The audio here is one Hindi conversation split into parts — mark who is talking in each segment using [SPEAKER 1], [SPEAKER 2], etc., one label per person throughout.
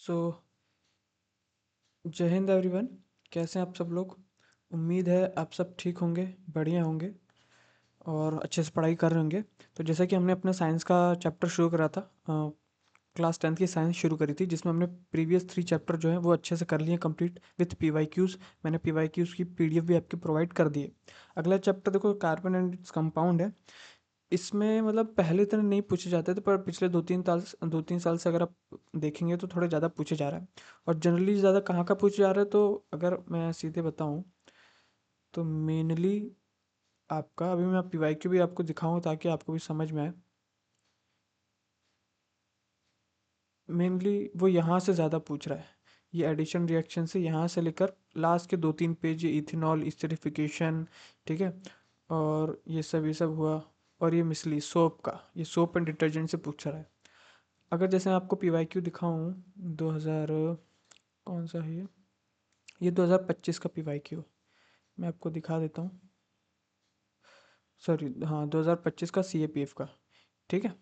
[SPEAKER 1] सो जय हिंद एवरीवन। कैसे हैं आप सब लोग? उम्मीद है आप सब ठीक होंगे, बढ़िया होंगे और अच्छे से पढ़ाई कर रहे होंगे। तो जैसा कि हमने अपना साइंस का चैप्टर शुरू करा था, क्लास 10th की साइंस शुरू करी थी, जिसमें हमने प्रीवियस 3 चैप्टर जो हैं वो अच्छे से कर लिए कंप्लीट विथ पीवाईक्यूज़। मैंने पीवाईक्यूज़ की पीडीएफ भी आपकी प्रोवाइड कर दी है। अगला चैप्टर देखो, कार्बन एंड इट्स कंपाउंड है। इसमें मतलब पहले इतने नहीं पूछे जाते थे, पर पिछले 2-3 साल से अगर आप देखेंगे तो थोड़े ज़्यादा पूछे जा रहा है। और जनरली ज़्यादा कहाँ का पूछे जा रहा है, तो अगर मैं सीधे बताऊँ तो मेनली आपका, अभी मैं पीवाईक्यू भी आपको दिखाऊँ ताकि आपको भी समझ में आए। मेनली वो यहाँ से ज़्यादा पूछ रहा है, ये एडिशन रिएक्शन से यहाँ से लेकर लास्ट के 2-3 पेज, ये इथेनॉल इस्टरिफिकेशन, ठीक है, और ये सब हुआ। और ये मिसली सोप का, ये सोप एंड डिटर्जेंट से पूछ रहा है। अगर जैसे मैं आपको पीवाईक्यू दिखाऊं, 2000 कौन सा है ये 2025 का पीवाईक्यू मैं आपको दिखा देता हूँ। सॉरी, हाँ, 2025 का सीएपीएफ का, ठीक है।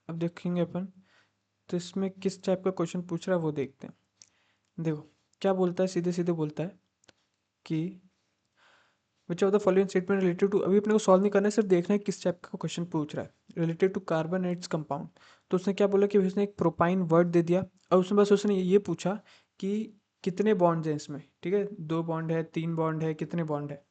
[SPEAKER 1] अब देखेंगे अपन, तो इसमें किस टाइप का क्वेश्चन पूछ रहा है वो देखते हैं। देखो क्या बोलता है, सीधे सीधे बोलता है कि which of the following statement related to, अभी अपने को सॉल्व नहीं करना है, सिर्फ देखना है किस टाइप का क्वेश्चन पूछ रहा है related to carbon and its compound. तो उसने क्या बोला कि उसने एक प्रोपाइन वर्ड दे दिया, और उसमें बस उसने ये पूछा कि कितने बॉन्ड्स हैं इसमें, ठीक है, 2 बॉन्ड है, 3 बॉन्ड है, कितने बॉन्ड है।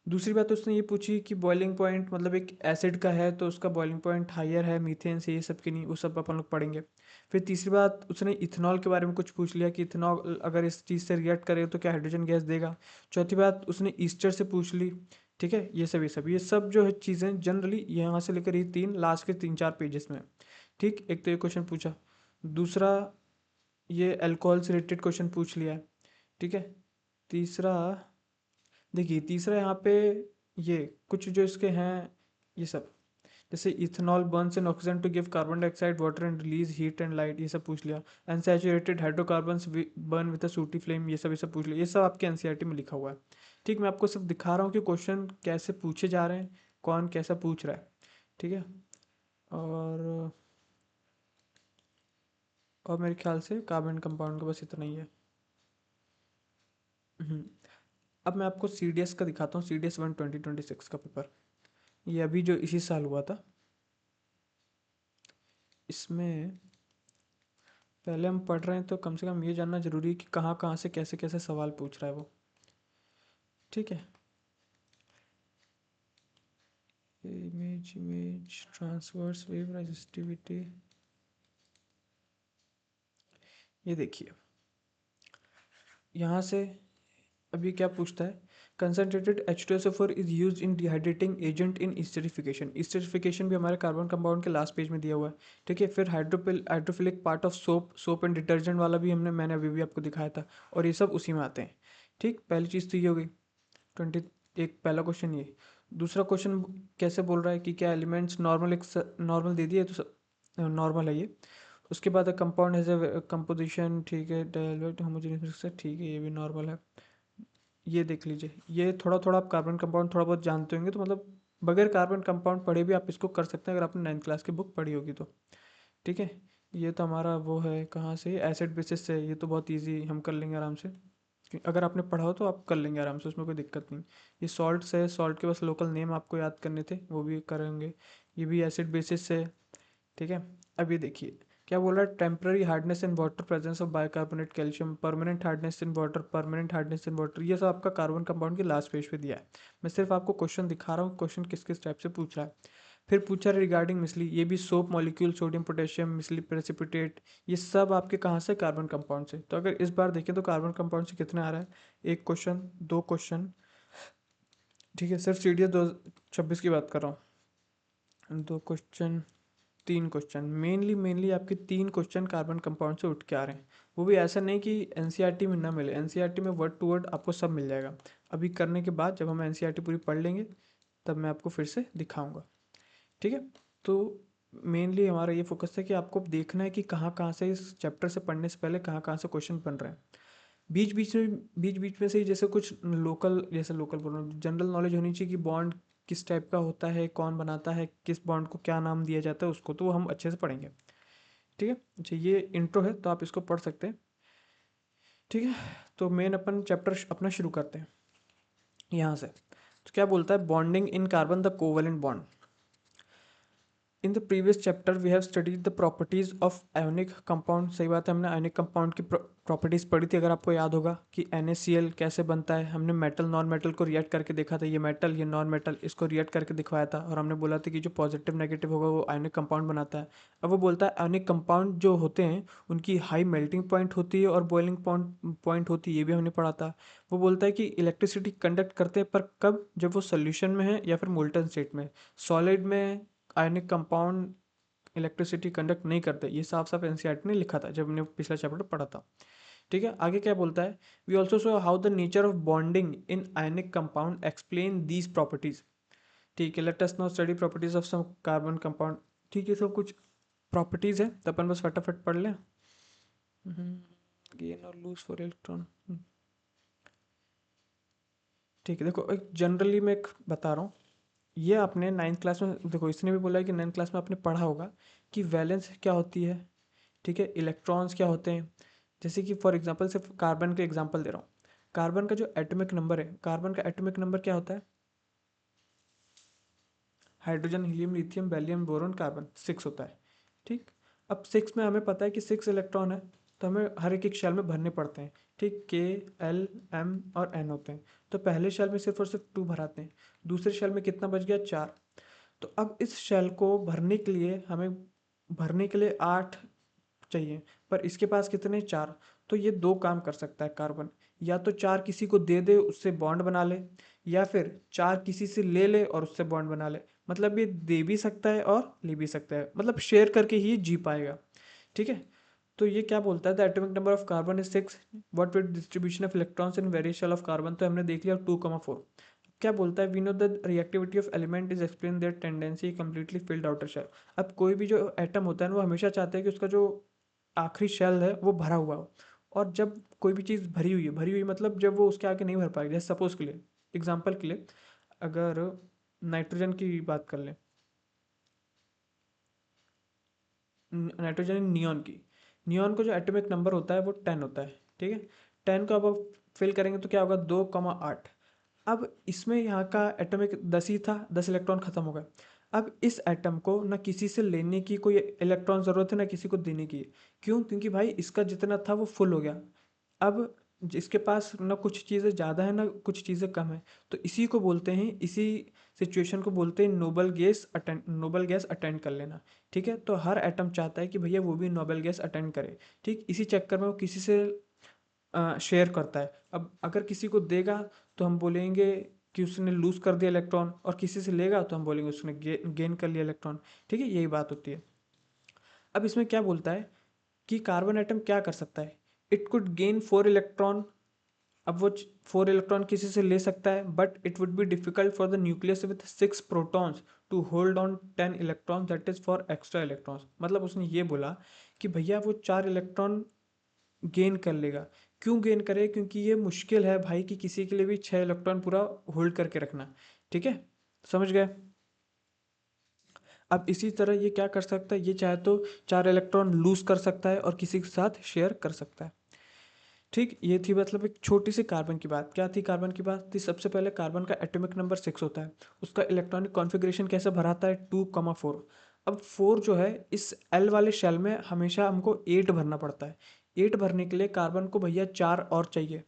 [SPEAKER 1] दूसरी बात उसने ये पूछी कि बॉइलिंग पॉइंट, मतलब एक एसिड का है तो उसका बॉइलिंग पॉइंट हायर है मीथेन से, ये सब की नहीं, वो सब अपन लोग पढ़ेंगे। फिर तीसरी बात उसने इथेनॉल के बारे में कुछ पूछ लिया कि इथेनॉल अगर इस चीज़ से रिएक्ट करे तो क्या हाइड्रोजन गैस देगा। चौथी बात उसने ईस्टर से पूछ ली, ठीक है। ये सब जो है चीज़ें जनरली यहाँ से लेकर ये तीन लास्ट के 3-4 पेजेस में, ठीक। एक तो ये क्वेश्चन पूछा। दूसरा, ये अल्कोहल से रिलेटेड क्वेश्चन पूछ लिया है, ठीक है। तीसरा, देखिए तीसरा यहाँ पे ये कुछ जो इसके हैं, ये सब जैसे ethanol burns in oxygen to give carbon dioxide water and release heat and light, ये सब पूछ लिया। Unsaturated hydrocarbons burn with a sooty flame, ये सब पूछ लिया। ये सब आपके एनसीईआरटी में लिखा हुआ है, ठीक। मैं आपको सब दिखा रहा हूँ कि क्वेश्चन कैसे पूछे जा रहे हैं, कौन कैसा पूछ रहा है, ठीक है। और और मेरे ख्याल से कार्बन कंपाउंड का बस इतना ही है। हम्म। अब मैं आपको सीडीएस का दिखाता हूँ, सीडीएस 1 2026 का पेपर, ये अभी जो इसी साल हुआ था। इसमें पहले हम पढ़ रहे हैं तो कम से कम ये जानना जरूरी है कि कहाँ कहाँ से कैसे कैसे सवाल पूछ रहा है वो, ठीक है। Image image transverse wave resistivity, ये देखिए यहाँ से अभी क्या पूछता है। Concentrated H2SO4 is use in dehydrating agent in esterification, esterification भी हमारे कार्बन कंपाउंड के लास्ट पेज में दिया हुआ है, ठीक है। फिर hydrophilic part of soap and detergent वाला भी मैंने अभी भी आपको दिखाया था, और ये सब उसी में आते हैं, ठीक। पहली चीज़ तो ये हो गई, 20, एक पहला क्वेश्चन ये। दूसरा क्वेश्चन कैसे बोल रहा है कि क्या एलिमेंट्स नॉर्मल, एक नॉर्मल दे दिया है तो नॉर्मल है ये। उसके बाद कंपाउंड हैज ए कंपोजिशन, ठीक है, डाइल्यूट होमोजेनियस मिक्सचर, ठीक है, ये भी नॉर्मल है। ये देख लीजिए, ये थोड़ा थोड़ा आप कार्बन कंपाउंड थोड़ा बहुत जानते होंगे, तो मतलब बगैर कार्बन कंपाउंड पढ़े भी आप इसको कर सकते हैं अगर आपने 9th क्लास की बुक पढ़ी होगी तो, ठीक है। ये तो हमारा वो है, कहाँ से, एसिड बेसिस से, ये तो बहुत इजी हम कर लेंगे आराम से। अगर आपने पढ़ा हो तो आप कर लेंगे आराम से, उसमें कोई दिक्कत नहीं। ये सॉल्ट से, सॉल्ट के बस लोकल नेम आपको याद करने थे, वो भी करेंगे। ये भी एसिड बेसिस से, ठीक है। अब ये देखिए क्या बोल रहा है, temporary hardness in water, presence of bicarbonate calcium, permanent hardness in water, permanent hardness in water, ये सब आपका कार्बन कंपाउंड के लास्ट पेज पे दिया है। मैं सिर्फ आपको क्वेश्चन दिखा रहा हूँ, क्वेश्चन किस किस टाइप से पूछ रहा है। फिर पूछा रिगार्डिंग मिसली, ये भी soap molecule, sodium potassium, मिसली precipitate, ये सब आपके कहाँ से, कार्बन कंपाउंड से। तो अगर इस बार देखें तो कार्बन कंपाउंड से कितने आ रहा है, एक क्वेश्चन, दो क्वेश्चन, ठीक है। सिर्फ सीडीएस 2026 की बात कर रहा हूँ, दो क्वेश्चन, 3 क्वेश्चन, मेनली मेनली आपके 3 क्वेश्चन कार्बन कंपाउंड से उठ के आ रहे हैं। वो भी ऐसा नहीं कि एनसीईआरटी में ना मिले, एनसीईआरटी में वर्ड टू वर्ड आपको सब मिल जाएगा। अभी करने के बाद जब हम एनसीईआरटी पूरी पढ़ लेंगे तब मैं आपको फिर से दिखाऊंगा, ठीक है। तो मेनली हमारा ये फोकस है कि आपको देखना है कि कहाँ कहाँ से, इस चैप्टर से पढ़ने से पहले कहाँ कहाँ से क्वेश्चन बन रहे हैं। बीच बीच में से ही जैसे कुछ लोकल, जैसे लोकल बोल रहा हूँ, जनरल नॉलेज होनी चाहिए कि बॉन्ड किस टाइप का होता है, कौन बनाता है, किस बॉन्ड को क्या नाम दिया जाता है उसको, तो वो हम अच्छे से पढ़ेंगे। ठीक है, अच्छा ये इंट्रो है तो आप इसको पढ़ सकते हैं। ठीक है, तो मेन अपन चैप्टर अपना शुरू करते हैं यहाँ से। तो क्या बोलता है, bonding in carbon the covalent bond. In the previous chapter we have studied the properties of ionic compound. सही बात है, हमने आयोनिक कंपाउंड की प्रॉपर्टीज पढ़ी थी, अगर आपको याद होगा कि NaCl कैसे बनता है। हमने मेटल नॉन मेटल को रिएक्ट करके देखा था, ये मेटल ये नॉन मेटल, इसको रिएक्ट करके दिखवाया था, और हमने बोला था कि जो पॉजिटिव नेगेटिव होगा वो आयोनिक कंपाउंड बनाता है। अब वो बोलता है आयोनिक कंपाउंड जो होते हैं उनकी हाई मेल्टिंग पॉइंट होती है और बॉइलिंग पॉइंट होती है, ये भी हमने पढ़ा था। वो बोलता है कि इलेक्ट्रिसिटी कंडक्ट करते हैं, पर कब, जब वो सोल्यूशन में है या फिर मोल्टन स्टेट में। सॉलिड में आयनिक कंपाउंड इलेक्ट्रिसिटी कंडक्ट नहीं करते, ये साफ साफ एनसीईआरटी ने लिखा था जब हमने पिछला चैप्टर पढ़ा था। ठीक है, आगे क्या बोलता है, we also show how the nature of bonding in ionic compound explain these properties. ठीक है, let us now study properties of some carbon compound. ठीक है, सब कुछ प्रॉपर्टीज है तो अपन बस फटाफट पढ़ लें। गेन और लूज फॉर इलेक्ट्रॉन। ठीक है, देखो एक जनरली मैं एक बता रहा हूँ, ये आपने नाइन्थ क्लास में, देखो इसने भी बोला है कि नाइन्थ क्लास में आपने पढ़ा होगा कि वैलेंस क्या होती है। ठीक है, इलेक्ट्रॉन्स क्या होते हैं। जैसे कि फॉर एग्जांपल सिर्फ कार्बन के एग्जांपल दे रहा हूँ। कार्बन का जो एटॉमिक नंबर है, कार्बन का एटॉमिक नंबर क्या होता है, hydrogen helium lithium barium boron carbon 6 होता है। ठीक, अब 6 में हमें पता है कि 6 इलेक्ट्रॉन है, तो हमें हर एक शेल में भरने पड़ते हैं। ठीक, K, L, M और N होते हैं। तो पहले शेल में सिर्फ और सिर्फ 2 भराते हैं, दूसरे शेल में कितना बच गया, 4। तो अब इस शेल को भरने के लिए 8 चाहिए, पर इसके पास कितने, 4। तो ये दो काम कर सकता है कार्बन, या तो 4 किसी को दे दे उससे बॉन्ड बना ले, या फिर 4 किसी से ले ले और उससे बॉन्ड बना ले। मतलब ये दे भी सकता है और ले भी सकता है, मतलब शेयर करके ही जी पाएगा। ठीक है, तो ये क्या बोलता है, the atomic number of carbon is 6, what with distribution of electrons in various shell of carbon, तो हमने देख लिया 2,4। क्या बोलता है, we know the reactivity of element is explain their tendency completely filled outer shell. अब कोई भी जो एटम होता है ना, वो हमेशा चाहता है कि उसका जो आखिरी शेल है वो भरा हुआ हो। और जब कोई भी चीज़ भरी हुई मतलब जब वो उसके आगे नहीं भर पाएगी, जैसे सपोज के लिए, एग्जांपल के लिए, अगर नाइट्रोजन की बात कर लें, नाइट्रोजन नियॉन की, नियॉन को जो एटॉमिक नंबर होता है वो 10 होता है। ठीक है, 10 को अब आप फिल करेंगे तो क्या होगा, 2,8। अब इसमें यहाँ का एटॉमिक 10 ही था, 10 इलेक्ट्रॉन खत्म हो गए। अब इस एटम को ना किसी से लेने की कोई इलेक्ट्रॉन ज़रूरत है, ना किसी को देने की। क्यों, क्योंकि भाई इसका जितना था वो फुल हो गया। अब जिसके पास ना कुछ चीज़ें ज़्यादा है ना कुछ चीज़ें कम है, तो इसी को बोलते हैं, इसी सिचुएशन को बोलते हैं नोबल गैस अटेंड कर लेना। ठीक है, तो हर एटम चाहता है कि भैया वो भी नोबल गैस अटेंड करे। ठीक, इसी चक्कर में वो किसी से शेयर करता है। अब अगर किसी को देगा तो हम बोलेंगे कि उसने लूज कर दिया इलेक्ट्रॉन, और किसी से लेगा तो हम बोलेंगे उसने गेन कर लिया इलेक्ट्रॉन। ठीक है, यही बात होती है। अब इसमें क्या बोलता है कि कार्बन एटम क्या कर सकता है, इट कुड गेन 4 इलेक्ट्रॉन। अब वो 4 इलेक्ट्रॉन किसी से ले सकता है, but it would be difficult for the nucleus with 6 protons to hold on 10 electron, that is four extra electrons. मतलब उसने ये बोला कि भैया वो 4 इलेक्ट्रॉन गेन कर लेगा। क्यों गेन करे, क्योंकि ये मुश्किल है भाई कि किसी के लिए भी 6 इलेक्ट्रॉन पूरा होल्ड करके रखना। ठीक है, समझ गए। अब इसी तरह ये क्या कर सकता है, ये चाहे तो 4 इलेक्ट्रॉन लूज कर सकता है और किसी के साथ शेयर कर सकता है। ठीक, ये थी मतलब एक छोटी सी कार्बन की बात। क्या थी कार्बन की बात थी, सबसे पहले कार्बन का एटॉमिक नंबर 6 होता है, उसका इलेक्ट्रॉनिक कॉन्फ़िगरेशन कैसे भराता है, 2,4। अब 4 जो है इस एल वाले शेल में हमेशा हमको 8 भरना पड़ता है। 8 भरने के लिए कार्बन को भैया 4 और चाहिए,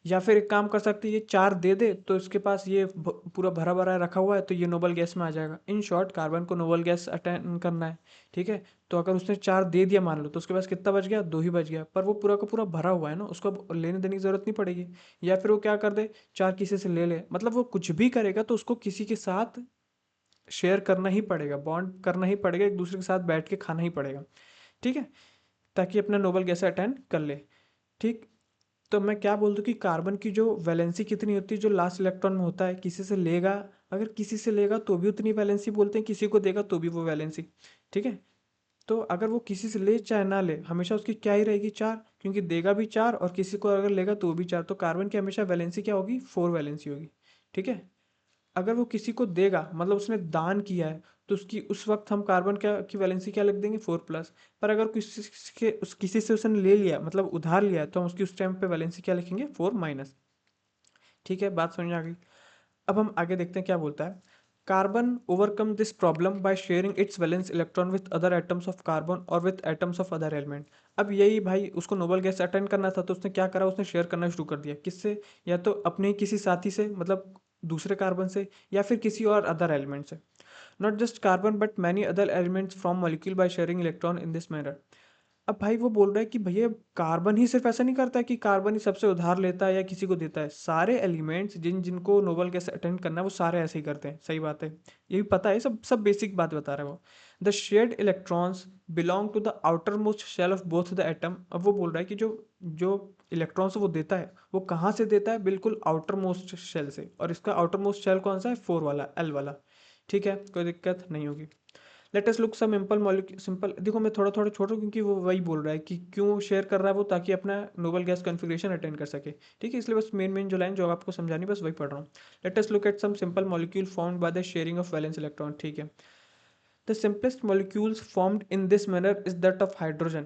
[SPEAKER 1] या फिर एक काम कर सकते हैं, ये 4 दे दे तो इसके पास ये पूरा भरा भरा रखा हुआ है, तो ये नोबल गैस में आ जाएगा। इन शॉर्ट कार्बन को नोबल गैस अटेंड करना है। ठीक है, तो अगर उसने 4 दे दिया मान लो, तो उसके पास कितना बच गया, 2 ही बच गया, पर वो पूरा का पूरा भरा हुआ है ना, उसको अब लेने देने की जरूरत नहीं पड़ेगी। या फिर वो क्या कर दे, 4 किसी से ले ले, मतलब वो कुछ भी करेगा तो उसको किसी के साथ शेयर करना ही पड़ेगा, बॉन्ड करना ही पड़ेगा, एक दूसरे के साथ बैठ के खाना ही पड़ेगा। ठीक है, ताकि अपना नोबल गैस अटेंड कर ले। ठीक, तो मैं क्या बोल दूं कि कार्बन की जो वैलेंसी कितनी होती है, जो लास्ट इलेक्ट्रॉन में होता है, किसी से लेगा, अगर किसी से लेगा तो भी उतनी वैलेंसी बोलते हैं, किसी को देगा तो भी वो वैलेंसी। ठीक है, तो अगर वो किसी से ले चाहे ना ले, हमेशा उसकी क्या ही रहेगी, 4, क्योंकि देगा भी 4 और किसी को अगर लेगा तो भी 4, तो कार्बन की हमेशा वैलेंसी क्या होगी, 4 वैलेंसी होगी। ठीक है, अगर वो किसी को देगा, मतलब उसने दान किया है, तो उसकी उस वक्त हम कार्बन क्या की वैलेंसी क्या लिख देंगे, 4+। पर अगर किसी से उसने ले लिया, मतलब उधार लिया, तो हम उसकी उस टाइम पे वैलेंसी क्या लिखेंगे, 4-। ठीक है, बात समझ में आ गई। अब हम आगे देखते हैं क्या बोलता है। Carbon overcome this problem by sharing its valence electron with other atoms of carbon और with atoms of other element. अब यही भाई उसको नोबेल गैस अटेंड करना था, तो उसने क्या करा, उसने शेयर करना शुरू कर दिया। किससे? या तो अपने ही किसी साथी से, मतलब दूसरे कार्बन से, या फिर किसी और अदर एलिमेंट से। Not just carbon but many other elements from molecule by sharing electron in this manner. अब भाई वो बोल रहा है कि भैया कार्बन ही सिर्फ ऐसा नहीं करता है कि कार्बन ही सबसे उधार लेता है या किसी को देता है, सारे एलिमेंट्स जिनको नोबेल गैस अटेंड करना है वो सारे ऐसे ही करते हैं। सही बात है, ये भी पता है, सब सब बेसिक बात बता रहा है वो। The shared electrons belong to the outermost shell of both the atom. अब वो बोल रहा है कि जो जो इलेक्ट्रॉन्स वो देता है वो कहाँ से देता है, बिल्कुल आउटर मोस्ट शेल से। और इसका आउटर मोस्ट शेल कौन सा है, 4 वाला, एल वाला। ठीक है, कोई दिक्कत नहीं होगी। Let us look some simple, देखो मैं थोड़ा थोड़ा छोड़ रहा हूँ क्योंकि वो वही बोल रहा है कि क्यों शेयर कर रहा है वो, ताकि अपना नोबल गैस कॉन्फ़िगरेशन अटेंड कर सके। ठीक है, इसलिए बस मेन मेन जो लाइन जो आपको समझानी बस वही पढ़ रहा हूँ। Let us look at some simple molecule formed by the sharing of valence electron. ठीक है, the simplest molecules formed in this manner is that of hydrogen.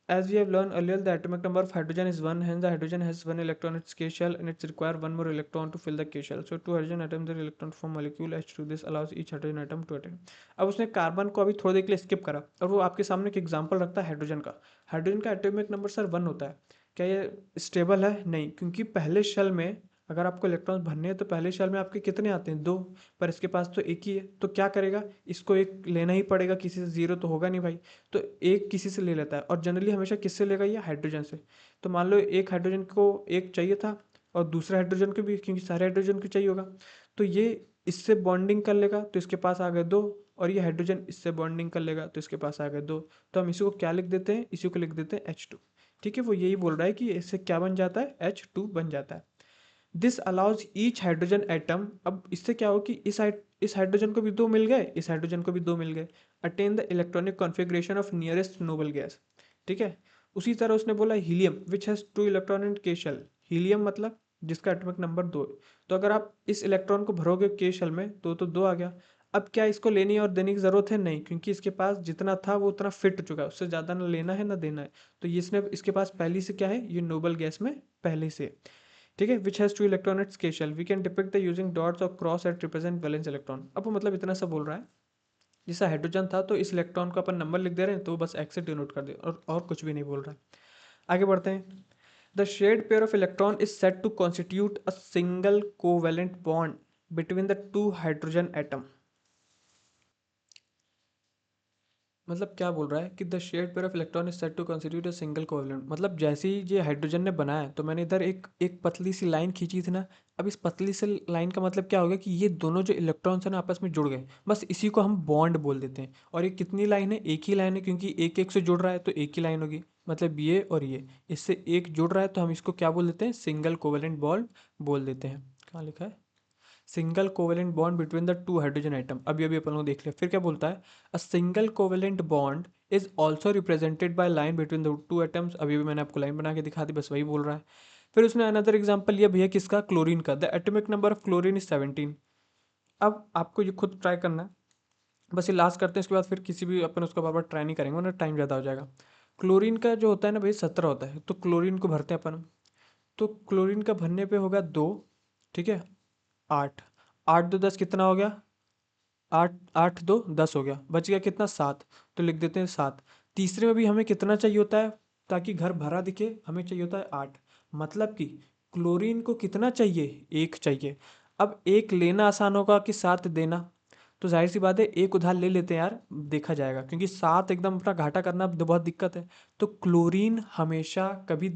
[SPEAKER 1] As we have learned earlier, the atomic number of hydrogen is 1, hence the hydrogen has 1 electron in its k shell and it requires 1 more electron to fill the k shell. So, 2 hydrogen atoms are electron form molecule H2. This allows each hydrogen atom to attain. अब उसने कार्बन को अभी थोड़ी देर के लिए स्किप करा और वो आपके सामने एक एग्जांपल रखता है हाइड्रोजन का। हाइड्रोजन का एटॉमिक नंबर सर 1 होता है। क्या ये स्टेबल है? नहीं, क्योंकि पहले शेल में अगर आपको इलेक्ट्रॉन्स भरने हैं तो पहले शेल में आपके कितने आते हैं, 2। पर इसके पास तो एक ही है, तो क्या करेगा, इसको एक लेना ही पड़ेगा किसी से, जीरो तो होगा नहीं भाई। तो एक किसी से ले लेता है, और जनरली हमेशा किससे लेगा, ये हाइड्रोजन से। तो मान लो एक हाइड्रोजन को एक चाहिए था और दूसरे हाइड्रोजन को भी, क्योंकि सारे हाइड्रोजन को चाहिए होगा, तो ये इससे बॉन्डिंग कर लेगा तो इसके पास आ गए 2। और ये हाइड्रोजन इससे बॉन्डिंग कर लेगा तो इसके पास आ गए 2। तो हम इसी को क्या लिख देते हैं, इसी को लिख देते हैं H2। ठीक है, वो यही बोल रहा है कि इससे क्या बन जाता है, H2 बन जाता है। This allows each hydrogen atom, अब इससे क्या हो कि इस हाइड्रोजन को भी 2 मिल गए, इस हाइड्रोजन को भी 2 मिल गए, attain the electronic configuration of nearest noble gas. ठीक है, उसी तरह उसने बोला helium which has 2 electron in के शेल। हीलियम मतलब जिसका एटॉमिक नंबर 2 है। तो अगर आप इस इलेक्ट्रॉन को भरोगे के शेल में तो 2 आ गया। अब क्या इसको लेनी और देने की ज़रूरत है? नहीं, क्योंकि इसके पास जितना था वो उतना फिट हो चुका है, उससे ज़्यादा ना लेना है ना देना है। तो ये इसने इसके पास पहले से क्या है, ये नोबल गैस में पहले से। ठीक है, which has 2 electron at K shell, we can depict the using dots और cross at represent valence electron. अब वो मतलब इतना सा बोल रहा है, जैसा हाइड्रोजन था तो इस इलेक्ट्रॉन को अपन नंबर लिख दे रहे हैं तो वो बस एक्स से डिनोट कर दे, और कुछ भी नहीं बोल रहा है। आगे बढ़ते हैं। The shared pair of electron is set to constitute a single covalent bond between the 2 hydrogen atom. मतलब क्या बोल रहा है कि the shared pair of electron is set to constitute a single covalent, मतलब जैसे ही ये हाइड्रोजन ने बनाया तो मैंने इधर एक एक पतली सी लाइन खींची थी ना। अब इस पतली सी लाइन का मतलब क्या होगा कि ये दोनों जो इलेक्ट्रॉन्स हैं ना आपस में जुड़ गए, बस इसी को हम बॉन्ड बोल देते हैं। और ये कितनी लाइन है, एक ही लाइन है, क्योंकि एक एक से जुड़ रहा है तो एक ही लाइन होगी। मतलब ये और ये इससे एक जुड़ रहा है तो हम इसको क्या बोल देते हैं, सिंगल कोवेलेंट बॉन्ड बोल देते हैं। कहाँ लिखा है, single covalent bond between the 2 hydrogen atom. अभी अभी अपन लोग देख लिया, फिर क्या बोलता है, अ single covalent bond is also represented by line between the 2 atoms. अभी अभी मैंने आपको लाइन बना के दिखा दी, बस वही बोल रहा है। फिर उसने अनदर एग्जांपल लिया भैया किसका, क्लोरीन का। The atomic number of chlorine is 17। अब आपको ये खुद ट्राई करना है, बस ये लास्ट करते हैं, इसके बाद फिर किसी भी अपन उसका बार बार ट्राई नहीं करेंगे वरना टाइम ज़्यादा हो जाएगा। क्लोरीन का जो होता है ना भाई 17 होता है, तो क्लोरीन को भरते हैं अपन। तो क्लोरीन का भरने पे होगा 2। ठीक है, 8, 8 2 10 कितना हो गया, 8 8 2 10 हो गया, बच गया कितना, 7। तो लिख देते हैं 7। तीसरे में भी हमें कितना चाहिए होता है, ताकि घर भरा दिखे, हमें चाहिए होता है 8। मतलब कि क्लोरीन को कितना चाहिए, 1 चाहिए। अब एक लेना आसान होगा कि 7 देना, तो जाहिर सी बात है एक उधार ले लेते हैं यार, देखा जाएगा, क्योंकि 7 एकदम अपना घाटा करना बहुत दिक्कत है। तो क्लोरीन हमेशा कभी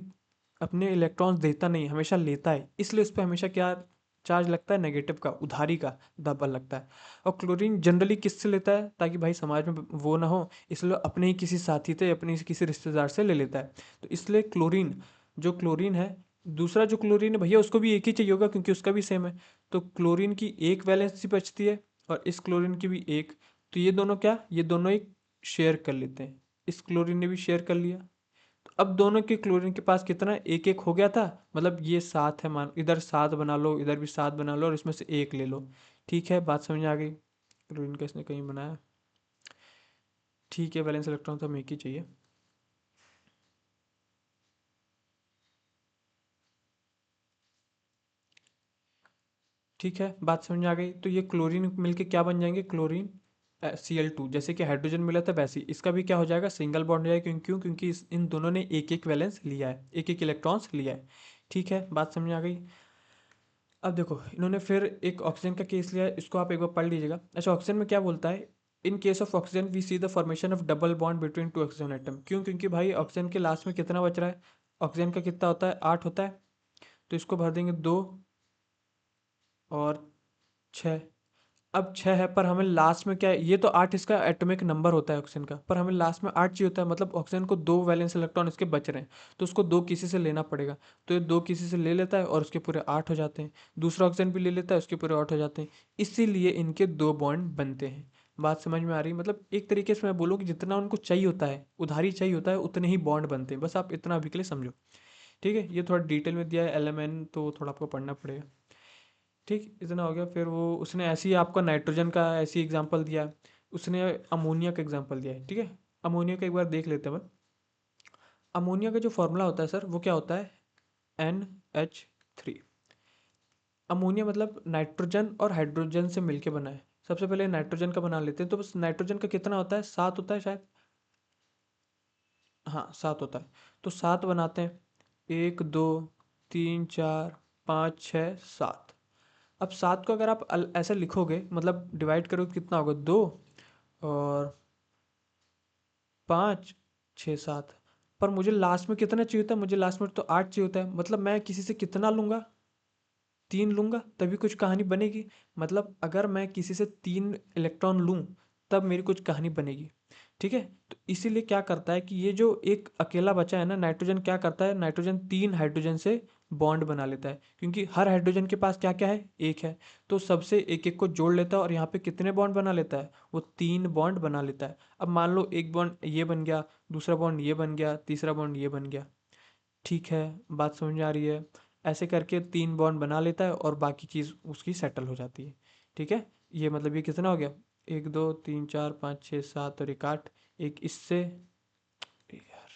[SPEAKER 1] अपने इलेक्ट्रॉन्स देता नहीं, हमेशा लेता है, इसलिए उस पर हमेशा क्या चार्ज लगता है, नेगेटिव का, उधारी का दबाव लगता है। और क्लोरीन जनरली किससे लेता है, ताकि भाई समाज में वो ना हो, इसलिए अपने ही किसी साथी से, अपने ही किसी रिश्तेदार से ले लेता है। तो इसलिए क्लोरीन, जो क्लोरीन है, दूसरा जो क्लोरीन है भैया उसको भी एक ही चाहिए होगा क्योंकि उसका भी सेम है। तो क्लोरीन की एक वैलेंसी बचती है और इस क्लोरीन की भी एक। तो ये दोनों क्या, ये दोनों एक शेयर कर लेते हैं, इस क्लोरीन ने भी शेयर कर लिया। तो अब दोनों के क्लोरीन के पास कितना, एक एक हो गया था, मतलब ये 7 है, मान इधर 7 बना लो, इधर भी 7 बना लो और इसमें से एक ले लो। ठीक है, बात समझ में आ गई। क्लोरीन का इसने कहीं बनाया, ठीक है, वैलेंस इलेक्ट्रॉन तो हमें एक ही चाहिए। ठीक है, बात समझ में आ गई। तो ये क्लोरीन मिलके क्या बन जाएंगे, क्लोरीन Cl2। जैसे कि हाइड्रोजन मिला था वैसे ही इसका भी क्या हो जाएगा, सिंगल बॉन्ड हो जाएगा। क्योंकि इन दोनों ने एक एक वैलेंस लिया है, एक एक इलेक्ट्रॉन्स लिया है। ठीक है, बात समझ में आ गई। अब देखो इन्होंने फिर एक ऑक्सीजन का केस लिया है, इसको आप एक बार पढ़ लीजिएगा। अच्छा, ऑक्सीजन में क्या बोलता है, in case of oxygen we see the formation of double bond between two oxygen atom. क्यों, क्योंकि भाई ऑक्सीजन के लास्ट में कितना बच रहा है, ऑक्सीजन का कितना होता है, 8 होता है। तो इसको भर देंगे 2 और 6। अब 6 है, पर हमें लास्ट में क्या है, ये तो 8 इसका एटॉमिक नंबर होता है ऑक्सीजन का, पर हमें लास्ट में 8 चाहिए होता है। मतलब ऑक्सीजन को 2 वैलेंस इलेक्ट्रॉन इसके बच रहे हैं, तो उसको 2 किसी से लेना पड़ेगा। तो ये 2 किसी से ले लेता है और उसके पूरे 8 हो जाते हैं। दूसरा ऑक्सीजन भी ले लेता है, उसके पूरे 8 हो जाते हैं। इसीलिए इनके 2 बॉन्ड बनते हैं। बात समझ में आ रही है, मतलब एक तरीके से मैं बोलूँ कि जितना उनको चाहिए होता है, उधारी चाहिए होता है, उतने ही बॉन्ड बनते हैं। बस आप इतना अभी के लिए समझो। ठीक है, ये थोड़ा डिटेल में दिया है एलएमएन, तो थोड़ा आपको पढ़ना पड़ेगा। ठीक, इतना हो गया। फिर वो उसने ऐसे ही आपका नाइट्रोजन का ऐसी एग्जांपल दिया, उसने अमोनिया का एग्जांपल दिया है। ठीक है, अमोनिया का एक बार देख लेते हैं अपन। अमोनिया का जो फॉर्मूला होता है सर, वो क्या होता है, NH3। अमोनिया मतलब नाइट्रोजन और हाइड्रोजन से मिलके बना है। सबसे पहले नाइट्रोजन का बना लेते हैं। तो बस नाइट्रोजन का कितना होता है, 7 होता है शायद। हाँ, 7 होता है। तो 7 बनाते हैं, 1 2 3 4 5 6 7। अब 7 को अगर आप ऐसे लिखोगे, मतलब डिवाइड करोगे तो कितना होगा, 2 और 5 6 7। पर मुझे लास्ट में कितना चाहिए होता है, मुझे लास्ट में तो 8 चाहिए होता है। मतलब मैं किसी से कितना लूंगा, 3 लूंगा, तभी कुछ कहानी बनेगी। मतलब अगर मैं किसी से 3 इलेक्ट्रॉन लूं, तब मेरी कुछ कहानी बनेगी। ठीक है, तो इसीलिए क्या करता है कि ये जो एक अकेला बचा है ना नाइट्रोजन, क्या करता है, नाइट्रोजन 3 हाइड्रोजन से बॉन्ड बना लेता है। क्योंकि हर हाइड्रोजन के पास क्या क्या है, एक है। तो सबसे एक एक को जोड़ लेता है और यहाँ पे कितने बॉन्ड बना लेता है, वो 3 बॉन्ड बना लेता है। अब मान लो एक बॉन्ड ये बन गया, दूसरा बॉन्ड ये बन गया, तीसरा बॉन्ड ये बन गया। ठीक है, बात समझ में आ रही है। ऐसे करके 3 बॉन्ड बना लेता है और बाकी चीज़ उसकी सेटल हो जाती है। ठीक है, ये मतलब ये कितना हो गया, 1 2 3 4 5 6 7 और एक 8। एक इससे, यार,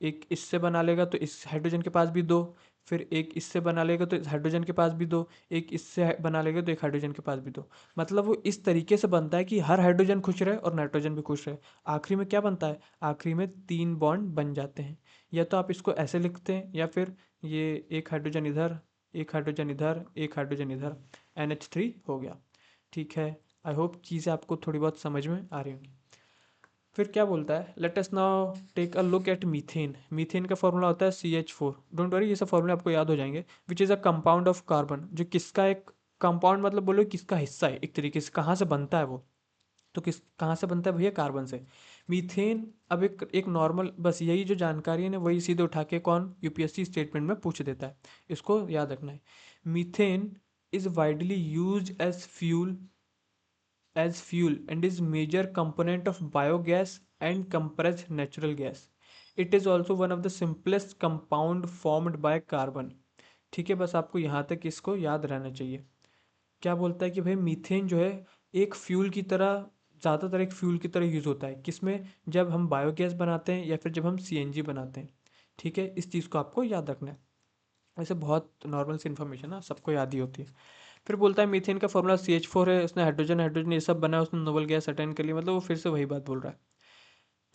[SPEAKER 1] एक इससे बना लेगा तो इस हाइड्रोजन के पास भी 2। फिर एक इससे बना लेगा तो इस हाइड्रोजन के पास भी 2। एक इससे बना लेगा तो एक हाइड्रोजन के पास भी 2। मतलब वो इस तरीके से बनता है कि हर हाइड्रोजन खुश रहे और नाइट्रोजन भी खुश रहे। आखिरी में क्या बनता है, आखिरी में 3 बॉन्ड बन जाते हैं। या तो आप इसको ऐसे लिखते हैं, या फिर ये एक हाइड्रोजन इधर, एक हाइड्रोजन इधर, एक हाइड्रोजन इधर, NH3 हो गया। ठीक है, आई होप चीज़ें आपको थोड़ी बहुत समझ में आ रही होंगी। फिर क्या बोलता है, let us now take a look at methane. Methane का फॉर्मूला होता है CH4। डोंट वरी, ये सब फॉर्मूला आपको याद हो जाएंगे। Which is a compound of carbon, जो किसका एक कंपाउंड, मतलब बोलो किसका हिस्सा है एक तरीके से, कहाँ से बनता है वो। तो किस कहाँ से बनता है भैया, कार्बन से। मीथेन, अब एक एक नॉर्मल, बस यही जो जानकारी है ना, वही सीधे उठा के कौन UPSC स्टेटमेंट में पूछ देता है। इसको याद रखना है। Methane is widely use as fuel and is major component of biogas and compressed natural gas. It is also one of the simplest compound formed by carbon. ठीक है, बस आपको यहाँ तक इसको याद रहना चाहिए। क्या बोलता है कि भाई मीथेन जो है एक फ्यूल की तरह, ज़्यादातर एक फ्यूल की तरह यूज़ होता है, किसमें, जब हम बायोगैस बनाते हैं या फिर जब हम CNG बनाते हैं। ठीक है, इस चीज़ को आपको याद रखना है। वैसे बहुत नॉर्मल सी इन्फॉर्मेशन है, सबको याद ही होती है। फिर बोलता है मीथेन का फॉर्मूला CH4 है, उसने हाइड्रोजन हाइड्रोजन ये सब बना है, उसने नोबल गैस अटेंड कर लिया। मतलब वो फिर से वही बात बोल रहा है।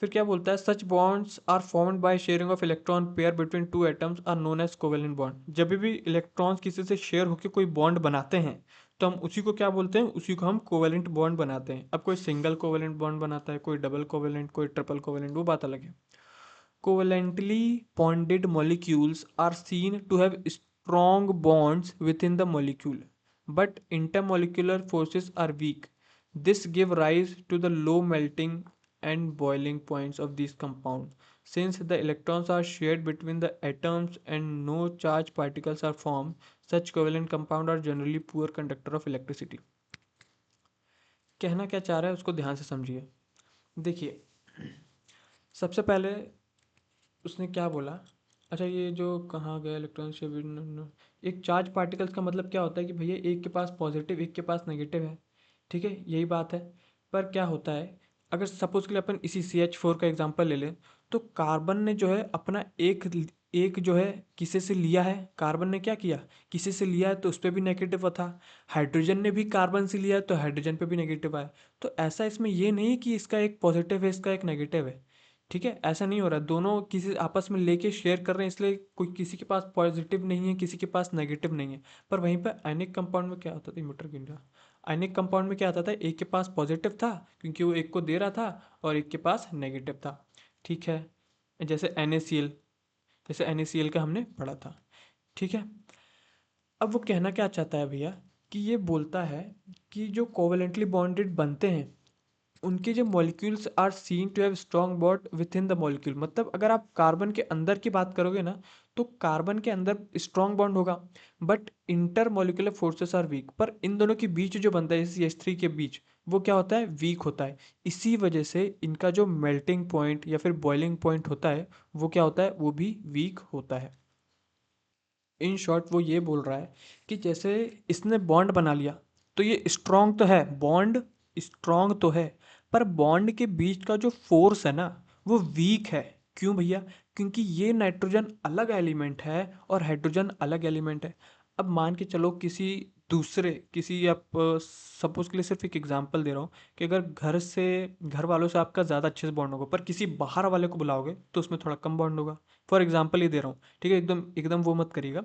[SPEAKER 1] फिर क्या बोलता है, such bonds are formed by sharing of electron pair between two atoms are known as covalent bond. जब भी इलेक्ट्रॉन्स किसी से शेयर होकर कोई बॉन्ड बनाते हैं, तो हम उसी को क्या बोलते हैं, उसी को हम कोवेलेंट बॉन्ड बनाते हैं। अब कोई सिंगल कोवेलेंट बॉन्ड बनाता है, कोई डबल कोवेलेंट, कोई ट्रिपल कोवेलेंट, वो बात अलग है। Covalently bonded molecules are seen to have strong bonds within the molecule, but intermolecular forces are weak. This gives rise to the low melting and boiling points of these compounds. Since the electrons are shared between the atoms and no charged particles are formed, such covalent compounds are generally poor conductor of electricity. कहना क्या चाह रहा है उसको ध्यान से समझिए। देखिए, सबसे पहले उसने क्या बोला अच्छा, ये जो कहाँ गया इलेक्ट्रॉन शेप, एक चार्ज पार्टिकल्स का मतलब क्या होता है कि भैया एक के पास पॉजिटिव एक के पास नेगेटिव है, ठीक है, यही बात है। पर क्या होता है, अगर सपोज के लिए अपन इसी CH4 का एग्जांपल ले लें, तो कार्बन ने जो है अपना एक जो है किसी से लिया है, कार्बन ने क्या किया, किसी से लिया है तो उस पर भी नेगेटिव था। हाइड्रोजन ने भी कार्बन से लिया है तो हाइड्रोजन पे भी नेगेटिव आया। तो ऐसा इसमें ये नहीं कि इसका एक पॉजिटिव है इसका एक नेगेटिव है, ठीक है, ऐसा नहीं हो रहा, दोनों किसी आपस में लेके शेयर कर रहे हैं, इसलिए कोई किसी के पास पॉजिटिव नहीं है किसी के पास नेगेटिव नहीं है। पर वहीं पर आयनिक कंपाउंड में क्या होता था, मीटर गिन रहा, आयनिक कंपाउंड में क्या आता था, एक के पास पॉजिटिव था क्योंकि वो एक को दे रहा था, और एक के पास नेगेटिव था, ठीक है, जैसे NaCl, जैसे NaCl का हमने पढ़ा था, ठीक है। अब वो कहना क्या चाहता है भैया, कि ये बोलता है कि जो कोवेलेंटली बॉन्डेड बनते हैं उनके जो molecules are seen to have strong bond within the molecule, मतलब अगर आप कार्बन के अंदर की बात करोगे ना, तो कार्बन के अंदर स्ट्रॉन्ग बॉन्ड होगा, but intermolecular forces are weak, पर इन दोनों के बीच जो बनता है CH3 के बीच, वो क्या होता है, वीक होता है। इसी वजह से इनका जो मेल्टिंग पॉइंट या फिर बॉइलिंग पॉइंट होता है, वो क्या होता है, वो भी वीक होता है। इन शॉर्ट वो ये बोल रहा है कि जैसे इसने बॉन्ड बना लिया, तो ये स्ट्रॉन्ग तो है, बॉन्ड स्ट्रॉन्ग तो है, पर बॉन्ड के बीच का जो फोर्स है ना, वो वीक है। क्यों भैया, क्योंकि ये नाइट्रोजन अलग एलिमेंट है और हाइड्रोजन अलग एलिमेंट है। अब मान के चलो किसी दूसरे किसी आप सपोज के लिए सिर्फ एक एग्जांपल दे रहा हूँ, कि अगर घर वालों से आपका ज़्यादा अच्छे से बॉन्ड होगा, पर किसी बाहर वाले को बुलाओगे तो उसमें थोड़ा कम बॉन्ड होगा। फॉर एग्जांपल ही दे रहा हूँ, ठीक है, एकदम एकदम वो मत करिएगा।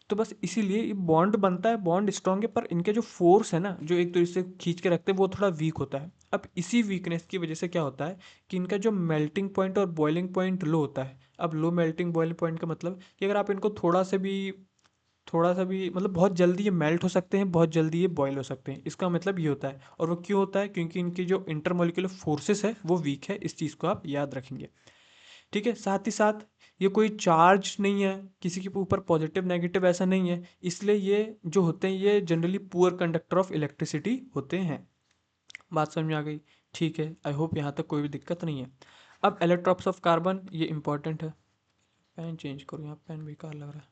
[SPEAKER 1] तो बस इसीलिए ये बॉन्ड बनता है, बॉन्ड स्ट्रांग है, पर इनके जो फोर्स है ना, जो एक दूसरे से खींच के रखते हैं, वो थोड़ा वीक होता है। अब इसी वीकनेस की वजह से क्या होता है, कि इनका जो मेल्टिंग पॉइंट और बॉइलिंग पॉइंट लो होता है। अब लो मेल्टिंग बॉइलिंग पॉइंट का मतलब कि अगर आप इनको थोड़ा सा भी मतलब बहुत जल्दी ये मेल्ट हो सकते हैं, बहुत जल्दी ये बॉयल हो सकते हैं, इसका मतलब ये होता है। और वो क्यों होता है, क्योंकि इनकी जो इंटरमोलिकुलर फोर्सेस है वो वीक है, इस चीज़ को आप याद रखेंगे, ठीक है। साथ ही साथ ये कोई चार्ज नहीं है, किसी के ऊपर पॉजिटिव नेगेटिव ऐसा नहीं है, इसलिए ये जो होते हैं ये generally poor conductor of electricity होते हैं। बात समझ में आ गई, ठीक है, आई होप यहाँ तक कोई भी दिक्कत नहीं है। अब एलेक्ट्रॉप्स ऑफ कार्बन, ये इंपॉर्टेंट है। पेन चेंज करो, यहाँ पेन बेकार लग रहा है,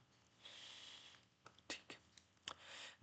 [SPEAKER 1] ठीक है।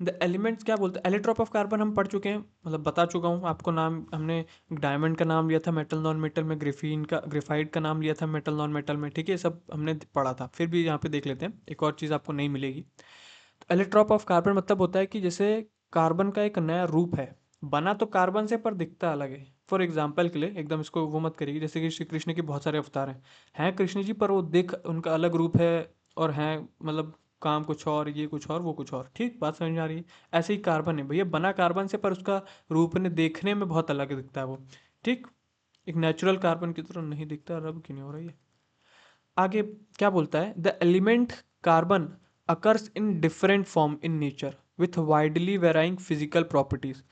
[SPEAKER 1] द एलिमेंट्स क्या बोलते हैं, एलेट्रॉप ऑफ कार्बन हम पढ़ चुके हैं, मतलब बता चुका हूँ आपको, नाम हमने डायमंड का नाम लिया था मेटल नॉन मेटल में, ग्रेफाइट का नाम लिया था मेटल नॉन मेटल में, ठीक है, सब हमने पढ़ा था, फिर भी यहाँ पे देख लेते हैं, एक और चीज़ आपको नहीं मिलेगी। तो एलेट्रॉप ऑफ कार्बन मतलब होता है कि जैसे कार्बन का एक नया रूप है, बना तो कार्बन से पर दिखता अलग है। फॉर एग्जाम्पल के लिए एकदम इसको वो मत करिए, जैसे कि श्री कृष्ण के बहुत सारे अवतार हैं कृष्ण जी, पर वो दिख उनका अलग रूप है, और हैं मतलब काम कुछ और, ये कुछ और वो कुछ और, ठीक, बात समझ में आ रही है। ऐसे ही कार्बन है भैया, बना कार्बन से पर उसका रूप ने देखने में बहुत अलग दिखता है वो, ठीक, एक नेचुरल कार्बन की तरह नहीं दिखता। रब क्यों नहीं हो रही है, आगे क्या बोलता है, the element carbon occurs in different form in nature with widely varying physical properties.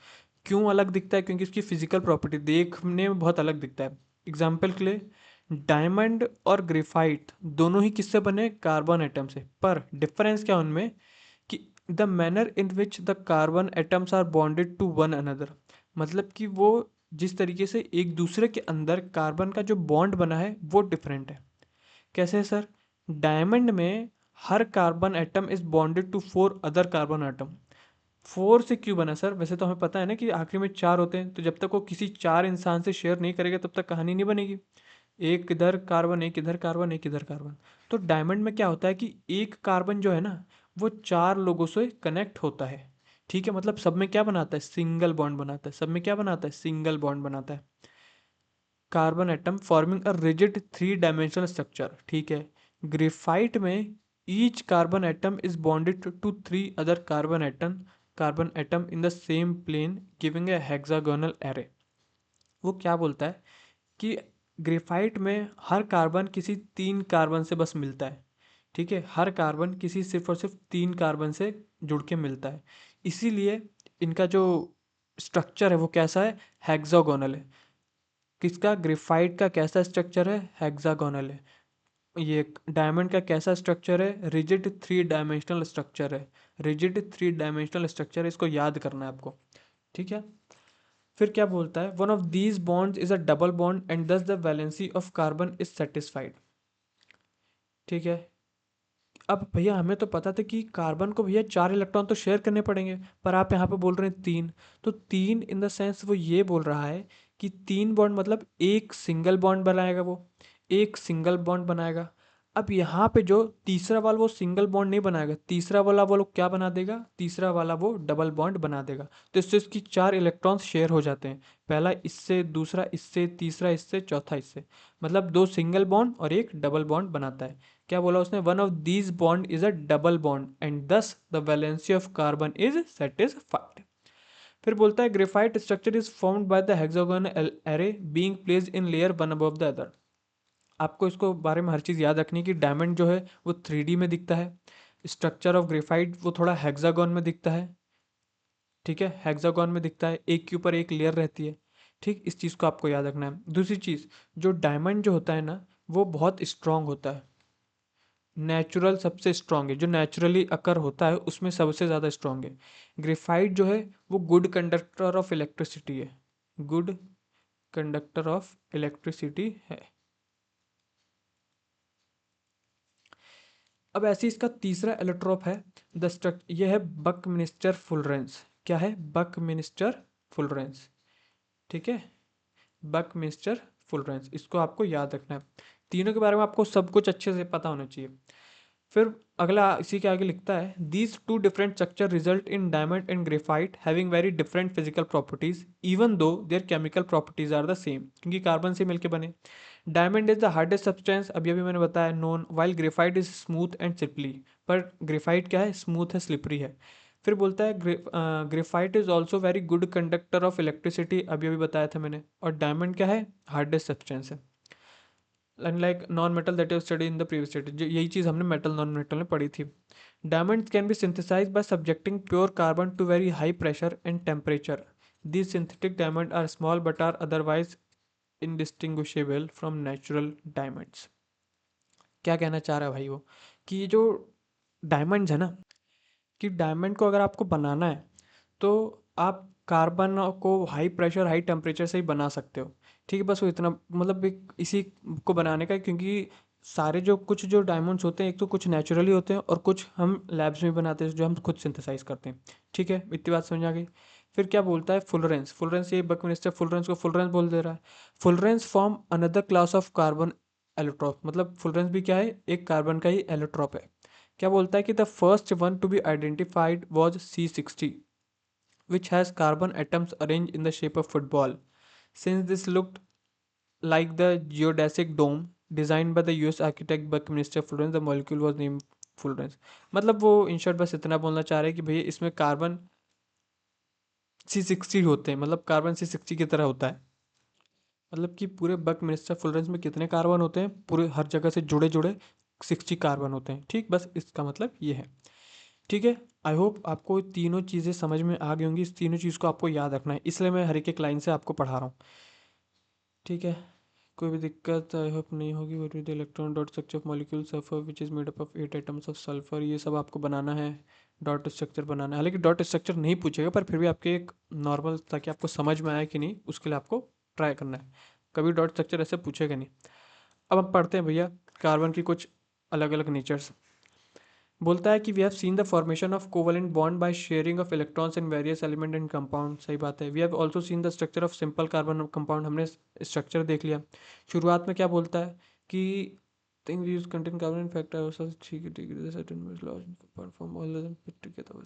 [SPEAKER 1] क्यों अलग दिखता है, क्योंकि इसकी फिजिकल प्रॉपर्टी देखने में बहुत अलग दिखता है। एग्जाम्पल के लिए, डायमंड और ग्रेफाइट दोनों ही किससे बने, कार्बन एटम से, पर डिफरेंस क्या उनमें, कि the manner in which the carbon atoms are bonded to one another, मतलब कि वो जिस तरीके से एक दूसरे के अंदर कार्बन का जो बॉन्ड बना है वो डिफरेंट है। कैसे है सर, डायमंड में हर carbon atom is bonded to 4 other carbon atom. 4 से क्यों बना सर, वैसे तो हमें पता है ना कि आखिरी में 4 होते हैं, तो जब तक वो किसी 4 इंसान से शेयर नहीं करेगा तब तक कहानी नहीं बनेगी। एक इधर कार्बन एक इधर कार्बन एक इधर कार्बन। तो डायमंड में क्या होता है कि एक कार्बन जो है ना, वो 4 लोगों से कनेक्ट होता है, ठीक है, मतलब सब में क्या बनाता है, सिंगल बॉन्ड बनाता है, सब में क्या बनाता है, सिंगल बॉन्ड बनाता है, carbon atom forming a rigid 3 dimensional structure, ठीक है। ग्रेफाइट में each carbon atom is bonded to 3 other carbon atom in the same plane giving a hexagonal array. वो क्या बोलता है कि ग्रेफाइट में हर कार्बन किसी 3 कार्बन से बस मिलता है, ठीक है, हर कार्बन किसी सिर्फ और सिर्फ 3 कार्बन से जुड़ के मिलता है, इसीलिए इनका जो स्ट्रक्चर है वो कैसा है, हेक्सागोनल है। किसका, ग्रेफाइट का कैसा स्ट्रक्चर है, हेक्सागोनल है। ये डायमंड का कैसा स्ट्रक्चर है, रिजिड 3 डायमेंशनल स्ट्रक्चर है, रिजिड 3 डायमेंशनल स्ट्रक्चर है, इसको याद करना है आपको, ठीक है। फिर क्या बोलता है, one of these bonds is a double bond and thus the valency of carbon is satisfied. ठीक है। अब भैया हमें तो पता था कि कार्बन को भैया 4 इलेक्ट्रॉन तो शेयर करने पड़ेंगे, पर आप यहाँ पे बोल रहे हैं 3। तो 3 इन द सेंस वो ये बोल रहा है कि 3 बॉन्ड मतलब एक सिंगल बॉन्ड बनाएगा, वो एक सिंगल बॉन्ड बनाएगा। अब यहाँ पे जो तीसरा वाला वो सिंगल बॉन्ड नहीं बनाएगा, तीसरा वाला वो लोग क्या बना देगा, तीसरा वाला वो डबल बॉन्ड बना देगा। तो इससे इसकी 4 इलेक्ट्रॉन्स शेयर हो जाते हैं, पहला इससे, दूसरा इससे, तीसरा इससे, चौथा इससे। मतलब 2 सिंगल बॉन्ड और एक डबल बॉन्ड बनाता है। क्या बोला उसने, one of these bond is a double bond and thus the valency of carbon is satisfied. फिर बोलता है graphite structure is formed by the hexagonal array being placed in layer one above the other. आपको इसको बारे में हर चीज़ याद रखनी है कि डायमंड जो है वो 3D में दिखता है, स्ट्रक्चर ऑफ ग्रेफाइट वो थोड़ा हेक्सागोन में दिखता है। ठीक है, हेक्सागोन में दिखता है, एक के ऊपर एक लेयर रहती है। ठीक, इस चीज़ को आपको याद रखना है। दूसरी चीज़, जो डायमंड जो होता है ना, वो बहुत स्ट्रांग होता है, नेचुरल सबसे स्ट्रांग है, जो नेचुरली अकर होता है उसमें सबसे ज़्यादा स्ट्रांग है। ग्रेफाइट जो है वो गुड कंडक्टर ऑफ इलेक्ट्रिसिटी है, गुड कंडक्टर ऑफ इलेक्ट्रिसिटी है। अब ऐसे इसका तीसरा एलोट्रोप है, द स्ट्रक्ट ये है बकमिनिस्टर फुलरेंस। क्या है, बकमिनिस्टर फुलरेंस। ठीक है, बकमिनिस्टर फुलरेंस, इसको आपको याद रखना है। तीनों के बारे में आपको सब कुछ अच्छे से पता होना चाहिए। फिर अगला इसी के आगे लिखता है, these two different structure result in diamond and graphite having very different physical properties even though their chemical properties are the same, क्योंकि कार्बन से मिलकर बने। Diamond is the hardest substance, अभी अभी मैंने बताया, known, while graphite is smooth and slippery. पर ग्रेफाइट क्या है, स्मूथ है, स्लिपरी है। फिर बोलता है graphite is also very good conductor of electricity, अभी अभी बताया था मैंने। और डायमंड क्या है, हार्डेस्ट सब्सटेंस है, unlike non metal that you study in the previous study, जो यही चीज़ हमने मेटल नॉन मेटल में पढ़ी थी। Diamonds can be synthesised by subjecting pure carbon to very high pressure and temperature. These synthetic diamond are small but are otherwise indistinguishable from natural diamonds. क्या कहना चाह रहा है भाई वो, कि ये जो डायमंड्स है ना, कि डायमंड को अगर आपको बनाना है तो आप कार्बन को हाई प्रेशर हाई टेम्परेचर से ही बना सकते हो। ठीक है, बस वो इतना मतलब एक इसी को बनाने का है, क्योंकि सारे जो कुछ जो डायमंड्स होते हैं, एक तो कुछ नेचुरली होते हैं और कुछ हम लैब्स में बनाते हैं जो हम खुद सिंथेसाइज करते हैं। ठीक है, इतनी बात समझ आ गई। फिर क्या बोलता है, फुलरेंस, फुलरेंस ये बकमिनिस्टर फुलरेंस को फुलरेंस बोल दे रहा है। Fullerenes form another class of carbon allotrope, मतलब फुलरेंस भी क्या है, एक कार्बन का ही एलोट्रॉप है। क्या बोलता है कि the first one to be identified was C60 which has carbon atoms arranged in the shape of football. Since this looked like the geodesic dome designed by the US architect Buckminster Fullrens, the molecule was named Fullrens. मतलब वो इन शॉर्ट बस इतना बोलना चाह रहे हैं कि भैया इसमें कार्बन C60 होते हैं, मतलब कार्बन C60 की तरह होता है। मतलब कि पूरे बकमिंस्टर फुलरेंस में कितने कार्बन होते हैं, पूरे हर जगह से जुड़े जुड़े 60 कार्बन होते हैं। ठीक, बस इसका मतलब ये है। ठीक है, आई होप आपको तीनों चीज़ें समझ में आ गई होंगी, इस तीनों चीज़ को आपको याद रखना है, इसलिए मैं हर एक लाइन से आपको पढ़ा रहा हूँ। ठीक है, कोई भी दिक्कत आई होप नहीं होगी। What is the electron dot structure of molecule sulphur which is made up of 8 atoms of sulphur, ये सब आपको बनाना है, डॉट स्ट्रक्चर बनाना है। हालांकि डॉट स्ट्रक्चर नहीं पूछेगा, पर फिर भी आपके एक नॉर्मल, ताकि आपको समझ में आए कि नहीं, उसके लिए आपको ट्राई करना है। कभी डॉट स्ट्रक्चर ऐसे पूछेगा नहीं। अब हम पढ़ते हैं भैया कार्बन की कुछ अलग अलग नेचर्स। बोलता है कि we have seen the formation of covalent bond by sharing of electrons in various element and compound, सही बात है। We have also seen the structure of simple carbon compound, हमने स्ट्रक्चर देख लिया। शुरुआत में क्या बोलता है कि thing we use contain carbon in fact our ठीक है ठीक है certain laws apart from all them put together.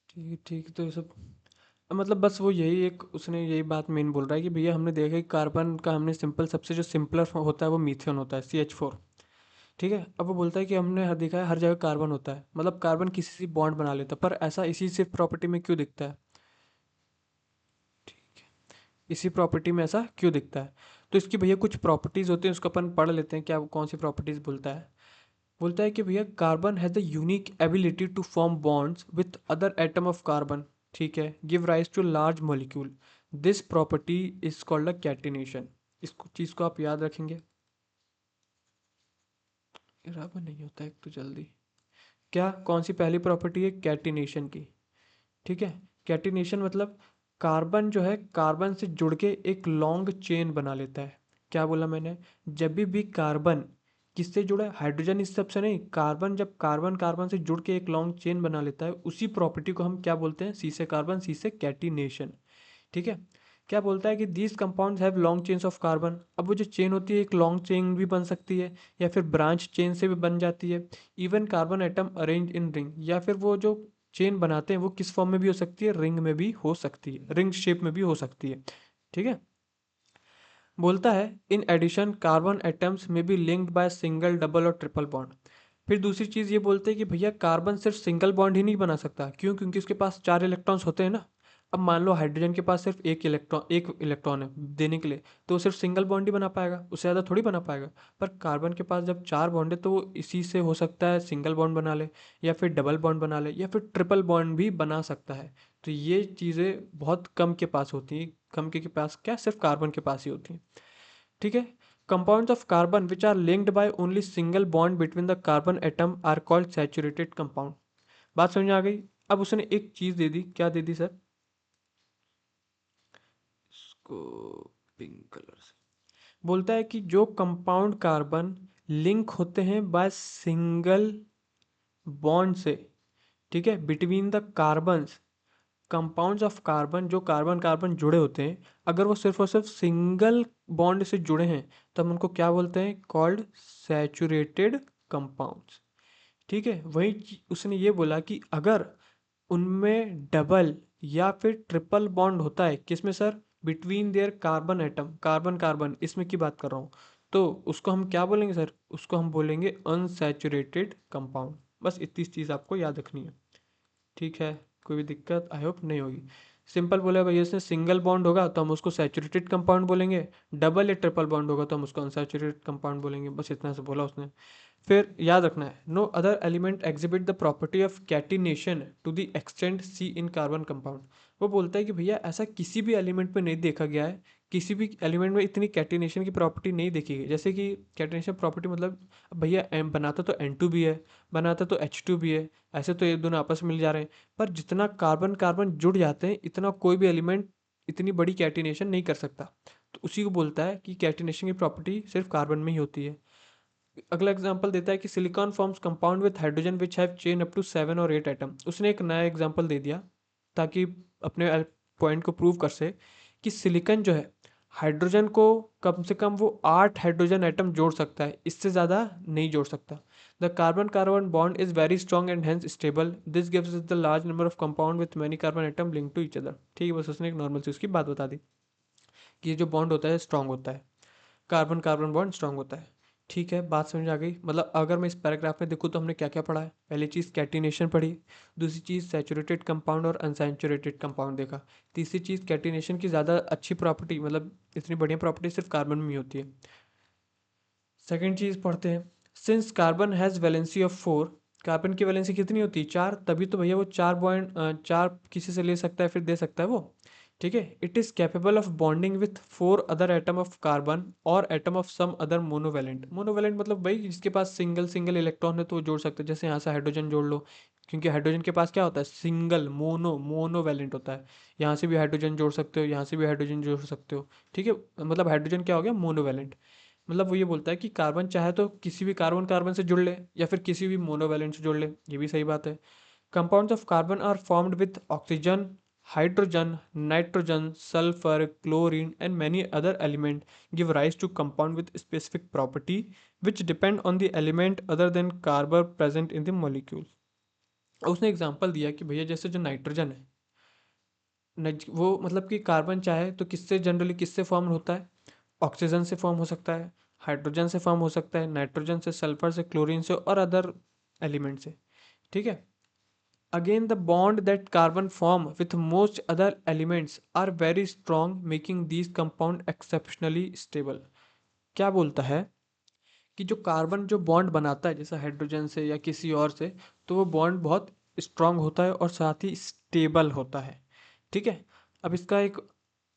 [SPEAKER 1] ठीक ठीक, तो ये सब मतलब बस वो यही एक उसने यही बात मेन बोल रहा है कि भैया हमने देखा कि कार्बन का हमने सिंपल सबसे जो सिंपलर होता है वो मीथेन होता है, CH4। ठीक है, अब वो बोलता है कि हमने देखा है हर जगह कार्बन होता है, मतलब कार्बन किसी से बॉन्ड बना लेता है, पर ऐसा इसी से प्रॉपर्टी में क्यों दिखता है, इसी प्रॉपर्टी में ऐसा क्यों दिखता है। तो इसकी भैया कुछ प्रॉपर्टीज होती हैं, उसको अपन पढ़ लेते हैं, क्या वो कौन सी प्रॉपर्टीज बोलता है। बोलता है कि भैया carbon has the unique ability to form bonds with other atom of carbon. ठीक है, give rise to large molecule, this property is called a catenation. इस चीज़ को आप याद रखेंगे। बराबर नहीं होता है एक तो जल्दी, क्या कौन सी पहली प्रॉपर्टी है, कैटिनेशन की। ठीक है, कैटिनेशन मतलब कार्बन जो है कार्बन से जुड़ के एक लॉन्ग चेन बना लेता है। क्या बोला मैंने? जब भी कार्बन किससे जुड़ा है? हाइड्रोजन इस सब से नहीं, कार्बन जब कार्बन कार्बन से जुड़ के एक लॉन्ग चेन बना लेता है, उसी प्रॉपर्टी को हम क्या बोलते हैं? सी से कार्बन, सी से कैटिनेशन। ठीक है। क्या बोलता है कि these compounds have long chains of carbon. अब वो जो चेन होती है एक लॉन्ग चेन भी बन सकती है या फिर ब्रांच चेन से भी बन जाती है। Even carbon atom arrange in ring, या फिर वो जो चेन बनाते हैं वो किस फॉर्म में भी हो सकती है? रिंग में भी हो सकती है, रिंग शेप में भी हो सकती है। ठीक है। बोलता है इन एडिशन कार्बन एटम्स में be linked by single, double और ट्रिपल बॉन्ड। फिर दूसरी चीज़ ये बोलते हैं कि भैया कार्बन सिर्फ सिंगल बॉन्ड ही नहीं बना सकता। क्यों? क्योंकि उसके पास 4 इलेक्ट्रॉन्स होते हैं ना। अब मान लो हाइड्रोजन के पास सिर्फ एक इलेक्ट्रॉन है देने के लिए, तो वो सिर्फ सिंगल बॉन्ड ही बना पाएगा, उससे ज़्यादा थोड़ी बना पाएगा। पर कार्बन के पास जब 4 बॉन्ड है तो वो इसी से हो सकता है सिंगल बॉन्ड बना ले, या फिर डबल बॉन्ड बना ले, या फिर ट्रिपल बॉन्ड भी बना सकता है। तो ये चीज़ें बहुत कम के पास होती हैं। कम के पास क्या, सिर्फ कार्बन के पास ही होती हैं। ठीक है। Compounds of carbon which are linked by only single bond between the carbon atom are called saturated compound. बात समझ में आ गई? अब उसने एक चीज दे दी, क्या दे दी सर? इसको पिंक कलर से बोलता है कि जो कंपाउंड कार्बन लिंक होते हैं बाय सिंगल बॉन्ड से, ठीक है, between the carbons, compounds of carbon जो कार्बन कार्बन जुड़े होते हैं, अगर वो सिर्फ और सिर्फ सिंगल बॉन्ड से जुड़े हैं तो हम उनको क्या बोलते हैं? Called saturated compounds. ठीक है। उसने ये बोला कि अगर उनमें डबल या फिर ट्रिपल बॉन्ड होता है, किसमें sir? Between their carbon atom, carbon carbon इसमें की बात कर रहा हूँ, तो उसको हम क्या बोलेंगे सर? उसको हम बोलेंगे अनसैचुरेटेड कंपाउंड। बस इतनी चीज़ आपको याद रखनी है। ठीक है। कोई भी दिक्कत आई होप नहीं होगी। सिंपल बोला है भैया, इसमें सिंगल बॉन्ड होगा तो हम उसको सैचुरेटेड कंपाउंड बोलेंगे, डबल या ट्रिपल बॉन्ड होगा तो हम उसको अनसैचुरेटेड कंपाउंड बोलेंगे। बस इतना से बोला उसने। फिर याद रखना है, no other element exhibit the property of catenation to the extent see in carbon compound. वो बोलता है कि भैया ऐसा किसी भी एलिमेंट में नहीं देखा गया है, किसी भी एलिमेंट में इतनी कैटिनेशन की प्रॉपर्टी नहीं देखी गई। जैसे कि कैटिनेशन प्रॉपर्टी मतलब, अब भैया एम बनाता तो N2 भी है, बनाता तो H2 भी है, ऐसे तो ये दोनों आपस में मिल जा रहे हैं। पर जितना कार्बन कार्बन जुड़ जाते हैं इतना कोई भी एलिमेंट इतनी बड़ी कैटिनेशन नहीं कर सकता। तो उसी को बोलता है कि कैटिनेशन की प्रॉपर्टी सिर्फ कार्बन में ही होती है। अगला एग्जांपल देता है कि silicon forms compound with hydrogen which have chain up to 7 और 8 एटम। उसने एक नया एग्जांपल दे दिया ताकि अपने पॉइंट को प्रूव कर से कि सिलिकॉन जो है हाइड्रोजन को कम से कम वो 8 हाइड्रोजन एटम जोड़ सकता है, इससे ज़्यादा नहीं जोड़ सकता। The carbon carbon bond is very strong and hence stable, this gives the large number of compound with many carbon atom link to each other. ठीक है। बस उसने एक नॉर्मल सी उसकी बात बता दी कि ये जो बॉन्ड होता है स्ट्रांग होता है, कार्बन कार्बन बॉन्ड स्ट्रांग होता है। ठीक है। बात समझ आ गई? मतलब अगर मैं इस पैराग्राफ में देखूँ तो हमने क्या क्या पढ़ा है? पहली चीज़ कैटिनेशन पढ़ी, दूसरी चीज़ सैचुरेटेड कंपाउंड और अनसैचुरेटेड कंपाउंड देखा, तीसरी चीज़ कैटिनेशन की ज़्यादा अच्छी प्रॉपर्टी, मतलब इतनी बढ़िया प्रॉपर्टी सिर्फ कार्बन में ही होती है। सेकेंड चीज़ पढ़ते हैं, since carbon has valency of 4, carbon की वैलेंसी कितनी होती है? 4, तभी तो भैया वो 4 किसी से ले सकता है फिर दे सकता है वो। ठीक है। It is capable of bonding with 4 other atom of carbon और atom of some other monovalent. Monovalent मतलब भाई जिसके पास सिंगल सिंगल इलेक्ट्रॉन है तो वो जोड़ सकते हैं। जैसे यहाँ से हाइड्रोजन जोड़ लो, क्योंकि हाइड्रोजन के पास क्या होता है? सिंगल मोनोवैलेंट होता है। यहाँ से भी हाइड्रोजन जोड़ सकते हो, यहाँ से भी हाइड्रोजन जोड़ सकते हो। ठीक है। मतलब हाइड्रोजन क्या हो गया? मोनोवैलेंट। मतलब वो ये बोलता है कि कार्बन चाहे तो किसी भी कार्बन कार्बन से जुड़ ले या फिर किसी भी मोनोवैलेंट से जुड़ ले, ये भी सही बात है। Compounds of carbon are formed with oxygen, hydrogen, nitrogen, sulphur, chlorine and many other element give rise to compound with specific property which depend on the element other than carbon present in the molecule. उसने एग्जांपल दिया कि भैया जैसे जो नाइट्रोजन है, वो मतलब कि कार्बन चाहे तो किससे जनरली किससे फॉर्म होता है? ऑक्सीजन से फॉर्म हो सकता है, हाइड्रोजन से फॉर्म हो सकता है, नाइट्रोजन से, सल्फर से, क्लोरीन से और अदर एलिमेंट से। ठीक है। Again the bond that carbon form with most other elements are very strong making these compound exceptionally stable. क्या बोलता है कि जो कार्बन जो बॉन्ड बनाता है जैसे हाइड्रोजन से या किसी और से, तो वो बॉन्ड बहुत स्ट्रांग होता है और साथ ही स्टेबल होता है। ठीक है। अब इसका एक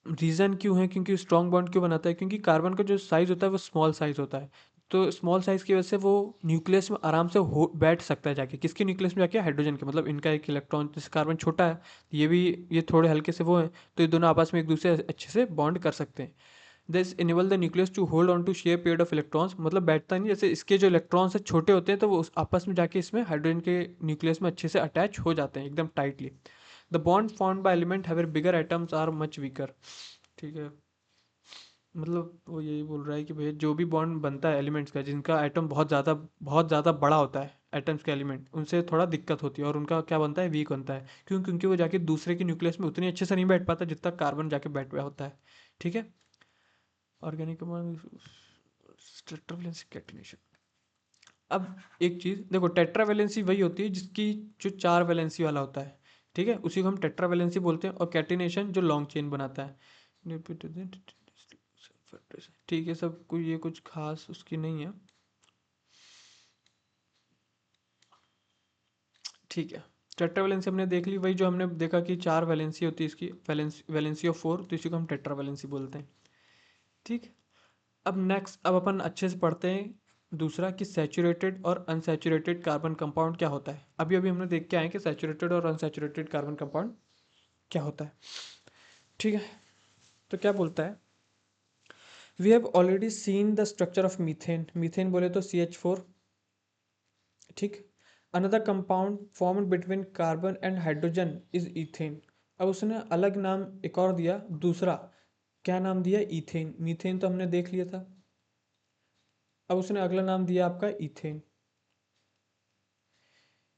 [SPEAKER 1] रीज़न क्यों है, क्योंकि स्ट्रॉन्ग बॉन्ड क्यों बनाता है? क्योंकि कार्बन का जो साइज़ होता है वो स्मॉल साइज़ होता है। तो स्मॉल साइज़ की वजह से वो न्यूक्लियस में आराम से हो बैठ सकता है जाके, किसके न्यूक्लियस में जाके, हाइड्रोजन के। मतलब इनका एक इलेक्ट्रॉन, जैसे कार्बन छोटा है, ये भी, ये थोड़े हल्के से वो हैं, तो ये दोनों आपस में एक दूसरे अच्छे से बॉन्ड कर सकते हैं। This enable the nucleus to hold on to share pair of electrons, मतलब बैठता नहीं, जैसे इसके जो इलेक्ट्रॉन्स है छोटे होते हैं तो वो आपस में जाके इसमें हाइड्रोजन के न्यूक्लियस में अच्छे से अटैच हो जाते हैं एकदम tightly. The bond formed by element have bigger atoms are much weaker. ठीक है, मतलब वो यही बोल रहा है कि भैया जो भी बॉन्ड बनता है एलिमेंट्स का, जिनका एटम बहुत ज़्यादा बड़ा होता है, एटम्स के एलिमेंट, उनसे थोड़ा दिक्कत होती है और उनका क्या बनता है, वीक बनता है। क्यों? क्योंकि वो जाके दूसरे के न्यूक्लियस में उतनी अच्छे से नहीं बैठ पाता जितना कार्बन जाके बैठ हुआ होता है। ठीक है। Organic tetravalency catenation. अब एक चीज़ देखो, टेट्रावैलेंसी वही होती है जिसकी जो 4 वैलेंसी वाला होता है। ठीक है, उसी को हम टेट्रावैलेंसी बोलते हैं। और कैटिनेशन जो लॉन्ग चेन बनाता है। ठीक है, सब कोई ये कुछ खास उसकी नहीं है। ठीक है, टेट्रावैलेंसी हमने देख ली, वही जो हमने देखा कि 4 वैलेंसी होती है इसकी, वैलेंसी ऑफ 4, तो इसी को हम टेट्रावैलेंसी बोलते हैं। ठीक। अब नेक्स्ट, अब अपन अच्छे से पढ़ते हैं दूसरा, कि सैचुरेटेड और अनसैचुरेटेड कार्बन कंपाउंड क्या होता है। अभी अभी हमने देख के आए कि सैचुरेटेड और अनसैचुरेटेड कार्बन कंपाउंड क्या होता है। ठीक है, तो क्या बोलता है, we have already seen the structure of methane. Methane बोले तो CH4। ठीक। Another compound formed between carbon and hydrogen is ethane. अब उसने अलग नाम एक और दिया दूसरा, क्या नाम दिया, इथेन। मीथेन तो हमने देख लिया था, अब उसने अगला नाम दिया आपका ethane,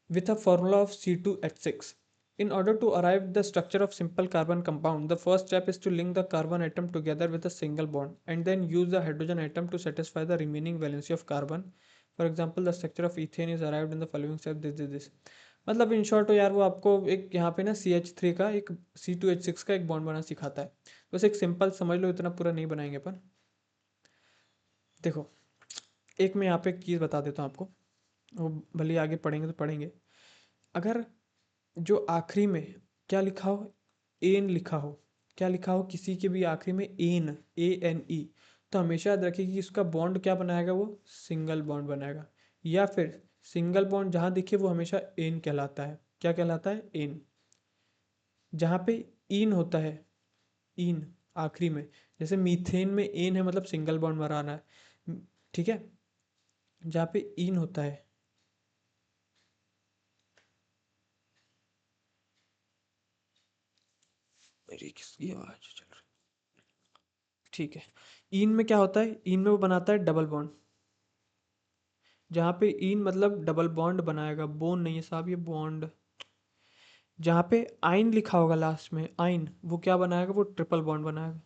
[SPEAKER 1] with a formula of C2H6. In order to arrive the structure of simple carbon compound, the first step is to link the carbon atom together with a single bond and then use the hydrogen atom to satisfy the remaining valency of carbon. For example, the structure of ethane is arrived in the following step, this. मतलब इन शॉर्ट हो यार, वो आपको एक यहाँ पे ना CH3 का एक C2H6 का एक बॉन्ड बनाना सिखाता है। बस एक सिंपल समझ लो, इतना पूरा नहीं बनाएंगे अपन। देखो, एक मैं यहाँ पे एक चीज़ बता देता हूँ आपको, वो भले ही आगे पढ़ेंगे तो पढ़ेंगे। अगर जो आखिरी में क्या लिखा हो, एन लिखा हो, क्या लिखा हो किसी के भी आखिरी में, एन, ANE, तो हमेशा याद रखिए कि इसका बॉन्ड क्या बनाएगा, वो सिंगल बॉन्ड बनाएगा। या फिर सिंगल बॉन्ड जहाँ दिखे वो हमेशा एन कहलाता है। क्या कहलाता है, एन। जहाँ पे इन होता है, इन आखिरी में, जैसे मीथेन में एन है मतलब सिंगल बॉन्ड बनाना है। ठीक है, जहाँ पे इन होता है, मेरी किसकी आवाज चल रही, ठीक है, इन में क्या होता है, इन में वो बनाता है डबल बॉन्ड। जहाँ पे इन मतलब डबल बॉन्ड बनाएगा, बोन नहीं है साहब, ये बॉन्ड। जहाँ पे आइन लिखा होगा लास्ट में, आइन, वो क्या बनाएगा, वो ट्रिपल बॉन्ड बनाएगा,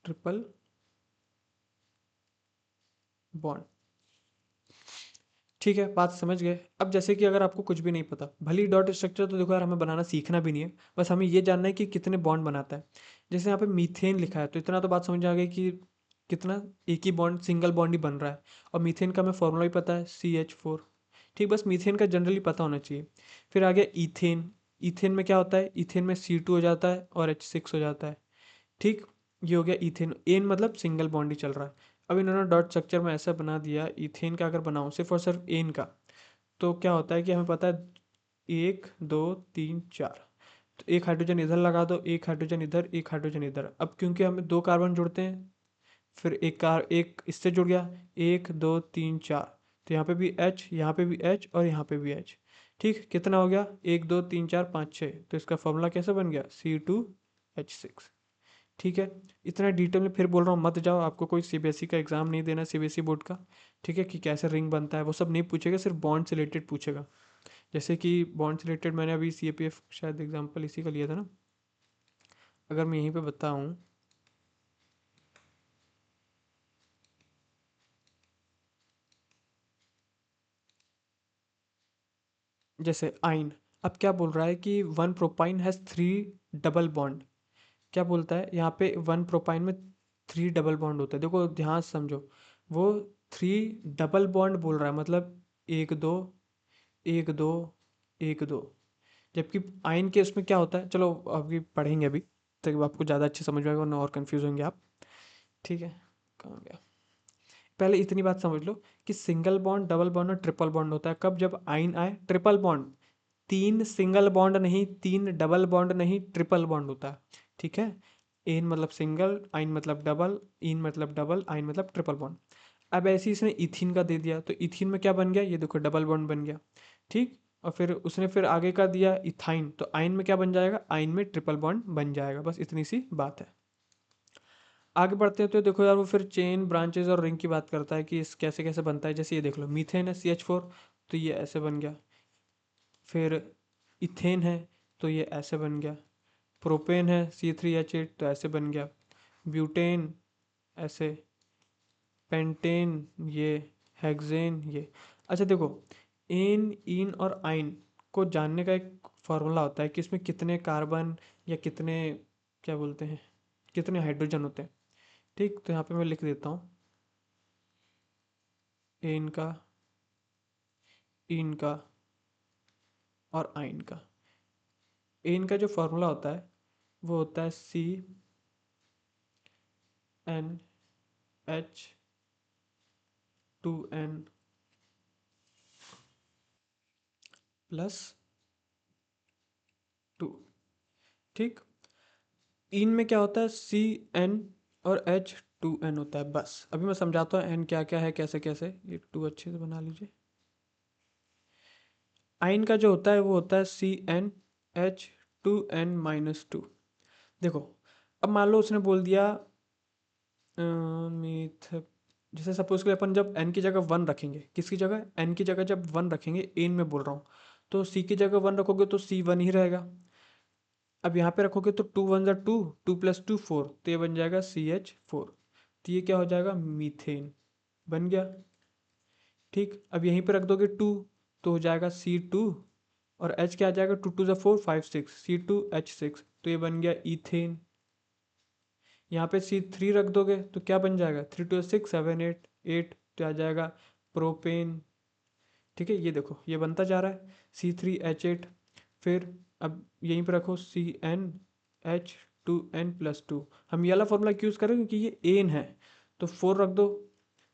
[SPEAKER 1] ट्रिपल बॉन्ड। ठीक है, बात समझ गए। अब जैसे कि अगर आपको कुछ भी नहीं पता, भली डॉट स्ट्रक्चर तो देखो यार, हमें बनाना सीखना भी नहीं है, बस हमें ये जानना है कि कितने बॉन्ड बनाता है। जैसे यहाँ पे मीथेन लिखा है तो इतना तो बात समझ आ गई कि कितना, एक ही बॉन्ड, सिंगल बॉन्ड ही बन रहा है। और मीथेन का हमें फॉर्मूला भी पता है, CH4। ठीक, बस मीथेन का जनरली पता होना चाहिए। फिर आ गया ईथेन। ईथेन में क्या होता है, ईथेन में C2 हो जाता है और H6 हो जाता है। ठीक, ये हो गया ईथेन। एन मतलब सिंगल बॉन्ड ही चल रहा है। अब इन्होंने डॉट स्ट्रक्चर में ऐसा बना दिया, ईथेन का अगर बनाऊँ सिर्फ और सिर्फ एन का, तो क्या होता है कि हमें पता है 1 2 3 4, तो एक हाइड्रोजन इधर लगा दो, एक हाइड्रोजन इधर, एक हाइड्रोजन इधर। अब क्योंकि हमें 2 कार्बन जुड़ते हैं, फिर एक इससे जुड़ गया, 1 2 3 4, तो यहाँ पे भी H, यहाँ पे भी H और यहाँ पे भी H। ठीक, कितना हो गया, 1 2 3 4 5 6, तो इसका फॉर्मूला कैसे बन गया, C2H6। ठीक है, इतना डिटेल में फिर बोल रहा हूँ मत जाओ, आपको कोई CBSE का एग्जाम नहीं देना, CBSE बोर्ड का। ठीक है, कि कैसे रिंग बनता है वो सब नहीं पूछेगा, सिर्फ बॉन्ड से रिलेटेड पूछेगा। जैसे कि बॉन्ड से रिलेटेड मैंने अभी CAPF शायद एग्जाम्पल इसी का लिया था ना, अगर मैं यहीं पे बताऊँ, जैसे आइन, अब क्या बोल रहा है कि 1 प्रोपाइन हैज़ 3 डबल बॉन्ड। क्या बोलता है यहाँ पे, 1 प्रोपाइन में 3 डबल बॉन्ड होता है। देखो ध्यान से समझो, वो 3 डबल बॉन्ड बोल रहा है, मतलब 1 2 1 2 1 2। जबकि आयन के उसमें क्या होता है, चलो अभी पढ़ेंगे, अभी तक आपको ज़्यादा अच्छे समझ में आएगा, वरना और कंफ्यूज होंगे आप। ठीक है, कहाँ गया, पहले इतनी बात समझ लो कि सिंगल बॉन्ड, डबल बॉन्ड और ट्रिपल बॉन्ड होता है कब, जब आइन आए। ट्रिपल बॉन्ड, तीन सिंगल बॉन्ड नहीं, तीन डबल बॉन्ड नहीं, ट्रिपल बॉन्ड होता है, ठीक है। एन मतलब सिंगल, आइन मतलब डबल, इन मतलब डबल, आइन मतलब ट्रिपल बॉन्ड। अब ऐसे ही इसने इथीन का दे दिया, तो इथीन में क्या बन गया, ये देखो डबल बॉन्ड बन गया, ठीक। और फिर उसने फिर आगे का दिया इथाइन, तो आइन में क्या बन जाएगा, आइन में ट्रिपल बॉन्ड बन जाएगा, बस इतनी सी बात है। आगे बढ़ते हैं तो देखो यार, वो फिर चेन, ब्रांचेस और रिंग की बात करता है कि इस कैसे कैसे बनता है। जैसे ये देख लो, मीथेन है CH4, तो ये ऐसे बन गया। फिर इथेन है, तो ये ऐसे बन गया। प्रोपेन है C3H8, तो ऐसे बन गया। ब्यूटेन ऐसे, पेंटेन ये, हेक्सेन ये। अच्छा देखो, एन, इन और आइन को जानने का एक फॉर्मूला होता है कि इसमें कितने कार्बन या कितने, क्या बोलते हैं, कितने हाइड्रोजन होते हैं, ठीक। तो यहाँ पे मैं लिख देता हूँ, एन का, इन का और आइन का। एन का जो फॉर्मूला होता है वो होता है CnH2n+2, ठीक। इन में क्या होता है, Cn और H2n होता है, बस। अभी मैं समझाता हूँ एन क्या क्या है, कैसे कैसे, ये टू अच्छे से बना लीजिए। आइन का जो होता है वो होता है CnH2n-2। देखो, अब मान लो उसने बोल दिया मीथ, जैसे सपोज के अपन जब n की जगह 1 रखेंगे, किसकी जगह, n की जगह जब 1 रखेंगे, एन में बोल रहा हूँ, तो C की जगह 1 रखोगे तो C1 ही रहेगा। अब यहाँ पे रखोगे तो 2 1 2, 2+2 4, तो ये बन जाएगा CH4, तो ये क्या हो जाएगा, मीथेन बन गया, ठीक। अब यहीं पे रख दोगे 2, तो हो जाएगा C2, और H क्या आ जाएगा, 2 2 4 5 6, C2H6, तो ये बन गया इथेन। यहाँ पे C3 रख दोगे तो क्या बन जाएगा, 3 2 6 7 8 8, तो आ जाएगा प्रोपेन, ठीक है। ये देखो ये बनता जा रहा है C3H8। फिर अब यहीं पे रखो CnH2n+2। हम ये वाला फॉर्मूला यूज़ करें क्योंकि ये एन है, तो 4 रख दो,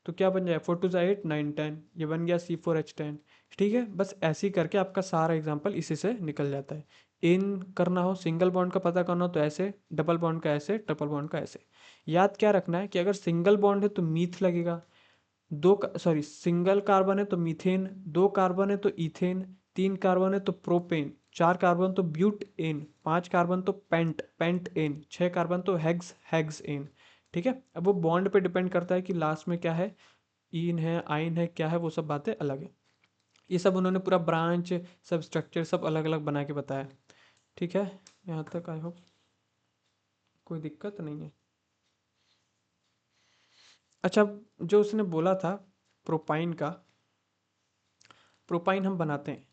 [SPEAKER 1] तो क्या बन जाएगा, 4 2 8 9 10, ये बन गया C4H10, ठीक है। बस ऐसे ही करके आपका सारा एग्जाम्पल इसी से निकल जाता है। इन करना हो, सिंगल बॉन्ड का पता करना हो तो ऐसे, डबल बॉन्ड का ऐसे, ट्रिपल बॉन्ड का ऐसे। याद क्या रखना है कि अगर सिंगल बॉन्ड है तो मीथ लगेगा, दो, सॉरी, सिंगल कार्बन है तो मीथेन, दो कार्बन है तो इथेन, तीन कार्बन है तो प्रोपेन, चार कार्बन तो ब्यूट एन, पांच कार्बन तो पेंट, पेंट एन, छह कार्बन तो हेक्स, हेक्स एन, ठीक है। अब वो बॉन्ड पे डिपेंड करता है कि लास्ट में क्या है, इन है, आइन है, क्या है, वो सब बातें अलग है। ये सब उन्होंने पूरा ब्रांच, सब स्ट्रक्चर सब अलग अलग बना के बताया, ठीक है। यहाँ तक आई होप कोई दिक्कत नहीं है। अच्छा, जो उसने बोला था प्रोपाइन का, प्रोपाइन हम बनाते हैं।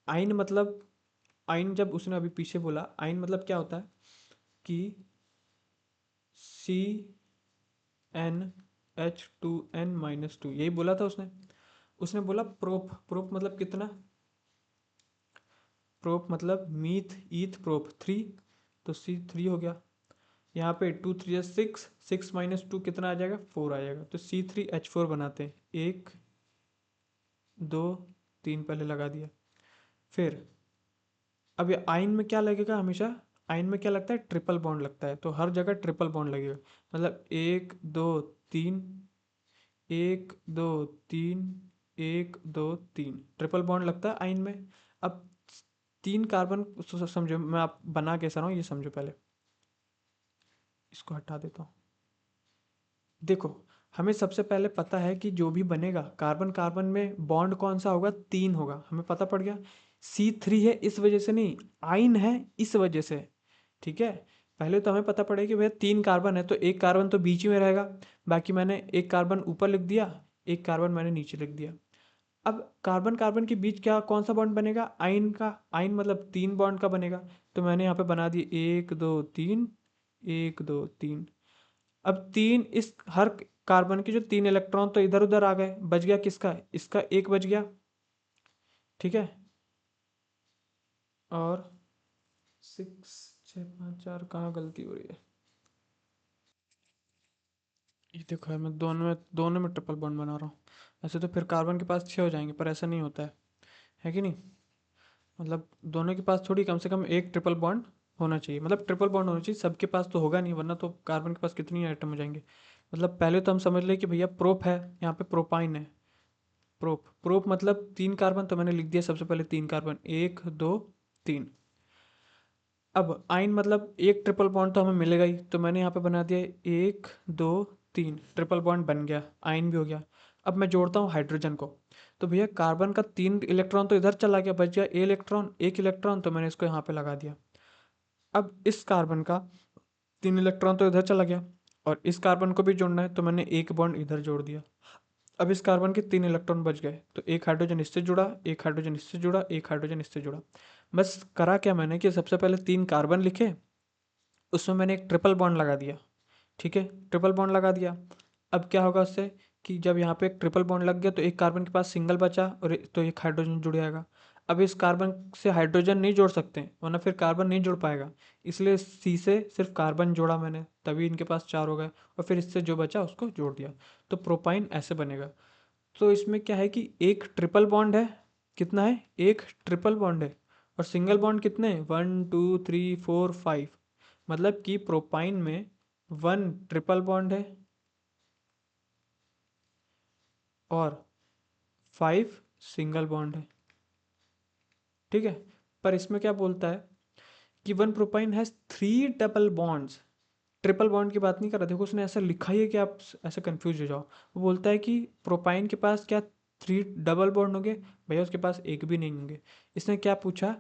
[SPEAKER 1] आइन मतलब, आइन जब उसने अभी पीछे बोला, आइन मतलब क्या होता है कि CnH2n-2, यही बोला था उसने। उसने बोला प्रोप, प्रोप मतलब कितना, प्रोप मतलब मीथ ईथ प्रोप 3, तो C3 हो गया। यहाँ पे 2 3 6, 6 - 2 कितना आ जाएगा, 4 आ जाएगा, तो C3H4 बनाते हैं। 1 2 3 पहले लगा दिया। फिर अब ये आइन में क्या लगेगा हमेशा, आइन में क्या लगता है, ट्रिपल बॉन्ड लगता है, तो हर जगह ट्रिपल बॉन्ड लगेगा। मतलब 1 2 3, 1 2 3, 1 2 3, ट्रिपल बॉन्ड लगता है आइन में। अब तीन कार्बन, समझो मैं आप बना कैसा रहा हूँ ये समझो पहले, इसको हटा देता हूँ। देखो, हमें सबसे पहले पता है कि जो भी बनेगा कार्बन कार्बन में बॉन्ड कौन सा होगा, तीन होगा, हमें पता पड़ गया। C3 है इस वजह से नहीं, आइन है इस वजह से, ठीक है। पहले तो हमें पता पड़ेगा कि भैया तीन कार्बन है तो एक कार्बन तो बीच में रहेगा, बाकी मैंने एक कार्बन ऊपर लिख दिया, एक कार्बन मैंने नीचे लिख दिया। अब कार्बन कार्बन के बीच क्या, कौन सा बॉन्ड बनेगा, आइन का, आइन मतलब तीन बॉन्ड का बनेगा, तो मैंने यहाँ पे बना दिया 1 2 3, 1 2 3। अब तीन, इस हर कार्बन के जो तीन इलेक्ट्रॉन तो इधर उधर आ गए, बच गया किसका, इसका एक बच गया, ठीक है। और 6 6 5 4 कहाँ गलती हो रही है, ये देखो यार, मैं दोनों में ट्रिपल बॉन्ड बना रहा हूँ। ऐसे तो फिर कार्बन के पास 6 हो जाएंगे, पर ऐसा नहीं होता है कि नहीं? मतलब दोनों के पास थोड़ी कम से कम एक ट्रिपल बॉन्ड होना चाहिए, मतलब ट्रिपल बॉन्ड होना चाहिए, सबके पास तो होगा नहीं, वरना तो कार्बन के पास कितनी आइटम हो जाएंगे। मतलब पहले तो हम समझ ले कि भैया प्रोप है, यहाँ पे प्रोपाइन है। प्रोप प्रोप मतलब 3 कार्बन, तो मैंने लिख दिया सबसे पहले 3 कार्बन, 1 2 3। अब आइन मतलब एक ट्रिपल बॉन्ड तो हमें मिलेगा ही, तो मैंने यहाँ पे बना दिया 1 2 3, ट्रिपल बॉन्ड बन गया, आइन भी हो गया। अब मैं जोड़ता हूँ हाइड्रोजन को। तो भैया कार्बन का 3 इलेक्ट्रॉन तो इधर चला गया, बच गया एक इलेक्ट्रॉन, तो मैंने इसको यहाँ पे लगा दिया। अब इस कार्बन का 3 इलेक्ट्रॉन तो इधर चला गया, और इस कार्बन को भी जोड़ना है, तो मैंने एक बॉन्ड इधर जोड़ दिया। अब इस कार्बन के 3 इलेक्ट्रॉन बच गए, तो एक हाइड्रोजन इससे जुड़ा, एक हाइड्रोजन इससे जुड़ा, एक हाइड्रोजन इससे जुड़ा। बस करा क्या मैंने कि सबसे पहले 3 कार्बन लिखे, उसमें मैंने एक ट्रिपल बॉन्ड लगा दिया। ठीक है, ट्रिपल बॉन्ड लगा दिया। अब क्या होगा उससे कि जब यहाँ पे एक ट्रिपल बॉन्ड लग गया, तो एक कार्बन के पास सिंगल बचा, और तो एक हाइड्रोजन जुड़ जाएगा। अब इस कार्बन से हाइड्रोजन नहीं जोड़ सकते, वरना फिर कार्बन नहीं जुड़ पाएगा। इसलिए सी से सिर्फ कार्बन जोड़ा मैंने, तभी इनके पास 4 हो गए, और फिर इससे जो बचा उसको जोड़ दिया। तो प्रोपाइन ऐसे बनेगा। तो इसमें क्या है कि एक ट्रिपल बॉन्ड है, कितना है, एक ट्रिपल बॉन्ड है, और सिंगल बॉन्ड कितने हैं, 1 2 3 4 5। मतलब कि प्रोपाइन में 1 ट्रिपल बॉन्ड है और 5 सिंगल बॉन्ड है। ठीक है, पर इसमें क्या बोलता है कि 1 propyne has 3 double bonds. Triple bond की बात नहीं कर रहा, देखो उसने ऐसा लिखा ही है कि आप ऐसे कंफ्यूज हो जाओ। वो बोलता है कि प्रोपाइन के पास क्या 3 डबल बॉन्ड होंगे? भैया उसके पास एक भी नहीं होंगे। इसने क्या पूछा,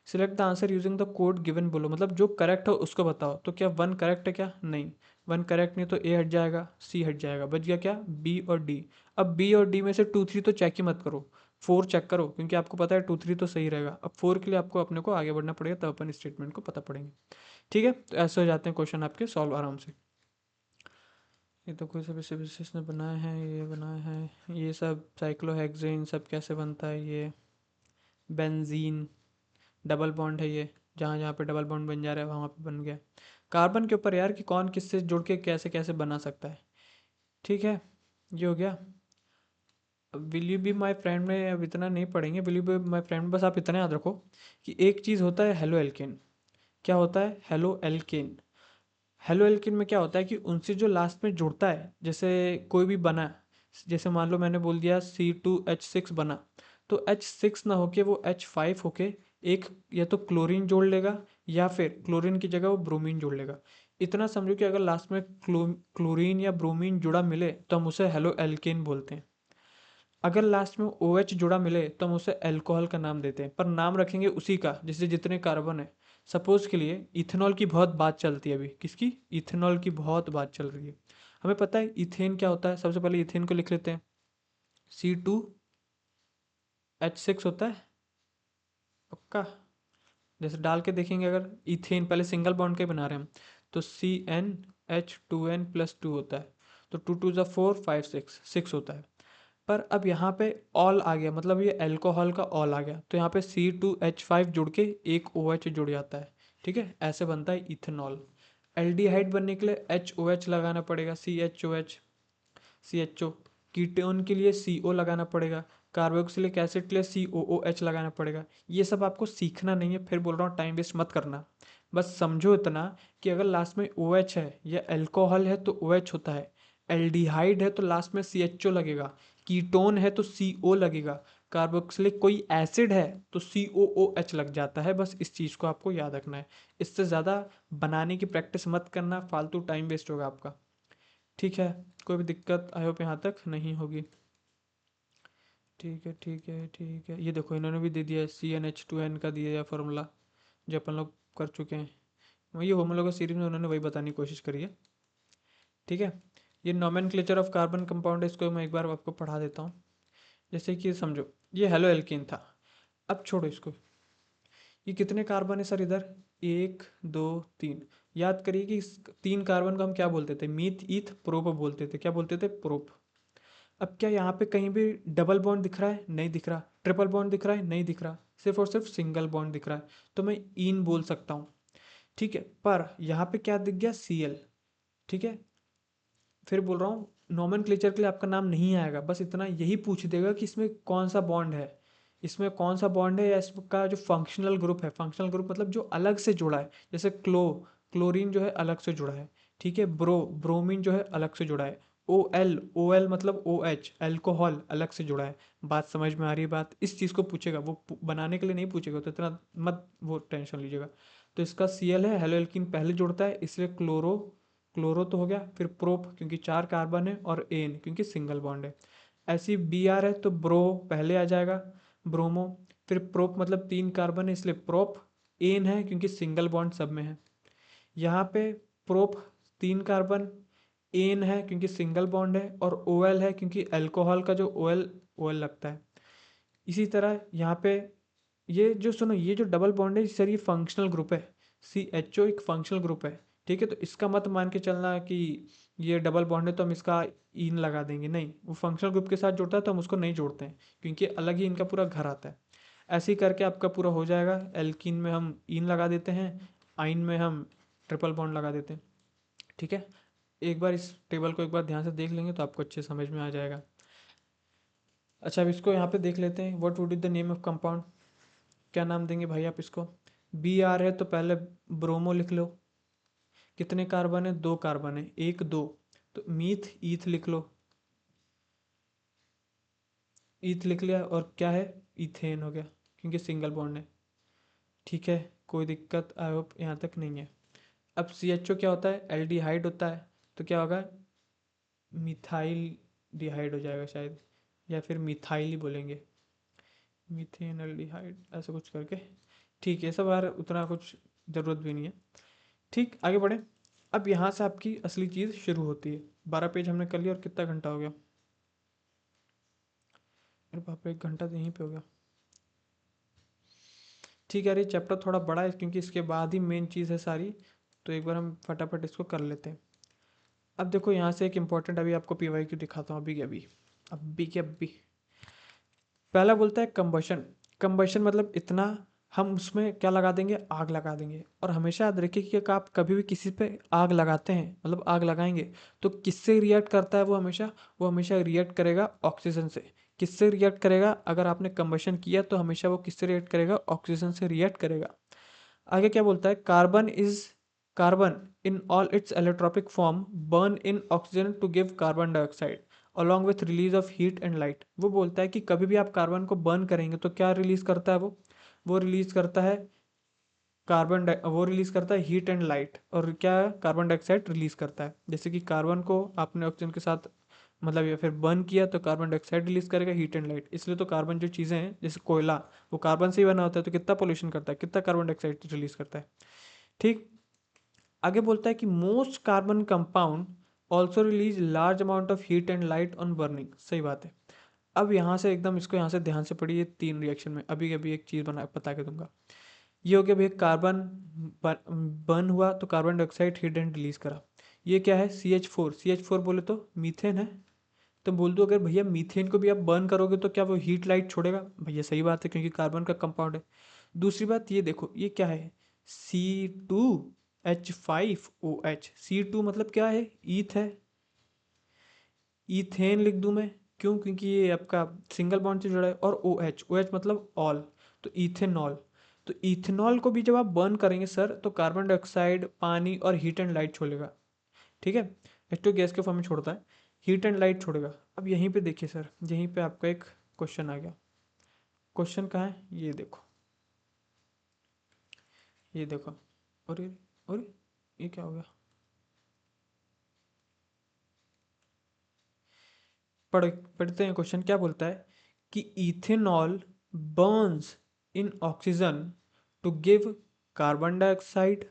[SPEAKER 1] select the answer using the code given बोलो, मतलब जो करेक्ट हो उसको बताओ। तो क्या 1 करेक्ट है क्या? नहीं, 1 करेक्ट नहीं, तो ए हट जाएगा, सी हट जाएगा, बच गया क्या, बी और डी। अब बी और डी में से 2 3 तो चेक ही मत करो, 4 चेक करो, क्योंकि आपको पता है 2 3 तो सही रहेगा। अब 4 के लिए आपको अपने को आगे बढ़ना पड़ेगा, तब अपन स्टेटमेंट को पता पड़ेंगे। ठीक है, तो ऐसे हो जाते हैं क्वेश्चन आपके सॉल्व आराम से। ये तो कोई सब इसे विशेष ने बनाए हैं, ये बनाए हैं, ये सब साइक्लोहेक्सेन सब कैसे बनता है, ये बेंजीन डबल बॉन्ड है, ये जहाँ जहाँ पे डबल बॉन्ड बन जा रहा है वहाँ पे बन गया। कार्बन के ऊपर यार कि कौन किससे जुड़ के कैसे कैसे बना सकता है। ठीक है, ये हो गया। Will you be my friend में अब इतना नहीं पढ़ेंगे, will you be my friend बस आप इतना याद रखो कि एक चीज़ होता है हेलो एल्केन। क्या होता है हेलो एल्केन? हेलो एल्किन में क्या होता है कि उनसे जो लास्ट में जुड़ता है, जैसे कोई भी बना, जैसे मान लो मैंने बोल दिया C2H6 बना, तो H6 ना होके वो H5 होके एक या तो क्लोरीन जोड़ लेगा, या फिर क्लोरीन की जगह वो ब्रोमीन जोड़ लेगा। इतना समझो कि अगर लास्ट में क्लोरीन या ब्रोमीन जुड़ा मिले तो हम उसे हेलो एल्केन बोलते हैं। अगर लास्ट में OH जुड़ा मिले तो हम उसे अल्कोहल का नाम देते हैं, पर नाम रखेंगे उसी का जिससे जितने कार्बन है। सपोज के लिए इथेनॉल की बहुत बात चलती है अभी, किसकी, इथेनॉल की बहुत बात चल रही है। हमें पता है इथेन क्या होता है, सबसे पहले इथेन को लिख लेते हैं, C2H6 होता है, पक्का। जैसे डाल के देखेंगे, अगर इथेन पहले सिंगल बॉन्ड के बना रहे हैं हम, तो CnH2n+2 होता है, तो 2 2 4 5 6 6 होता है। पर अब यहाँ पे ऑल आ गया, मतलब ये अल्कोहल का ऑल आ गया, तो यहाँ पे C2H5 जुड़ के एक OH जुड़ जाता है। ठीक है, ऐसे बनता है इथेनॉल। एल्डिहाइड बनने के लिए HOH लगाना पड़ेगा, CHO। कीटोन के लिए CO लगाना पड़ेगा, कार्बोक्सिलिक एसिड के लिए COOH लगाना पड़ेगा। ये सब आपको सीखना नहीं है, फिर बोल रहा हूँ टाइम वेस्ट मत करना। बस समझो इतना कि अगर लास्ट में OH है या अल्कोहल है तो OH होता है, एल्डिहाइड है तो लास्ट में CHO लगेगा, कीटोन है तो CO लगेगा, कार्बोक्सिलिक कोई एसिड है तो COOH लग जाता है। बस इस चीज़ को आपको याद रखना है। इससे ज़्यादा बनाने की प्रैक्टिस मत करना, फालतू टाइम वेस्ट होगा आपका। ठीक है, कोई भी दिक्कत आई होप यहाँ तक नहीं होगी। ठीक है ठीक है ठीक है, ये देखो इन्होंने भी दे दिया है, CnH2n का दिया है फॉर्मूला, जो अपन लोग कर चुके हैं। वही होमोलॉगस सीरीज में उन्होंने वही बताने की कोशिश करी है। ठीक है, ये नोमेनक्लेचर ऑफ कार्बन कंपाउंड है, इसको मैं एक बार आपको पढ़ा देता हूँ। जैसे कि समझो ये हेलो एल्केन था, अब छोड़ो इसको। ये कितने कार्बन है सर इधर, 1 2 3। याद करिए कि इस 3 कार्बन को हम क्या बोलते थे, मीथ ईथ प्रोप बोलते थे। क्या बोलते थे, प्रोप। अब क्या यहाँ पे कहीं भी डबल बॉन्ड दिख रहा है, नहीं दिख रहा, ट्रिपल बॉन्ड दिख रहा है, नहीं दिख रहा, सिर्फ और सिर्फ सिंगल बॉन्ड दिख रहा है, तो मैं इन बोल सकता हूँ। ठीक है, पर यहाँ पे क्या दिख गया, Cl। ठीक है, फिर बोल रहा हूँ नोमेनक्लेचर के लिए आपका नाम नहीं आएगा, बस इतना यही पूछ देगा कि इसमें कौन सा बॉन्ड है, इसमें कौन सा बॉन्ड है, या इसका जो फंक्शनल ग्रुप है, फंक्शनल ग्रुप मतलब जो अलग से जुड़ा है, जैसे क्लोरीन जो है अलग से जुड़ा है, ठीक है, ब्रोमीन जो है अलग से जुड़ा है, ओ एल मतलब ओ एच एल्कोहल अलग से जुड़ा है। बात समझ में आ रही है? बात इस चीज़ को पूछेगा, वो बनाने के लिए नहीं पूछेगा, तो इतना मत वो टेंशन लीजिएगा। तो इसका Cl है, हेलो एल्कीन पहले जुड़ता है इसलिए क्लोरो तो हो गया, फिर प्रोप क्योंकि 4 कार्बन है, और एन क्योंकि सिंगल बॉन्ड है। ऐसी Br है तो ब्रो पहले आ जाएगा, ब्रोमो, फिर प्रोप मतलब 3 कार्बन है इसलिए प्रोप, एन है क्योंकि सिंगल बॉन्ड सब में है। यहाँ पे प्रोप 3 कार्बन, एन है क्योंकि सिंगल बॉन्ड है, और ओ एल है क्योंकि अल्कोहल का जो ओ एल लगता है। इसी तरह यहाँ पे ये जो सुनो, ये जो डबल बॉन्ड है सर, ये फंक्शनल ग्रुप है, CHO एक फंक्शनल ग्रुप है, ठीक है। तो इसका मत मान के चलना कि ये डबल बॉन्ड है तो हम इसका इन लगा देंगे, नहीं, वो फंक्शनल ग्रुप के साथ जुड़ता है तो हम उसको नहीं जोड़ते हैं, क्योंकि अलग ही इनका पूरा घर आता है। ऐसे ही करके आपका पूरा हो जाएगा। एल्कीन में हम इन लगा देते हैं, आइन में हम ट्रिपल बॉन्ड लगा देते हैं, ठीक है। एक बार इस टेबल को एक बार ध्यान से देख लेंगे तो आपको अच्छे समझ में आ जाएगा। अच्छा, अब इसको यहाँ पे देख लेते हैं, what would be the name of compound, क्या नाम देंगे भाई आप इसको। Br है तो पहले ब्रोमो लिख लो, कितने कार्बन है, 2 कार्बन है, 1 2, तो ईथ लिख लो, ईथ लिख लिया, और क्या है, इथेन हो गया क्योंकि सिंगल बॉन्ड है, ठीक है। कोई दिक्कत आई होप यहाँ तक नहीं है। अब CHO क्या होता है, एल्डिहाइड होता है, तो क्या होगा, मिथाइल डिहाइड हो जाएगा शायद, या फिर मिथाइल ही बोलेंगे, मीथेन एल्डिहाइड ऐसा कुछ करके, ठीक है। सब यार उतना कुछ ज़रूरत भी नहीं है, ठीक, आगे बढ़े। अब यहाँ से आपकी असली चीज़ शुरू होती है। 12 पेज हमने कर लिया, और कितना घंटा हो गया, अरे बाप रे, 1 घंटा तो यहीं पे हो गया, ठीक है। अरे चैप्टर थोड़ा बड़ा है क्योंकि इसके बाद ही मेन चीज़ है सारी, तो एक बार हम फटाफट इसको कर लेते हैं। अब देखो यहाँ से एक इम्पॉर्टेंट अभी आपको PYQ दिखाता हूँ, अभी के अभी। पहला बोलता है कंबशन। कंबशन मतलब इतना, हम उसमें क्या लगा देंगे, आग लगा देंगे। और हमेशा याद रखिए कि अगर आप कभी भी किसी पे आग लगाते हैं, मतलब आग लगाएंगे, तो किससे रिएक्ट करता है वो हमेशा रिएक्ट करेगा ऑक्सीजन से। किससे रिएक्ट करेगा, अगर आपने कंबशन किया तो हमेशा वो किससे रिएक्ट करेगा, ऑक्सीजन से रिएक्ट करेगा। आगे क्या बोलता है, carbon in all its allotropic form burn in oxygen to give carbon dioxide along with release of heat and light. वो बोलता है कि कभी भी आप कार्बन को बर्न करेंगे तो क्या रिलीज करता है वो रिलीज करता है वो रिलीज करता है हीट एंड लाइट, और क्या कार्बन डाइऑक्साइड रिलीज करता है। जैसे कि कार्बन को आपने ऑक्सीजन के साथ मतलब या फिर बर्न किया तो कार्बन डाइऑक्साइड रिलीज करेगा, हीट एंड लाइट। इसलिए तो कार्बन जो चीज़ें हैं जैसे कोयला, वो कार्बन से ही बना होता है, तो कितना पोल्यूशन करता है, कितना कार्बन डाइऑक्साइड रिलीज करता है, ठीक। आगे बोलता है कि most carbon compound also release large amount of heat and light on burning. सही बात है। अब यहाँ से एकदम इसको यहाँ से ध्यान से पढ़िए, 3 रिएक्शन में अभी अभी एक चीज़ बता के दूंगा। ये हो गया भैया, कार्बन बर्न हुआ तो carbon dioxide heat and release करा। ये क्या है, CH4 बोले तो मीथेन है। तो बोल दो अगर भैया मीथेन को भी आप बर्न करोगे तो क्या वो हीट लाइट छोड़ेगा, भैया सही बात है क्योंकि कार्बन का कंपाउंड है। दूसरी बात ये देखो, ये क्या है, C2H5OH। C2 मतलब क्या है, ईथ है, ईथेन लिख दूं मैं, क्यों, क्योंकि ये आपका सिंगल बॉन्ड से जुड़ा है, और OH मतलब ऑल, तो इथेनॉल। तो इथेनॉल को भी जब आप बर्न करेंगे सर तो कार्बन डाइऑक्साइड, पानी और हीट एंड लाइट छोड़ेगा, ठीक है। H2 गैस के फॉर्म में छोड़ता है, हीट एंड लाइट छोड़ेगा। अब यहीं पे देखिए सर, यहीं पे आपका एक क्वेश्चन आ गया। क्वेश्चन कहाँ है, ये देखो, ये देखो, और ये क्या हो गया, पढ़ते हैं। क्वेश्चन क्या बोलता है कि ethanol burns in oxygen to give carbon dioxide,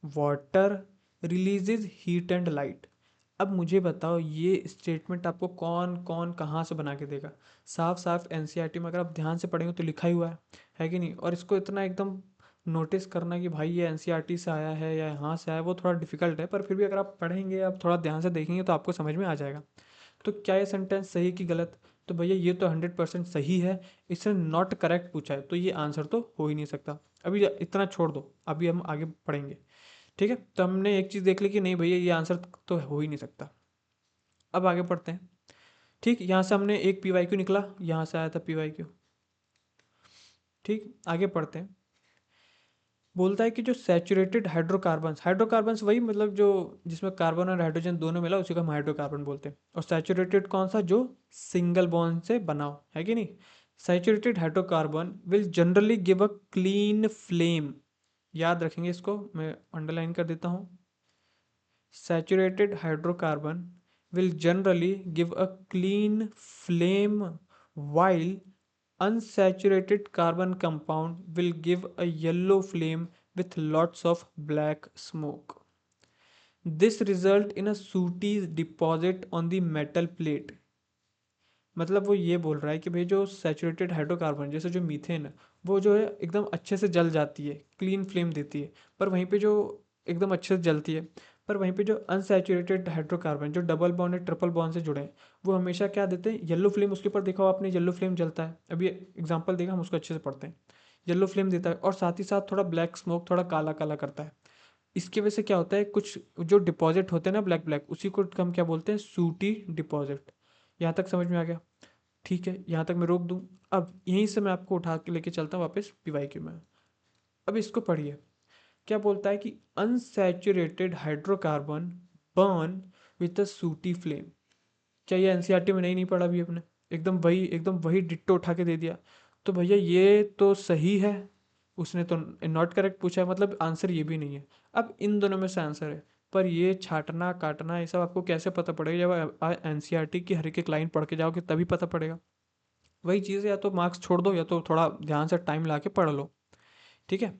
[SPEAKER 1] water, releases heat and light. अब मुझे बताओ ये स्टेटमेंट आपको कौन कौन कहाँ से बना के देगा। साफ साफ एनसीईआरटी में अगर आप ध्यान से पढ़ेंगे तो लिखा ही हुआ है कि नहीं। और इसको इतना एकदम नोटिस करना कि भाई ये एनसीईआरटी से आया है या यहाँ से आया है, वो थोड़ा डिफिकल्ट है, पर फिर भी अगर आप पढ़ेंगे, आप थोड़ा ध्यान से देखेंगे तो आपको समझ में आ जाएगा। तो क्या ये सेंटेंस सही कि गलत, तो भैया ये तो 100% सही है। इसने नॉट करेक्ट पूछा है तो ये आंसर तो हो ही नहीं सकता। अभी इतना छोड़ दो, अभी हम आगे पढ़ेंगे, ठीक है। तो हमने एक चीज़ देख ली कि नहीं भैया ये आंसर तो हो ही नहीं सकता। अब आगे पढ़ते हैं। ठीक, यहाँ से हमने एक PYQ निकला, यहाँ से आया था PYQ। ठीक, आगे पढ़ते हैं। बोलता है कि जो सैचुरेटेड हाइड्रोकार्बन्स, हाइड्रोकार्बन्स वही मतलब जो जिसमें कार्बन और हाइड्रोजन दोनों मिला उसी को हम हाइड्रोकार्बन बोलते हैं। और सैचुरेटेड कौन सा, जो सिंगल बॉन्ड से बना हो, है कि नहीं। Saturated hydrocarbon will generally give a clean flame. याद रखेंगे इसको, मैं अंडरलाइन कर देता हूँ। Saturated hydrocarbon will generally give a clean flame, while unsaturated carbon compound will give a yellow flame with lots of black smoke. This result in a sooty deposit on the metal plate. मतलब वो ये बोल रहा है कि भाई जो सैचुरेटेड हाइड्रोकार्बन जैसे जो मीथेन है, वो जो है एकदम अच्छे से जल जाती है, क्लीन फ्लेम देती है। पर वहीं पे जो एकदम अच्छे से जलती है, पर वहीं पे जो अनसैचुरेटेड हाइड्रोकार्बन जो डबल बॉन्ड या ट्रिपल बॉन्ड से जुड़े हैं, वो हमेशा क्या देते हैं, येलो फ्लेम। उसके ऊपर देखा हो आपने, येलो फ्लेम जलता है। अभी एग्जाम्पल देखा, हम उसको अच्छे से पढ़ते हैं। येलो फ्लेम देता है और साथ ही साथ थोड़ा ब्लैक स्मोक, थोड़ा काला काला करता है। इसकी वजह से क्या होता है, कुछ जो डिपॉजिट होते हैं ना ब्लैक ब्लैक, उसी को हम क्या बोलते हैं, सूटी डिपॉजिट। यहाँ तक समझ में आ गया। ठीक है, यहाँ तक मैं रोक दूँ। अब यहीं से मैं आपको उठा के लेके चलता हूँ वापस PYQ में। अब इसको पढ़िए, क्या बोलता है कि unsaturated hydrocarbon burn with a sooty flame. क्या ये NCERT में नहीं पढ़ा अभी अपने, एकदम वही डिट्टो उठा के दे दिया। तो भैया ये तो सही है, उसने तो नॉट करेक्ट पूछा है, मतलब आंसर ये भी नहीं है। अब इन दोनों में से आंसर है, पर ये छाटना काटना ये सब आपको कैसे पता पड़ेगा, जब आप NCERT की हर एक लाइन पढ़ के जाओगे तभी पता पड़ेगा। वही चीज़ है, या तो मार्क्स छोड़ दो या तो थोड़ा ध्यान से टाइम ला के पढ़ लो। ठीक है,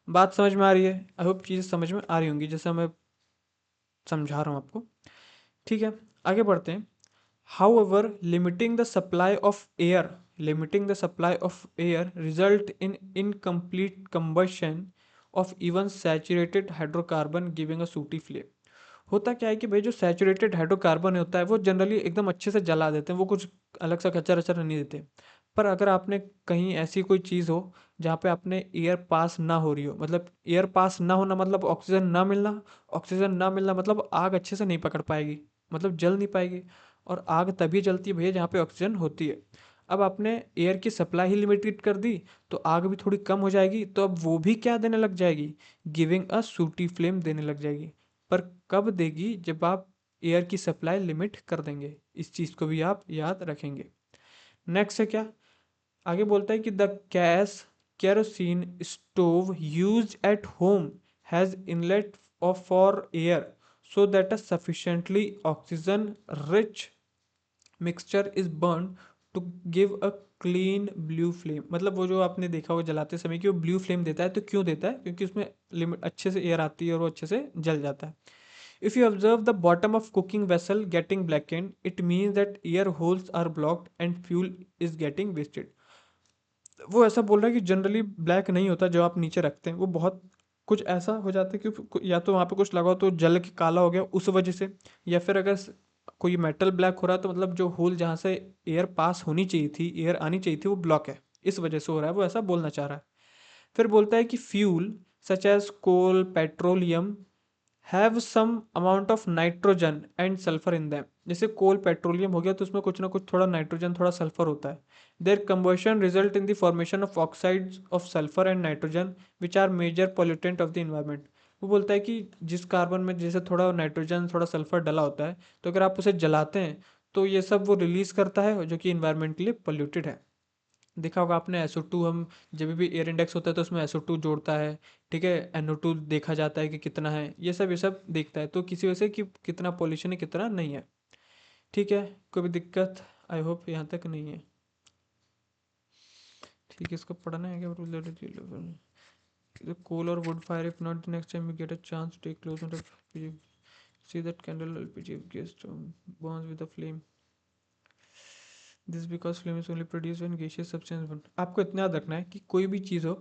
[SPEAKER 1] बात समझ में आ रही है, आई होप चीज़ें समझ में आ रही होंगी जैसे मैं समझा रहा हूँ आपको। ठीक है, आगे बढ़ते हैं। However, limiting the supply of air result in incomplete combustion of even saturated hydrocarbon giving a sooty flame. होता क्या है कि भाई जो सैचुरेटेड हाइड्रोकार्बन होता है वो जनरली एकदम अच्छे से जला देते हैं, वो कुछ अलग सा कचरा वचरा नहीं देते। पर अगर आपने कहीं ऐसी कोई चीज़ हो जहाँ पे आपने एयर पास ना हो रही हो, मतलब एयर पास ना होना मतलब ऑक्सीजन ना मिलना, ऑक्सीजन ना मिलना मतलब आग अच्छे से नहीं पकड़ पाएगी, मतलब जल नहीं पाएगी। और आग तभी जलती है भैया जहाँ पे ऑक्सीजन होती है। अब आपने एयर की सप्लाई ही लिमिटेड कर दी तो आग भी थोड़ी कम हो जाएगी, तो अब वो भी क्या देने लग जाएगी, गिविंग अ सूटी फ्लेम देने लग जाएगी। पर कब देगी, जब आप एयर की सप्लाई लिमिट कर देंगे। इस चीज़ को भी आप याद रखेंगे। नेक्स्ट है क्या, आगे बोलता है कि the gas kerosene stove use at home has inlet of for air so that a sufficiently oxygen rich mixture is burn to give a clean blue flame. मतलब वो जो आपने देखा वो जलाते समय कि वो ब्लू फ्लेम देता है, तो क्यों देता है, क्योंकि उसमें लिमिट अच्छे से एयर आती है और वो अच्छे से जल जाता है। If you observe the bottom of cooking vessel getting blackened, it means that air holes are blocked and fuel is getting wasted. वो ऐसा बोल रहा है कि जनरली ब्लैक नहीं होता जो आप नीचे रखते हैं, वो बहुत कुछ ऐसा हो जाता है कि या तो वहाँ पे कुछ लगा हो तो जल के काला हो गया उस वजह से, या फिर अगर कोई मेटल ब्लैक हो रहा है तो मतलब जो होल जहाँ से एयर पास होनी चाहिए थी, एयर आनी चाहिए थी, वो ब्लॉक है, इस वजह से हो रहा है, वो ऐसा बोलना चाह रहा है। फिर बोलता है कि fuel such as coal petroleum have some amount of nitrogen and sulphur in them. जैसे कोल पेट्रोलियम हो गया तो उसमें कुछ ना कुछ थोड़ा नाइट्रोजन थोड़ा सल्फर होता है। Their combustion result in the formation of oxides of sulphur and nitrogen which are major pollutant of the environment. वो बोलता है कि जिस कार्बन में जैसे थोड़ा नाइट्रोजन थोड़ा सल्फर डला होता है, तो अगर आप उसे जलाते हैं तो ये सब वो रिलीज करता है जो कि इन्वायरमेंट के लिए पोल्यूटेड है। देखा होगा आपने SO2, हम जब भी एयर इंडेक्स होता है तो उसमें SO2 जोड़ता है। ठीक है, NO2 देखा जाता है कि कितना है, ये सब देखता है तो किसी वजह से कि कितना पॉल्यूशन है कितना नहीं है। ठीक है, कोई भी दिक्कत, आई होप यहाँ तक नहीं है। ठीक है, इसको पढ़ना है क्या, कोल और wood fire if not the next time you get a chance take close on the see that candle LPG guest burns with the flame, this because flame is only produce when gaseous substance burn. आपको इतना याद रखना है कि कोई भी चीज़ हो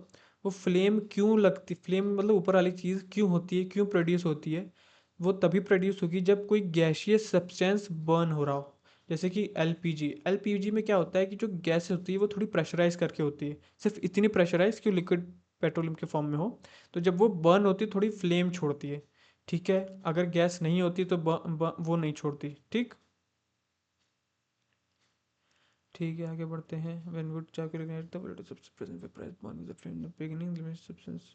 [SPEAKER 1] वो फ्लेम क्यों लगती, फ्लेम मतलब ऊपर वाली चीज़ क्यों होती है, क्यों प्रोड्यूस होती है, वो तभी प्रोड्यूस होगी जब कोई गैसियस सब्सटेंस बर्न हो रहा हो। जैसे कि एलपीजी में क्या होता है कि जो गैस होती है वो थोड़ी प्रेशराइज करके होती है, सिर्फ इतनी प्रेशराइज कि लिक्विड पेट्रोलियम के फॉर्म में हो। तो जब वो बर्न होती है थोड़ी फ्लेम छोड़ती है। ठीक है, अगर गैस नहीं होती तो वो नहीं छोड़ती। ठीक, ठीक है, आगे बढ़ते हैं। When would calculate the value of present price in the beginning limit substance.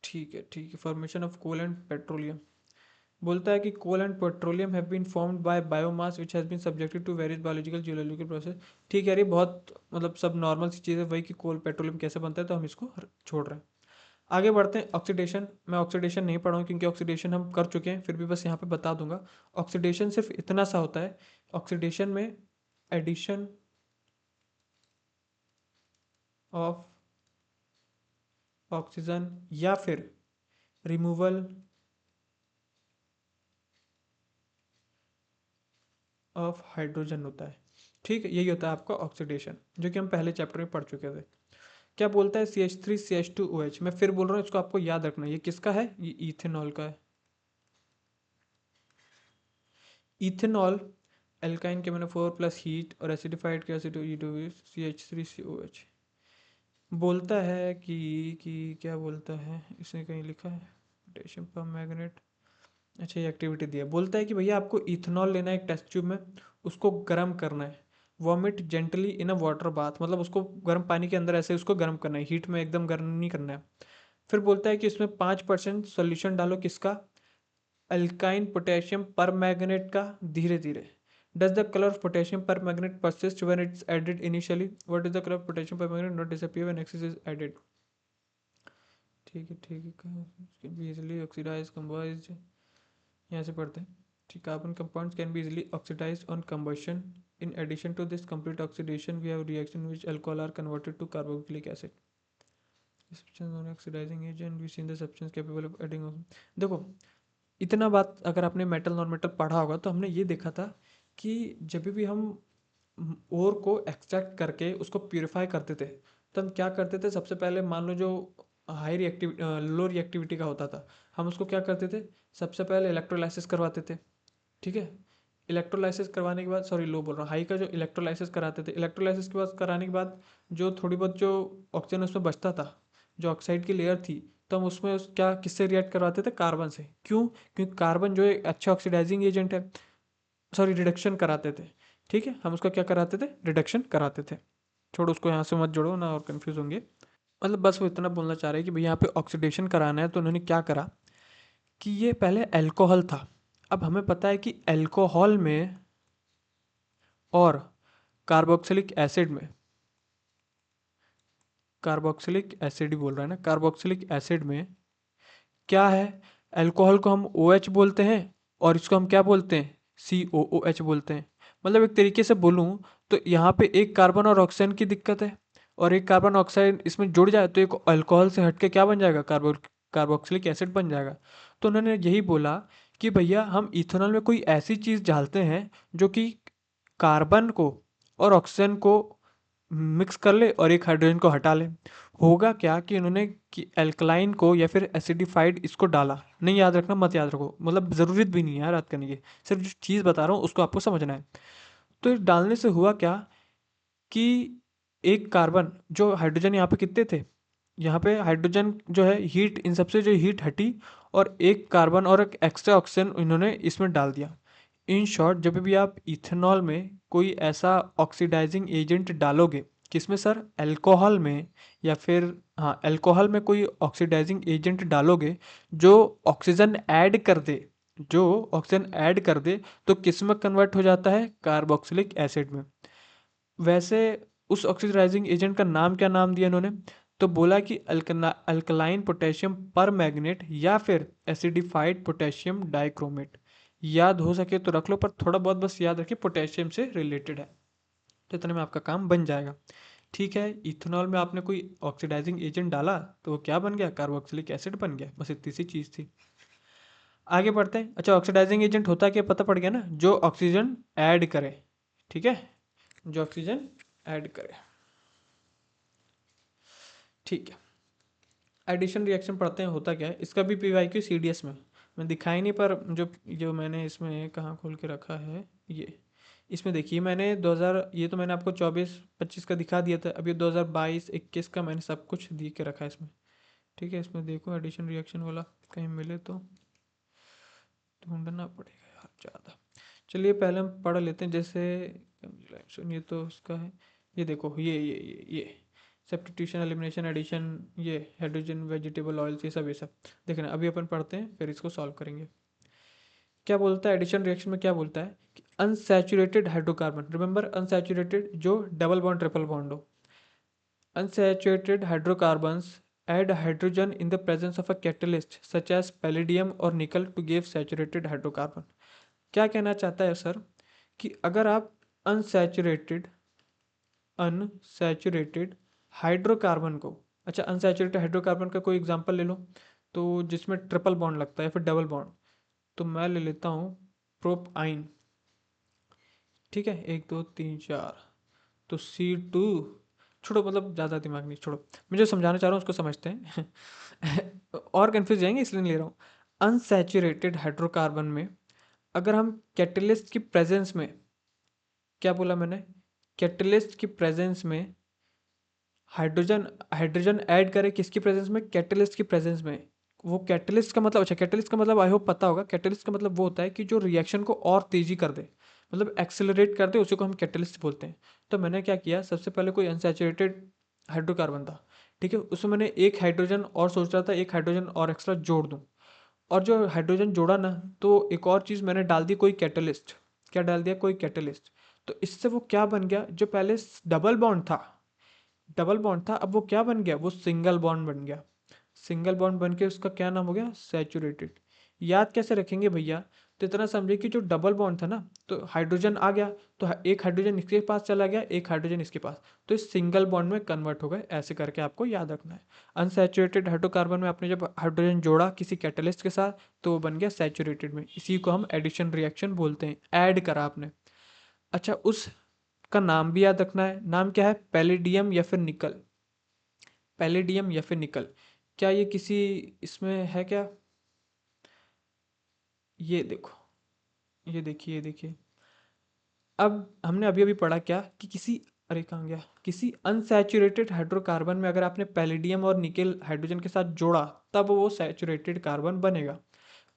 [SPEAKER 1] ठीक है। Formation of coal and petroleum. बोलता है कि coal and petroleum have been formed by biomass which has been subjected to various biological geological process. ठीक है यार, ये बहुत मतलब सब नॉर्मल सी चीज़ है, वही कि कोल पेट्रोलियम कैसे बनता है, तो हम इसको छोड़ रहे हैं। आगे बढ़ते हैं। ऑक्सीडेशन। मैं ऑक्सीडेशन नहीं पढ़ा हूँ क्योंकि ऑक्सीडेशन हम कर चुके हैं, फिर भी बस यहाँ पे बता दूंगा। ऑक्सीडेशन सिर्फ इतना सा होता है, ऑक्सीडेशन में एडिशन ऑफ ऑक्सीजन या फिर रिमूवल ऑफ हाइड्रोजन होता है। ठीक है, यही होता है आपका ऑक्सीडेशन, जो कि हम पहले चैप्टर में पढ़ चुके थे। क्या बोलता है CH3CH2OH। मैं फिर बोल रहा हूँ, इसको आपको याद रखना है। ये किसका है? ये इथेनॉल का है। इथेनॉल एल्काइन के मैंने 4 प्लस हीट और एसिडिफाइड के एसिड CH3COH। बोलता है कि क्या बोलता है, इसने कहीं लिखा है पोटेशियम पर मैग्नेट। अच्छा, ये एक्टिविटी दिया। बोलता है कि भैया आपको इथेनॉल लेना है एक टेस्ट ट्यूब में, उसको गर्म करना है। वॉमिट जेंटली इन अ वाटर बाथ, मतलब उसको गर्म पानी के अंदर ऐसे उसको गर्म करना है, हीट में एकदम गर्म नहीं करना है। फिर बोलता है कि इसमें 5% सोल्यूशन डालो, किसका? अल्काइन पोटेशियम पर मैग्नेट का, धीरे धीरे। Does the colour of potassium permanganate persist when it's added initially? What is the colour of potassium permanganate not disappear when excess is added? ठीक है। इजीली ऑक्सीडाइज कंबाइज, यहाँ से पढ़ते हैं। ठीक, carbon compounds can be easily oxidise on combustion. In addition to this complete oxidation we have reaction which alcohol are converted to carboxylic acid. Oxidising agent we seen the substance capable of adding. देखो, इतना बात अगर आपने मेटल नॉन मेटल पढ़ा होगा तो हमने ये देखा था कि जब भी हम ओर को एक्सट्रैक्ट करके उसको प्यूरिफाई करते थे, तो हम क्या करते थे? सबसे पहले मान लो जो हाई रिएक्टिविटी लो रिएक्टिविटी का होता था, हम उसको क्या करते थे? सबसे पहले इलेक्ट्रोलाइसिस करवाते थे। ठीक है, इलेक्ट्रोलाइसिस करवाने के बाद, सॉरी लो बोल रहा हूँ, हाई का जो इलेक्ट्रोलाइसिस कराते थे, इलेक्ट्रोलाइसिस के बाद कराने के बाद जो थोड़ी बहुत जो ऑक्सीजन उसमें बचता था, जो ऑक्साइड की लेयर थी, तो हम उसमें क्या किससे रिएक्ट करवाते थे? कार्बन से। क्यों? क्योंकि कार्बन जो एक अच्छा ऑक्सीडाइजिंग एजेंट है, सॉरी रिडक्शन कराते थे। ठीक है, हम उसका क्या कराते थे? रिडक्शन कराते थे। छोड़ो उसको, यहाँ से मत जोड़ो ना और कंफ्यूज होंगे। मतलब बस वो इतना बोलना चाह रहे हैं कि भाई यहाँ पे ऑक्सीडेशन कराना है, तो उन्होंने क्या करा कि ये पहले अल्कोहल था। अब हमें पता है कि अल्कोहल में और कार्बोक्सिलिक एसिड में, कार्बोक्सिलिक एसिड ही बोल रहा है ना, कार्बोक्सिलिक एसिड में क्या है? अल्कोहल को हम OH बोलते हैं और इसको हम क्या बोलते हैं? COOH बोलते हैं। मतलब एक तरीके से बोलूँ तो यहाँ पे एक कार्बन और ऑक्सीजन की दिक्कत है, और एक कार्बन ऑक्साइड इसमें जुड़ जाए तो एक अल्कोहल से हटके क्या बन जाएगा? कार्बोक्सिलिक एसिड बन जाएगा। तो उन्होंने यही बोला कि भैया हम इथेनॉल में कोई ऐसी चीज़ डालते हैं जो कि कार्बन को और ऑक्सीजन को मिक्स कर ले और एक हाइड्रोजन को हटा ले। होगा क्या कि उन्होंने कि एल्कलाइन को या फिर एसिडिफाइड इसको डाला। नहीं याद रखना, मत याद रखो, मतलब ज़रूरत भी नहीं है याद करने की, सिर्फ जो चीज़ बता रहा हूँ उसको आपको समझना है। तो इस डालने से हुआ क्या कि एक कार्बन, जो हाइड्रोजन यहाँ पे कितने थे? यहाँ पे हाइड्रोजन जो है हीट, इन सबसे जो हीट हटी, और एक कार्बन और एक एक्स्ट्रा ऑक्सीजन इन्होंने इसमें डाल दिया। इन शॉर्ट, जब भी आप इथेनॉल में कोई ऐसा ऑक्सीडाइजिंग एजेंट डालोगे, किसमें सर? अल्कोहल में, या फिर हाँ अल्कोहल में कोई ऑक्सीडाइजिंग एजेंट डालोगे जो ऑक्सीजन ऐड कर दे, जो ऑक्सीजन ऐड कर दे, तो किस में कन्वर्ट हो जाता है? कार्बोक्सिलिक एसिड में। वैसे उस ऑक्सीडाइजिंग एजेंट का नाम क्या नाम दिया इन्होंने? तो बोला कि अल्कलाइन पोटेशियम पर मैग्नेट या फिर एसिडिफाइड पोटेशियम डाइक्रोमेट। याद हो सके तो रख लो, पर थोड़ा बहुत बस याद रखिए, पोटेशियम से रिलेटेड है, तो इतने में आपका काम बन जाएगा। ठीक है, इथेनॉल में आपने कोई ऑक्सीडाइजिंग एजेंट डाला तो वो क्या बन गया? कार्बोक्सिलिक एसिड बन गया। बस इतनी सी चीज़ थी। आगे बढ़ते हैं। अच्छा, ऑक्सीडाइजिंग एजेंट होता क्या, पता पड़ गया ना? जो ऑक्सीजन ऐड करे। ठीक है, जो ऑक्सीजन ऐड करे। ठीक है, एडिशन रिएक्शन पढ़ते हैं, होता क्या है इसका भी PYQ CDS में मैं दिखाई नहीं, पर जो जो मैंने इसमें कहाँ खोल के रखा है, ये इसमें देखिए, मैंने 2000, ये तो मैंने आपको 24-25 का दिखा दिया था, अब ये 2022-21 का मैंने सब कुछ दे के रखा है इसमें। ठीक है, इसमें देखो एडिशन रिएक्शन वाला कहीं मिले तो ढूंढना पड़ेगा यार ज़्यादा। चलिए पहले हम पढ़ लेते हैं, जैसे ये तो उसका है। ये देखो, ये सब्स्टिट्यूशन, एलिमिनेशन, एडिशन, ये हाइड्रोजन, वेजिटेबल ऑयल्स, ये सब देखना। अभी अपन पढ़ते हैं फिर इसको सॉल्व करेंगे। क्या बोलता है एडिशन रिएक्शन में, क्या बोलता है कि अनसैचुरेटेड हाइड्रोकार्बन, रिमेंबर अनसैचुरेटेड जो डबल बॉन्ड ट्रिपल बॉन्ड हो, unsaturated hydrocarbons add hydrogen in the presence of a catalyst such as palladium or nickel to give saturated hydrocarbon। क्या कहना चाहता है सर कि अगर आप अनसैचुरेटेड अनसैचुरेटेड हाइड्रोकार्बन को, अच्छा अनसैचुरेटेड हाइड्रोकार्बन का कोई एग्जांपल ले लो तो जिसमें ट्रिपल बॉन्ड लगता है या फिर डबल बॉन्ड, तो मैं ले लेता हूँ प्रोपाइन। ठीक है, 1 2 3 4, तो C2, छोड़ो मतलब ज़्यादा दिमाग नहीं, छोड़ो, मैं जो समझाना चाह रहा हूँ उसको समझते हैं। और कन्फ्यूज जाएंगे इसलिए नहीं ले रहा हूँ। अनसैचुरेटेड हाइड्रोकार्बन में अगर हम कैटलिस्ट की प्रेजेंस में, क्या बोला मैंने, कैटलिस्ट की प्रेजेंस में हाइड्रोजन हाइड्रोजन ऐड करें, किसकी प्रेजेंस में, कैटलिस्ट की प्रेजेंस में। वो कैटलिस्ट का मतलब, अच्छा कैटलिस्ट का मतलब आई होप पता होगा, कैटलिस्ट का मतलब वो होता है कि जो रिएक्शन को और तेजी कर दे, मतलब एक्सेलरेट कर दे, उसी को हम कैटलिस्ट बोलते हैं। तो मैंने क्या किया, सबसे पहले कोई अनसैचुरेटेड हाइड्रोकार्बन था, ठीक है, उसमें मैंने एक हाइड्रोजन और सोच रहा था, एक हाइड्रोजन और एक्स्ट्रा जोड़ दूं, और जो हाइड्रोजन जोड़ा ना, तो एक और चीज़ मैंने डाल दी, कोई कैटलिस्ट। क्या डाल दिया, कोई कैटलिस्ट। तो इससे वो क्या बन गया, जो पहले डबल बॉन्ड था, डबल बॉन्ड था, अब वो क्या बन गया, वो सिंगल बॉन्ड बन गया। सिंगल बॉन्ड बन के उसका क्या नाम हो गया, सैचुरेटेड। याद कैसे रखेंगे भैया, तो इतना समझिए कि जो डबल बॉन्ड था ना, तो हाइड्रोजन आ गया, तो एक हाइड्रोजन इसके पास चला गया, एक हाइड्रोजन इसके पास, तो इस सिंगल बॉन्ड में कन्वर्ट हो गए, ऐसे करके आपको याद रखना है। अनसैचुरेटेड हाइड्रोकार्बन में आपने जब हाइड्रोजन जोड़ा किसी कैटलिस्ट के साथ, तो वो बन गया सैचुरेटेड में, इसी को हम एडिशन रिएक्शन बोलते हैं, ऐड करा आपने। अच्छा, उस का नाम भी याद रखना है, नाम क्या है, पैलेडियम या फिर निकल, पैलेडियम या फिर निकल। क्या ये किसी इसमें है क्या, ये देखो, ये देखिए, ये देखिए, अब हमने अभी अभी पढ़ा क्या कि किसी, अरे कहाँ गया, किसी अनसैचुरेटेड हाइड्रोकार्बन में अगर आपने पैलेडियम और निकेल हाइड्रोजन के साथ जोड़ा, तब वो सैचुरेटेड कार्बन बनेगा।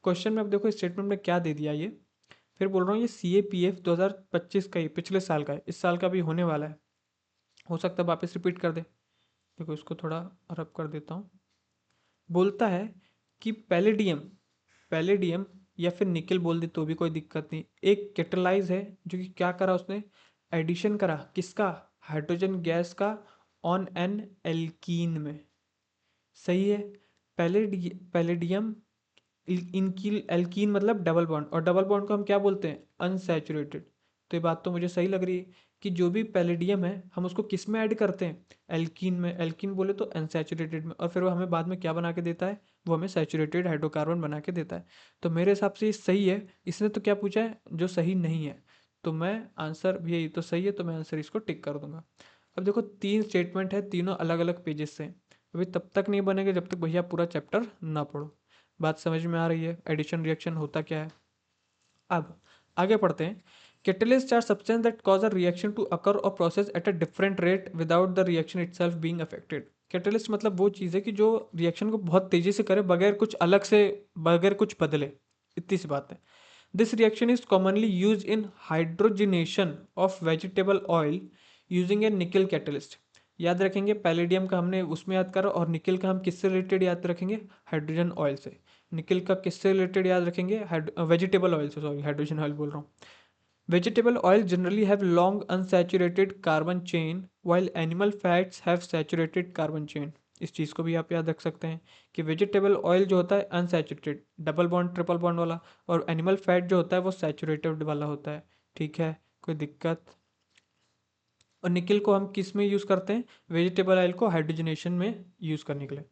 [SPEAKER 1] क्वेश्चन में अब देखो स्टेटमेंट में क्या दे दिया, ये फिर बोल रहा हूँ, ये CAPF 2025 का ही, पिछले साल का है, इस साल का भी होने वाला है, हो सकता है वापस रिपीट कर दे। देखो इसको थोड़ा रब कर देता हूँ। बोलता है कि पैलेडियम, पैलेडियम या फिर निकल बोल दे तो भी कोई दिक्कत नहीं, एक कैटलाइज है जो कि क्या करा उसने, एडिशन करा किसका, हाइड्रोजन गैस का, ऑन एन एल्कीन में। सही है, पैलेडियम, इनकी एल्कीन मतलब डबल बॉन्ड, और डबल बॉन्ड को हम क्या बोलते हैं, अनसैचुरेटेड। तो ये बात तो मुझे सही लग रही है कि जो भी पैलेडियम है हम उसको किस में ऐड करते हैं, एल्कीन में, एल्कीन बोले तो अनसैचुरेटेड में, और फिर वो हमें बाद में क्या बना के देता है, वो हमें सैचुरेटेड हाइड्रोकार्बन बना के देता है। तो मेरे हिसाब से ये सही है। इसने तो क्या पूछा है, जो सही नहीं है, तो मैं आंसर भी, यही तो सही है, तो मैं आंसर इसको टिक कर दूंगा। अब देखो 3 स्टेटमेंट है, तीनों अलग अलग पेजेस से, अभी तब तक नहीं बनेंगे जब तक भैया पूरा चैप्टर ना पढ़ो। बात समझ में आ रही है, एडिशन रिएक्शन होता क्या है। अब आगे पढ़ते हैं। Catalyst are substance that cause a reaction to occur or process at a different rate without the reaction itself being affected. Catalyst मतलब वो चीज़ है कि जो रिएक्शन को बहुत तेजी से करे, बगैर कुछ अलग से, बगैर कुछ बदले, इतनी सी बात है। This reaction is commonly use in hydrogenation of vegetable oil using ए निकल कैटलिस्ट। याद रखेंगे, पैलेडियम का हमने उसमें याद करा, और निकल का हम किससे रिलेटेड याद रखेंगे, हाइड्रोजन ऑयल से। निकल का किससे रिलेटेड याद रखेंगे, वेजिटेबल ऑयल से, सॉरी हाइड्रोजन ऑयल बोल रहा हूँ। Vegetable oil generally have long unsaturated carbon chain while animal fats have saturated carbon chain. इस चीज़ को भी आप याद रख सकते हैं कि वेजिटेबल ऑयल जो होता है unsaturated, double bond triple bond वाला, और एनिमल फैट जो होता है वो सैचुरेटेड वाला होता है। ठीक है, कोई दिक्कत। और निकल को हम किस में यूज़ करते हैं, वेजिटेबल ऑयल को हाइड्रोजनेशन में यूज़ करने के लिए।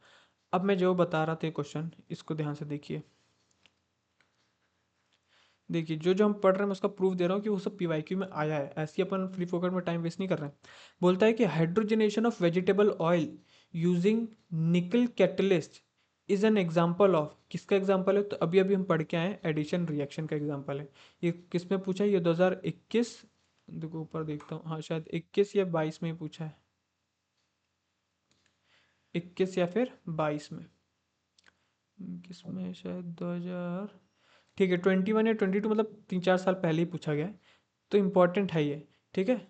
[SPEAKER 1] अब मैं जो बता रहा था क्वेश्चन, इसको ध्यान से देखिए। देखिए जो जो हम पढ़ रहे हैं मैं उसका प्रूफ दे रहा हूँ कि वो सब PYQ में आया है, ऐसे ही अपन फ्री फोकट में टाइम वेस्ट नहीं कर रहे हैं। बोलता है कि hydrogenation of vegetable oil using nickel catalyst is an example of, किसका एग्जाम्पल है, तो अभी अभी हम पढ़ के आए हैं, एडिशन रिएक्शन का एग्जाम्पल है। ये किस में पूछा है, ये 2021, देखो ऊपर देखता हूँ, हाँ शायद 21 या 22 में ही पूछा है, 21 या फिर 22 में, किसमें शायद 2000, ठीक है, 21 या 22 मतलब 3-4 साल पहले ही पूछा गया है, तो इम्पॉर्टेंट है ये। ठीक है,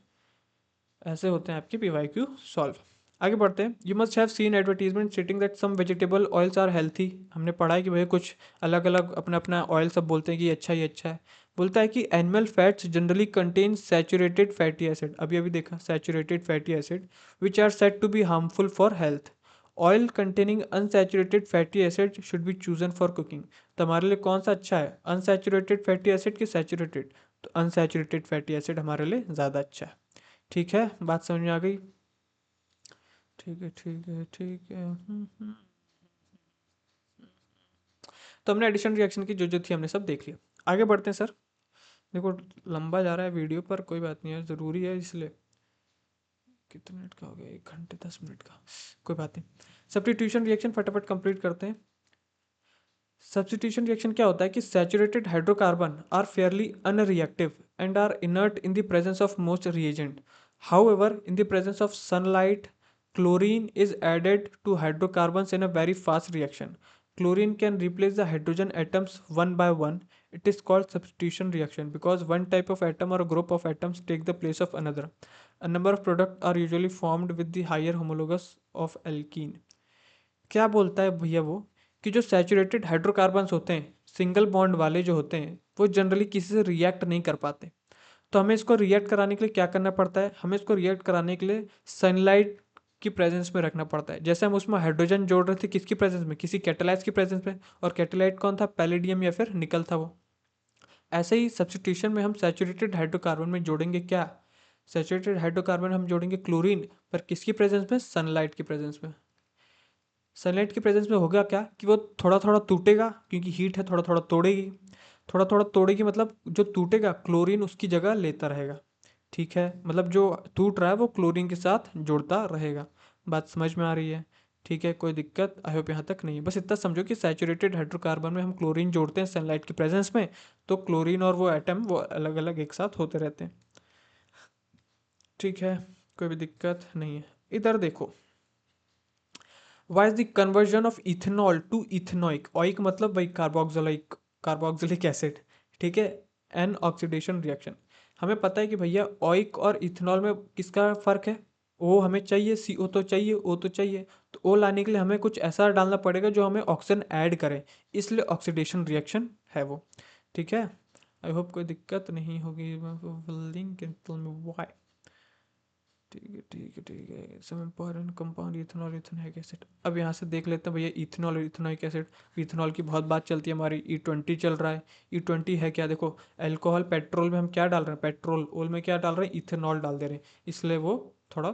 [SPEAKER 1] ऐसे होते हैं आपके PYQ सॉल्व। आगे बढ़ते हैं। You must have seen advertisement stating that some vegetable oils are healthy. हमने पढ़ा है कि भाई कुछ अलग अलग अपना अपना ऑयल सब बोलते हैं कि ये अच्छा है। बोलता है कि animal fats generally contain saturated fatty acid, अभी अभी देखा saturated fatty acid which are said to be harmful for health. Oil containing unsaturated fatty acid should be chosen for cooking. तो हमारे लिए कौन सा अच्छा है, अनसैचुरेटेड फैटी एसिड कि सैचुरेटेड? तो अनसैचुरेटेड फैटी एसिड हमारे लिए ज़्यादा अच्छा है। ठीक है, बात समझ में आ गई? ठीक है ठीक है ठीक है। तो हमने एडिशन रिएक्शन की जो जो थी हमने सब देख लिया। आगे बढ़ते हैं सर। देखो लंबा जा रहा है वीडियो पर कोई बात नहीं है, ज़रूरी है इसलिए। कितने मिनट का हो गया, 1 घंटे 10 मिनट का, कोई बात नहीं। सब्स्टिट्यूशन रिएक्शन फटाफट कंप्लीट करते हैं। सब्स्टिट्यूशन रिएक्शन क्या होता है कि saturated hydrocarbon are fairly unreactive and are inert in the presence of most reagent. However in the presence of sunlight chlorine is added to hydrocarbons in a very fast reaction. Chlorine can replace the hydrogen atoms one by one. It is called substitution reaction because one type of atom or a group of atoms take the place of another. A number of products are usually formed with the higher homologous of alkene. क्या बोलता है भैया वो कि जो सैचुरेटेड हाइड्रोकार्बन्स होते हैं, सिंगल बॉन्ड वाले जो होते हैं, वो जनरली किसी से रिएक्ट नहीं कर पाते। तो हमें इसको रिएक्ट कराने के लिए क्या करना पड़ता है, हमें इसको रिएक्ट कराने के लिए सनलाइट की प्रेजेंस में रखना पड़ता है। जैसे हम उसमें हाइड्रोजन जोड़ रहे थे किसकी प्रेजेंस में, किसी कैटालाइज की प्रेजेंस में, और कैटालाइट कौन था, पैलेडियम या फिर निकल था वो। ऐसे ही सब्स्टिट्यूशन में हम सैचुरेटेड हाइड्रोकार्बन में जोड़ेंगे क्या, सैचुरेटेड हाइड्रोकार्बन हम जोड़ेंगे क्लोरीन, पर किसकी प्रेजेंस में, सनलाइट की प्रेजेंस में। सनलाइट की प्रेजेंस में होगा क्या कि वो थोड़ा थोड़ा टूटेगा, क्योंकि हीट है, थोड़ा थोड़ा तोड़ेगी। थोड़ा थोड़ा तोड़ेगी मतलब जो टूटेगा क्लोरीन उसकी जगह लेता रहेगा। ठीक है, मतलब जो टूट रहा है वो क्लोरीन के साथ जुड़ता रहेगा। बात समझ में आ रही है? ठीक है, कोई दिक्कत आई होप यहाँ तक नहीं है। बस इतना समझो कि सैचुरेटेड हाइड्रोकार्बन में हम क्लोरीन जोड़ते हैं सनलाइट की प्रेजेंस में, तो क्लोरीन और वो एटम वो अलग अलग एक साथ होते रहते हैं। ठीक है, कोई भी दिक्कत नहीं है। इधर देखो, why is the conversion of ethanol to ethanoic, oic मतलब भाई कार्बोक्सिलिक, कार्बोक्सिलिक एसिड। ठीक है, एन ऑक्सीडेशन रिएक्शन। हमें पता है कि भैया ऑइक और इथेनॉल में किसका फ़र्क है, ओ हमें चाहिए, सी ओ तो चाहिए, ओ तो चाहिए। तो ओ लाने के लिए हमें कुछ ऐसा डालना पड़ेगा जो हमें ऑक्सीजन ऐड करे, इसलिए ऑक्सीडेशन रिएक्शन है वो। ठीक है, आई होप कोई दिक्कत नहीं होगी। ठीक है ठीक है ठीक है। Some important compound ethanol ethanoic acid. अब यहाँ से देख लेते हैं भैया इथेनॉल और इथेनॉइक एसिड। इथेनॉल की बहुत बात चलती है हमारी, E20 चल रहा है। E20 है क्या, देखो अल्कोहल, पेट्रोल में हम क्या डाल रहे हैं, पेट्रोल ओल में क्या डाल रहे हैं, इथेनॉल डाल दे रहे हैं, इसलिए वो थोड़ा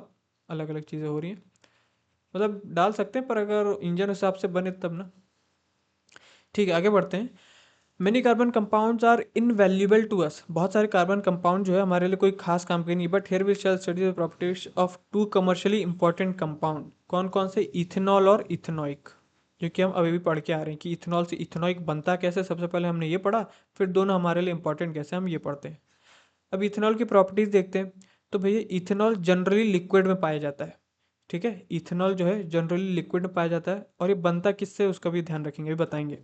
[SPEAKER 1] अलग अलग चीज़ें हो रही हैं। मतलब डाल सकते हैं पर अगर इंजन हिसाब से बने तब ना। ठीक है, आगे बढ़ते हैं। Many carbon compounds are invaluable to us. बहुत सारे कार्बन कंपाउंड जो है हमारे लिए कोई खास काम के नहीं, but here we shall study the properties of two commercially important compound. कौन कौन से, इथेनॉल और इथेनॉइक, जो कि हम अभी भी पढ़ के आ रहे हैं कि इथेनॉल से इथेनॉइक बनता कैसे। सबसे पहले हमने ये पढ़ा, फिर दोनों हमारे लिए इंपॉर्टेंट कैसे हम ये पढ़ते हैं। अब इथेनॉल की प्रॉपर्टीज देखते हैं। तो भैया इथेनॉल जनरली लिक्विड में पाया जाता है। ठीक है, इथेनॉल जो है जनरली लिक्विड में पाया जाता है, और ये बनता किससे उसका भी ध्यान रखेंगे, बताएंगे।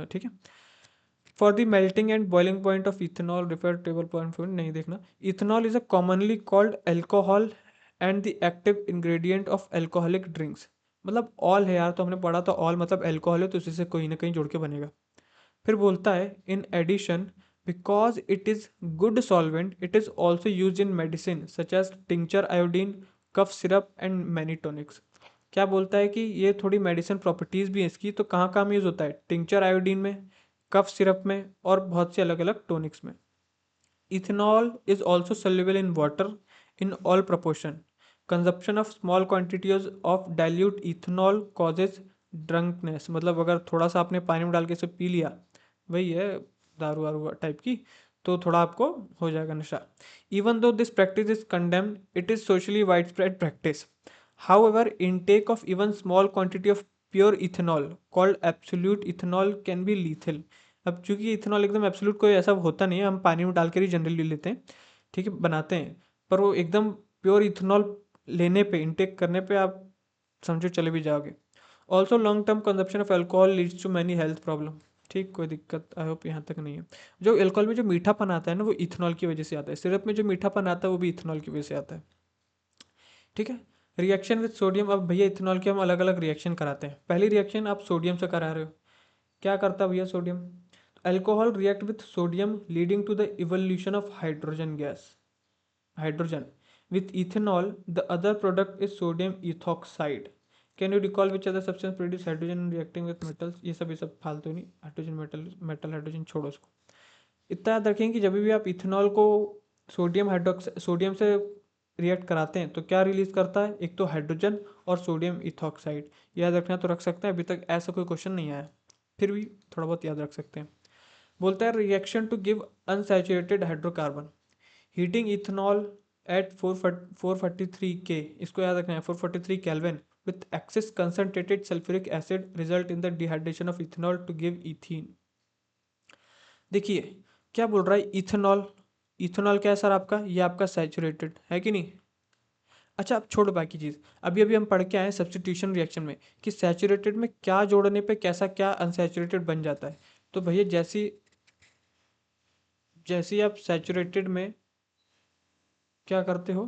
[SPEAKER 1] ठीक है। For the melting and boiling point of ethanol refer table point नहीं देखना। Ethanol is a commonly called alcohol and the active ingredient of alcoholic drinks. मतलब ऑल है यार, तो हमने पढ़ा था ऑल मतलब एल्कोहल है, तो उसी से कहीं ना कहीं जुड़ के बनेगा। फिर बोलता है in addition, because it is good solvent it is also use in medicine such as tincture iodine, cough syrup and many tonics. क्या बोलता है कि ये थोड़ी मेडिसिन प्रॉपर्टीज़ भी हैं इसकी, तो कहाँ कहाँ यूज़ होता है, टिंचर आयोडीन में, कफ सिरप में, और बहुत से अलग अलग टॉनिक्स में। Ethanol is also soluble in water in all proportion. Consumption of small quantities of dilute ethanol causes drunkenness. मतलब अगर थोड़ा सा आपने पानी में डाल के इसे पी लिया, वही है दारू वारू टाइप की, तो थोड़ा आपको हो जाएगा नशा। Even though this practice is condemned, it is socially wide spread practice. However, intake of even small quantity of pure ethanol called absolute ethanol can be lethal. अब चूंकि इथेनॉल एकदम एब्सोल्यूट कोई ऐसा होता नहीं है, हम पानी में डाल कर ही जनरली लेते हैं, ठीक है, बनाते हैं, पर वो एकदम प्योर इथेनॉल लेने पे, इनटेक करने पे आप समझो चले भी जाओगे। Also long term consumption of alcohol leads to many health problem. ठीक, कोई दिक्कत आई होप यहाँ तक नहीं है। जो अल्कोहल में जो मीठापन आता है ना वो इथेनॉल की वजह से आता है, सिरप में जो मीठापन आता है वो भी इथेनॉल की वजह से आता है। ठीक है। रिएक्शन विद सोडियम, अब भैया इथेनॉल के हम अलग अलग रिएक्शन कराते हैं। पहली रिएक्शन आप सोडियम से करा रहे हो, क्या करता है भैया sodium? Alcohol react with sodium leading to the evolution of hydrogen gas, hydrogen with ethanol. The other product is sodium ethoxide. Can you recall which other substance produce hydrogen reacting with metals? ये सब फालतू नहीं, हाइड्रोजन मेटल हाइड्रोजन छोड़ो उसको। इतना याद रखें कि जब भी आप इथेनॉल को सोडियम से रिएक्ट कराते हैं तो क्या रिलीज करता है? एक तो हाइड्रोजन और सोडियम इथॉक्साइड। याद रखना तो रख सकते हैं, अभी तक ऐसा कोई क्वेश्चन नहीं आया, फिर भी थोड़ा बहुत याद रख सकते हैं। बोलता है reaction to give unsaturated hydrocarbon, heating ethanol at 443 K, इसको याद रखना है 443 kelvin with excess concentrated sulphuric acid result in the dehydration of ethanol to give ethene. देखिए क्या बोल रहा है, इथेनॉल, इथेनॉल क्या है सर आपका? ये आपका सैचुरेटेड है कि नहीं? अच्छा अब छोड़ो बाकी चीज़, अभी अभी हम पढ़ के आए सब्स्टिट्यूशन रिएक्शन में कि सैचुरेटेड में क्या जोड़ने पे कैसा क्या अनसैचुरेटेड बन जाता है। तो भैया जैसी जैसी आप सैचुरेटेड में क्या करते हो,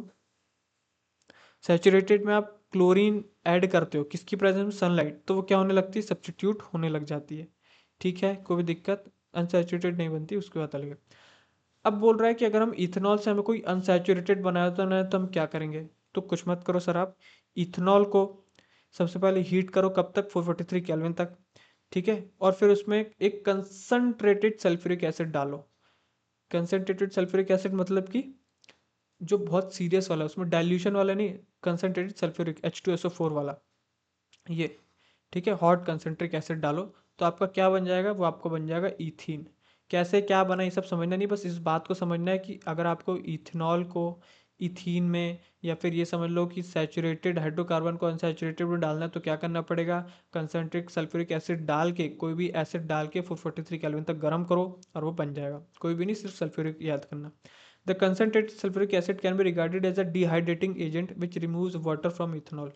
[SPEAKER 1] सैचुरेटेड में आप क्लोरीन ऐड करते हो किसकी प्रेजेंस में? सनलाइट, तो वो क्या होने लगती है? सब्स्टिट्यूट होने लग जाती है। ठीक है, कोई भी दिक्कत, अनसैचुरेटेड नहीं बनती, उसके बाद अलग है। अब बोल रहा है कि अगर हम इथेनॉल से हमें कोई अनसैचुरेटेड बनाया तो ना, तो हम क्या करेंगे? तो कुछ मत करो सर, आप इथेनॉल को सबसे पहले हीट करो, कब तक? 443 केल्विन तक। ठीक है, और फिर उसमें एक कंसनट्रेटेड सल्फ्यूरिक एसिड डालो। कंसनट्रेटेड सल्फ्यूरिक एसिड मतलब कि जो बहुत सीरियस वाला, उसमें डाइल्यूशन वाला नहीं, कंसनट्रेटेड सल्फ्यूरिक H2SO4 वाला ये। ठीक है, हॉट कंसनट्रिक एसिड डालो तो आपका क्या बन जाएगा? वो आपको बन जाएगा ईथीन। कैसे क्या बना ये सब समझना नहीं, बस इस बात को समझना है कि अगर आपको इथेनॉल को इथीन में, या फिर ये समझ लो कि सैचुरेटेड हाइड्रोकार्बन को अनसैचुरेटेड में डालना है तो क्या करना पड़ेगा? कंसनट्रिक सल्फ्यूरिक एसिड डाल के, कोई भी एसिड डाल के 443 केल्विन तक गर्म करो और वो बन जाएगा। कोई भी नहीं, सिर्फ सल्फ्यूरिक याद करना। The concentrated sulfuric acid can be regarded as a dehydrating agent which removes water from ethanol.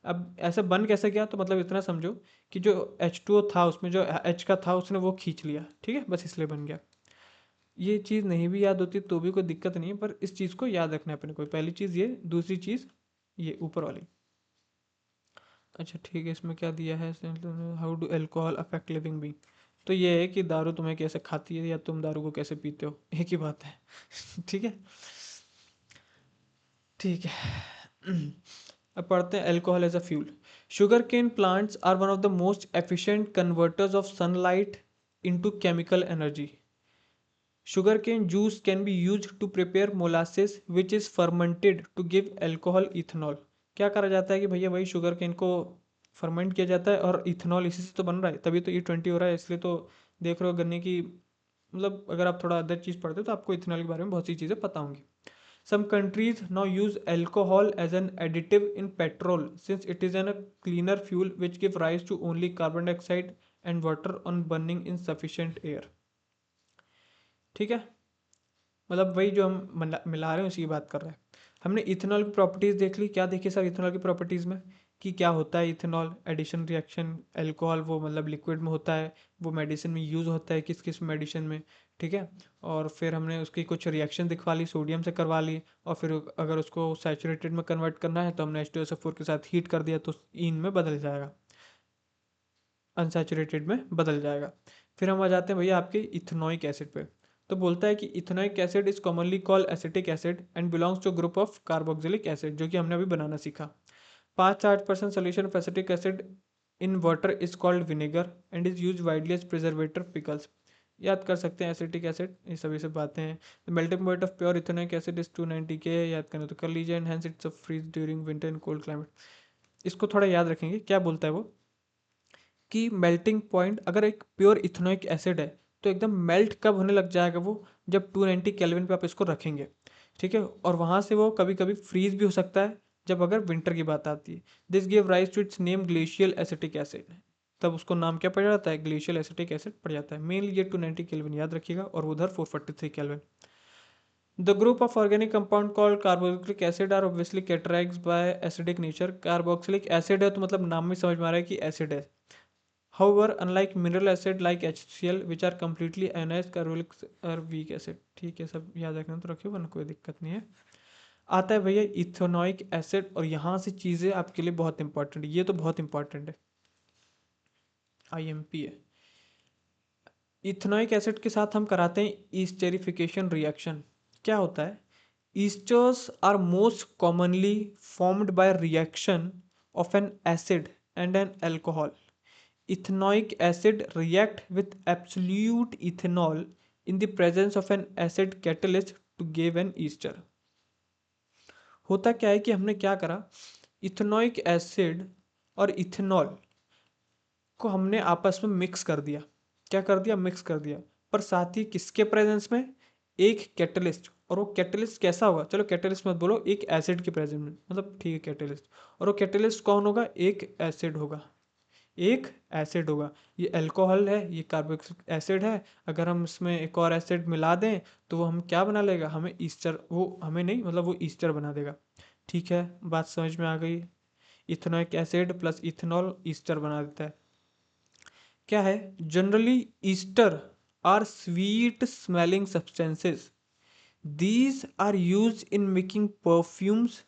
[SPEAKER 1] अब ऐसा बन कैसे गया? तो मतलब इतना समझो कि जो H2O था उसमें जो H का था उसने वो खींच लिया, ठीक है, बस इसलिए बन गया। ये चीज़ नहीं भी याद होती तो भी कोई दिक्कत नहीं है, पर इस चीज़ को याद रखना है अपने को। पहली चीज़ ये, दूसरी चीज़ ये ऊपर वाली। अच्छा ठीक है, इसमें क्या दिया है? How do alcohol affect living being. तो ये है कि दारू तुम्हें कैसे खाती है या तुम दारू को कैसे पीते हो, एक ही बात है। ठीक है, ठीक है। अब पढ़ते हैं alcohol as a fuel. Sugar cane plants are one of the most efficient converters of sunlight into chemical energy. Sugar cane juice can be use to prepare molasses which is fermented to give alcohol ethanol. क्या करा जाता है कि भैया वही शुगर केन को फर्मेंट किया जाता है और इथेनॉल इसी से तो बन रहा है, तभी तो E20 हो रहा है। इसलिए तो देख रहे हो गन्ने की, मतलब अगर आप थोड़ा अदर चीज़ पढ़ते हो तो आपको इथेनॉल के बारे में बहुत सी चीज़ें पता होंगी। Some countries now use alcohol as an additive in petrol since it is a cleaner fuel which give rise to only carbon dioxide and water on burning in sufficient air. ठीक है, मतलब वही जो हम मिला रहे हैं उसी की बात कर रहे हैं। हमने इथेनॉल की प्रॉपर्टीज देख ली, क्या देखी सर इथेनॉल की प्रॉपर्टीज में? कि क्या होता है इथेनॉल, एडिशन रिएक्शन, अल्कोहल वो मतलब लिक्विड में होता है, वो मेडिसिन में यूज़ होता है, किस किस मेडिसिन में। ठीक है, और फिर हमने उसकी कुछ रिएक्शन दिखवा ली, सोडियम से करवा ली, और फिर अगर उसको सैचुरेटेड में कन्वर्ट करना है तो हमने H2SO4 के साथ हीट कर दिया तो इन में बदल जाएगा, अनसैचुरेटेड में बदल जाएगा। फिर हम आ जाते हैं भैया आपके इथेनोइक एसिड पे। तो बोलता है कि ethanoic acid is commonly called acetic acid and belongs to group of carboxylic acid, जो कि हमने अभी बनाना सीखा। 5-8% solution of acetic acid in water is called vinegar and is use widely as preservative pickles. याद कर सकते हैं एसिटिक एसिड, ये सभी सब बातें हैं। The melting point of pure ethanoic acid is 290 K, याद करना तो कर लीजिए। And hence its freeze during winter in cold climate. इसको थोड़ा याद रखेंगे, क्या बोलता है वो कि मेल्टिंग पॉइंट, अगर एक प्योर इथेनोइक एसिड है तो एकदम मेल्ट कब होने लग जाएगा वो? जब 290 केल्विन पे आप इसको रखेंगे। ठीक है, और वहाँ से वो कभी कभी फ्रीज भी हो सकता है जब अगर विंटर की बात आती है। This give rise to its name glacial acetic acid. तब उसको नाम क्या पड़ जाता है? ग्लेशियल एसिटिक एसिड पड़ जाता है। मेनली ये 290 केल्विन याद रखिएगा और उधर 443 kelvin. The group of organic compound called carboxylic acid are obviously characterized by acidic nature. Carboxylic acid है तो मतलब नाम में समझ में आ रहा है कि एसिड है। However, unlike mineral acid like HCl which are completely ionized, carboxylic are weak acid. ठीक है, सब याद रखना तो रखियो वरना कोई दिक्कत नहीं है। आता है भैया इथेनोइक एसिड, और यहाँ से चीज़ें आपके लिए बहुत इंपॉर्टेंट है, ये तो बहुत इंपॉर्टेंट है, IMP है। इथेनोइक एसिड के साथ हम कराते हैं ईस्टेरिफिकेशन रिएक्शन। क्या होता है? Esters are most commonly formed by reaction of an acid and an alcohol. Ethanoic acid react with absolute ethanol in the presence of an acid catalyst to give an ester। होता क्या है कि हमने क्या करा, इथेनोइक एसिड और इथेनॉल को हमने आपस में मिक्स कर दिया। क्या कर दिया? मिक्स कर दिया। पर साथ ही किसके प्रेजेंस में? एक कैटलिस्ट। और वो कैटलिस्ट कैसा होगा? चलो कैटलिस्ट मत बोलो, एक एसिड के प्रेजेंस में, मतलब ठीक है कैटलिस्ट। और वो कैटलिस्ट कौन होगा? एक एसिड होगा, एक एसिड होगा। ये अल्कोहल है, ये कार्बोक्सिलिक एसिड है। अगर हम इसमें एक और एसिड मिला दें तो वो हम क्या बना लेगा? हमें ईस्टर, वो हमें नहीं, मतलब वो ईस्टर बना देगा। ठीक है, बात समझ में आ गई? Ethanoic acid plus ethanol ester बना देता है। क्या है? Generally ester are sweet smelling substances. These are use in making perfumes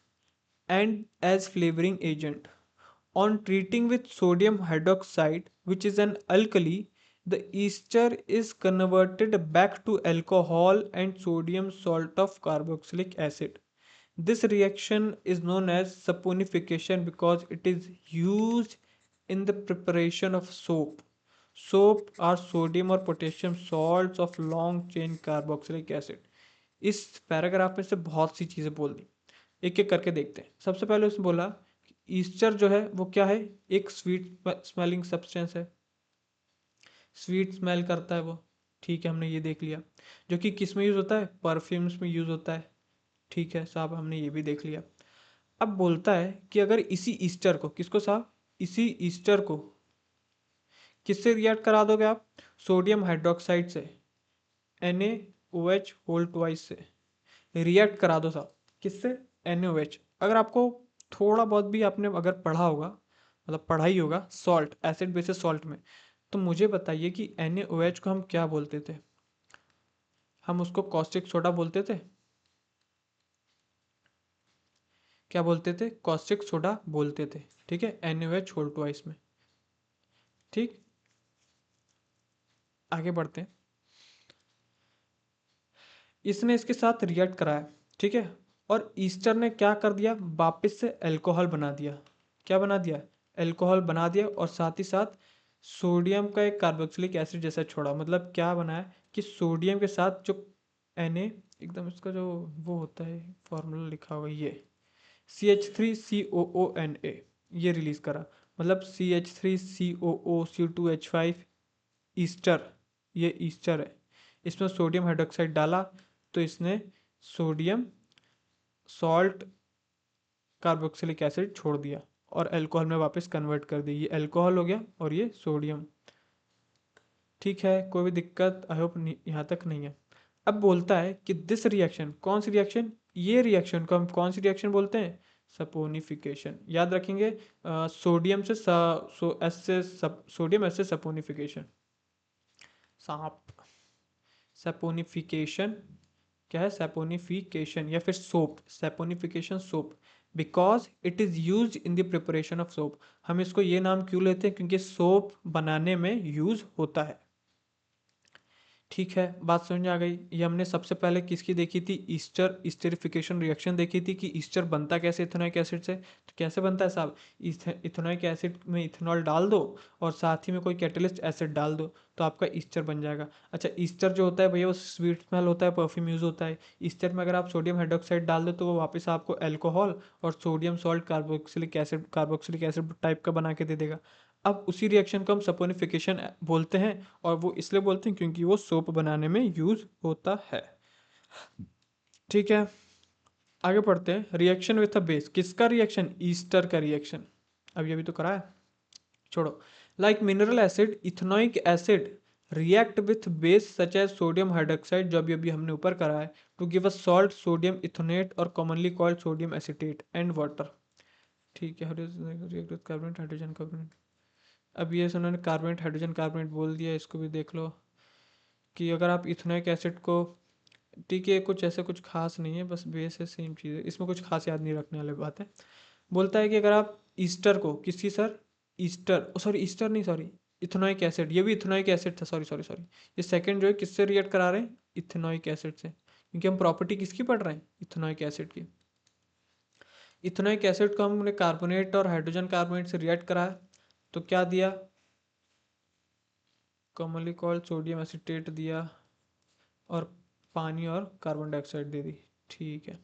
[SPEAKER 1] and as flavoring agent. On treating with sodium hydroxide, which is an alkali, the ester is converted back to alcohol and sodium salt of carboxylic acid. This reaction is known as saponification because it is used in the preparation of soap. Soap are sodium or potassium salts of long chain carboxylic acid. इस पैराग्राफ में से बहुत सी चीज़ें बोल दी, एक एक करके देखते हैं। सबसे पहले उसने बोला कि ईस्टर जो है वो क्या है? एक स्वीट स्मेलिंग सब्सटेंस है, स्वीट स्मेल करता है वो। ठीक है, हमने ये देख लिया। जो कि किस में यूज़ होता है? परफ्यूम्स में यूज़ होता है। ठीक है साहब, हमने ये भी देख लिया। अब बोलता है कि अगर इसी ईस्टर को, किसको साहब? इसी ईस्टर को किससे रिएक्ट करा दोगे आप? सोडियम हाइड्रोक्साइड से, NaOH होल ट्वाइस से रिएक्ट करा दो साहब। किससे? NaOH। अगर आपको थोड़ा बहुत भी आपने अगर पढ़ा होगा, मतलब पढ़ाई होगा सॉल्ट, एसिड बेसिस सॉल्ट में, तो मुझे बताइए कि NaOH को हम क्या बोलते थे? हम उसको कॉस्टिक सोडा बोलते थे। क्या बोलते थे? कॉस्टिक सोडा बोलते थे। ठीक है, NaOH होल ट्वाइस में। ठीक, आगे बढ़ते हैं। इसने इसके साथ रिएक्ट कराया, ठीक है, और ईस्टर ने क्या कर दिया? वापस से अल्कोहल बना दिया। क्या बना दिया? अल्कोहल बना दिया, और साथ ही साथ सोडियम का एक कार्बोक्सिलिक एसिड जैसा छोड़ा। मतलब क्या बनाया कि सोडियम के साथ जो Na, एकदम इसका जो वो होता है, फॉर्मूला लिखा हुआ है ये, CH3COONA, ये रिलीज करा। मतलब CH3COO, C2H5 ईस्टर, ये ईस्टर है। इसमें सोडियम हाइड्रोक्साइड डाला तो इसने सोडियम सॉल्ट कार्बोक्सिलिक एसिड छोड़ दिया और अल्कोहल में वापस कन्वर्ट कर दी। ये अल्कोहल हो गया और ये सोडियम। ठीक है, कोई भी दिक्कत आई होप यहाँ तक नहीं है। अब बोलता है कि दिस रिएक्शन, कौन सी रिएक्शन? ये रिएक्शन को हम कौन सी रिएक्शन बोलते हैं? सपोनिफिकेशन। याद रखेंगे, सोडियम से एस से सोडियम एस से सपोनिफिकेशन। सांप, सपोनिफिकेशन क्या है? सैपोनिफिकेशन या फिर soap, saponification soap, because it is use in the preparation of soap. हम इसको ये नाम क्यों लेते हैं? क्योंकि सोप बनाने में यूज होता है। ठीक है, बात समझ में आ गई। ये हमने सबसे पहले किसकी देखी थी? ईस्टर ईस्टरिफिकेशन रिएक्शन देखी थी कि ईस्टर बनता कैसे इथेनॉइक एसिड से। तो कैसे बनता है साहब? इथेनॉइक एसिड में इथेनॉल डाल दो और साथ ही में कोई कैटलिस्ट एसिड डाल दो तो आपका ईस्टर बन जाएगा। अच्छा, ईस्टर जो होता है भैया वो स्वीट स्मेल होता है, परफ्यूम यूज़ होता है। ईस्टर में अगर आप सोडियम हाइड्रोक्साइड डाल दो तो वो वापस आपको अल्कोहल और sodium salt carboxylic acid type का बना के दे देगा। अब उसी रिएक्शन को हम सपोनिफिकेशन बोलते हैं, और वो इसलिए बोलते हैं क्योंकि वो सोप बनाने में यूज होता है। ठीक है, आगे पढ़ते हैं। रिएक्शन विथ अ बेस, किसका रिएक्शन? ईस्टर का रिएक्शन। अभी अभी तो करा है, छोड़ो। Like mineral acid, ethanoic acid react with base such as sodium hydroxide, जो अभी अभी हमने ऊपर करा है, to give a salt sodium ethanoate or commonly called sodium acetate and water. ठीक है, कार्बन हाइड्रोजन कार्बन। अब ये उन्होंने कार्बोनेट हाइड्रोजन कार्बोनेट बोल दिया, इसको भी देख लो कि अगर आप इथेनॉइक एसिड को, ठीक है कुछ ऐसे कुछ खास नहीं है, बस बेस है, सेम चीज़ है, इसमें कुछ खास याद नहीं रखने वाली बात है। बोलता है कि अगर आप ईस्टर को किसी सर, ईस्टर सॉरी ईस्टर नहीं सॉरी इथेनॉइक एसिड, ये भी इथेनॉइक एसिड था, सॉरी सॉरी सॉरी, ये सेकंड जो है किससे रिएक्ट करा रहे हैं, इथेनॉइक एसिड से, क्योंकि हम प्रॉपर्टी किसकी पढ़ रहे हैं, इथेनॉइक एसिड की। इथेनॉइक एसिड को हमने कार्बोनेट और हाइड्रोजन कार्बोनेट से रिएक्ट कराया, तो क्या दिया, कॉमनली कॉल्ड सोडियम एसिटेट दिया, और पानी और कार्बन डाइऑक्साइड दे दी। ठीक है,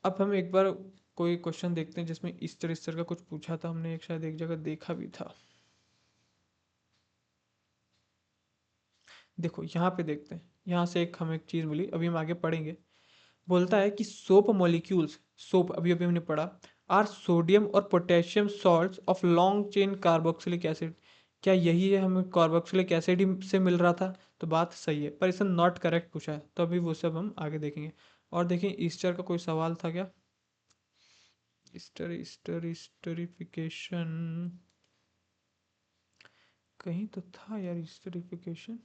[SPEAKER 1] अब हम एक बार कोई क्वेश्चन देखते हैं जिसमें इस तरह का कुछ पूछा था हमने, एक शायद एक जगह देखा भी था। देखो यहाँ पे देखते हैं, यहाँ से एक हमें एक चीज़ मिली, अभी हम आगे पढ़ेंगे। बोलता है कि सोप मॉलिक्यूल्स, सोप अभी अभी हमने पढ़ा, आर सोडियम और potassium salts of long chain carboxylic acid. क्या यही है, हमें कार्बोक्सिलिक एसिड ही से मिल रहा था, तो बात सही है, पर इसे नॉट करेक्ट पूछा है, तो अभी वो सब हम आगे देखेंगे। और देखिए ईस्टर का कोई सवाल था क्या, ईस्टरिफिकेशन कहीं तो था यार, ईस्टरिफिकेशन,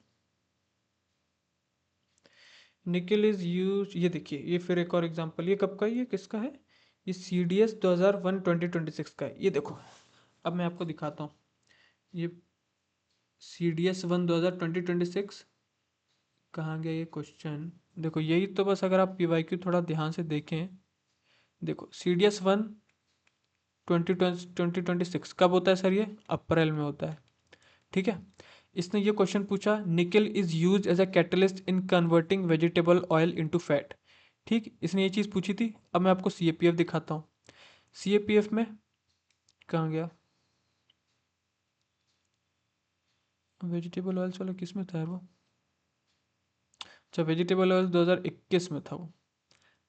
[SPEAKER 1] निकेल इज यूज, ये देखिए ये फिर एक और एग्जांपल, ये कब का है, ये किसका है, ये सी डी एस 2001 2026 का है, ये देखो। अब मैं आपको दिखाता हूँ, ये सी डी एस 1 2026 कहाँ गया ये क्वेश्चन। देखो यही तो, बस अगर आप पी वाई क्यू थोड़ा ध्यान से देखें, देखो सी डी एस 1 2026 कब होता है सर, ये अप्रैल में होता है। ठीक है, इसने ये क्वेश्चन पूछा, nickel is use as a catalyst in converting vegetable oil into fat. ठीक, इसने ये चीज़ पूछी थी। अब मैं आपको सी ए पी एफ दिखाता हूँ, सी ए पी एफ में कहाँ गया, वेजिटेबल ऑयल्स वाला किस में था यार वो, अच्छा वेजिटेबल ऑयल 2021 में था वो,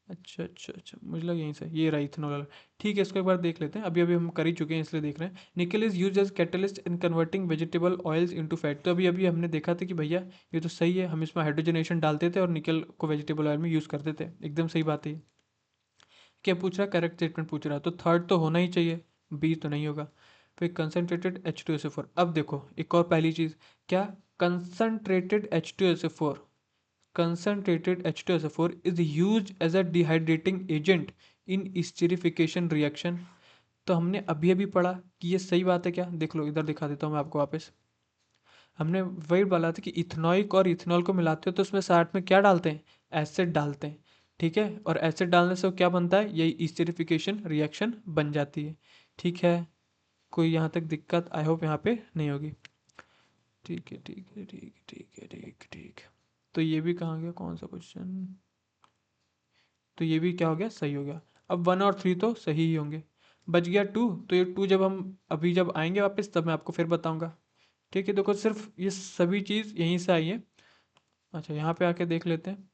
[SPEAKER 1] अच्छा अच्छा अच्छा, मुझे लगा यहीं से, ये रहा इथेनॉल वाला। ठीक है, इसको एक बार देख लेते हैं, अभी अभी हम कर ही चुके हैं इसलिए देख रहे हैं। Nickel is use as catalyst in converting vegetable oils into fat, तो अभी अभी हमने देखा था कि भैया ये तो सही है, हम इसमें हाइड्रोजनेशन डालते थे और निकल को वेजिटेबल ऑयल में यूज़ करते थे, एकदम सही बात है। क्या पूछ रहा है, करेक्ट स्टेटमेंट पूछ रहा है, तो थर्ड तो होना ही चाहिए, बी तो नहीं होगा। फिर कंसनट्रेटेड H2SO4, अब देखो एक और पहली चीज़, क्या concentrated H2SO4, concentrated H2SO4 is used as a dehydrating agent in esterification reaction। तो हमने अभी अभी पढ़ा कि ये सही बात है क्या, देख लो इधर दिखा देता हूँ मैं आपको वापस। हमने वही बोला था कि इथेनॉइक और इथेनॉल को मिलाते हो तो उसमें साथ में क्या डालते हैं, एसिड डालते हैं। ठीक है, और एसिड डालने से क्या बनता है, यही इस्टेरिफिकेशन रिएक्शन बन जाती है। ठीक है, कोई यहाँ तक दिक्कत आई होप यहाँ पे नहीं होगी। ठीक है ठीक है ठीक है ठीक है ठीक है ठीक है, तो ये भी कहाँ गया, कौन सा क्वेश्चन, तो ये भी क्या हो गया, सही हो गया। अब 1 और 3 तो सही ही होंगे, बच गया 2, तो ये 2 जब हम अभी जब आएंगे वापस तब मैं आपको फिर बताऊंगा। ठीक है, देखो सिर्फ ये सभी चीज़ यहीं से आई है। अच्छा यहाँ पे आके देख लेते हैं,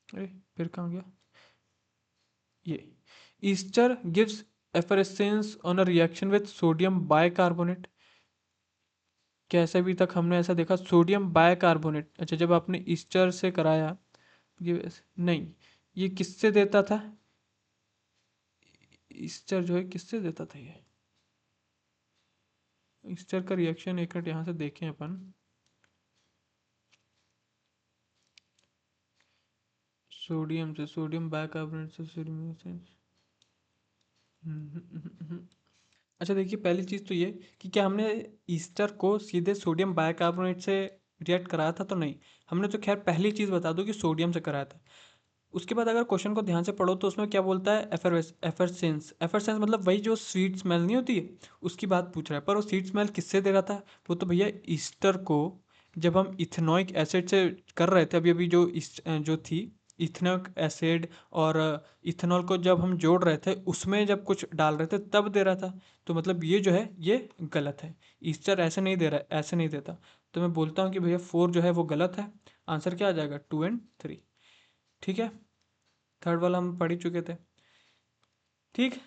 [SPEAKER 1] अरे फिर कहाँ गया ये, ester gives effervescence on a reaction with sodium bicarbonate. कैसे अभी तक हमने ऐसा देखा, सोडियम बाइकार्बोनेट, अच्छा जब आपने ईस्टर से कराया, ये नहीं, ये किससे देता था, ईस्टर जो है किससे देता था ये, ईस्टर का रिएक्शन एक मिनट यहाँ से देखें अपन, सोडियम से, सोडियम बाइकार्बोनेट से सोडियम से, अच्छा देखिए पहली चीज़ तो ये कि क्या हमने ईस्टर को सीधे सोडियम बाइकार्बोनेट से रिएक्ट कराया था, तो नहीं, हमने तो खैर पहली चीज़ बता दो कि सोडियम से कराया था। उसके बाद अगर क्वेश्चन को ध्यान से पढ़ो तो उसमें क्या बोलता है, एफरसेंस, एफरसेंस मतलब वही जो स्वीट स्मेल नहीं होती है उसकी बात पूछ रहा है, पर वो स्वीट स्मेल किससे दे रहा था, वो तो भैया ईस्टर को जब हम इथेनॉइक एसिड से कर रहे थे, अभी अभी जो जो थी इथेनॉइक एसिड और इथेनॉल को जब हम जोड़ रहे थे उसमें जब कुछ डाल रहे थे तब दे रहा था, तो मतलब ये जो है ये गलत है, ईस्टर ऐसे नहीं दे रहा है, ऐसे नहीं देता। तो मैं बोलता हूँ कि भैया 4 जो है वो गलत है, आंसर क्या आ जाएगा, 2 और 3। ठीक है, थर्ड वाला हम पढ़ ही चुके थे। ठीक,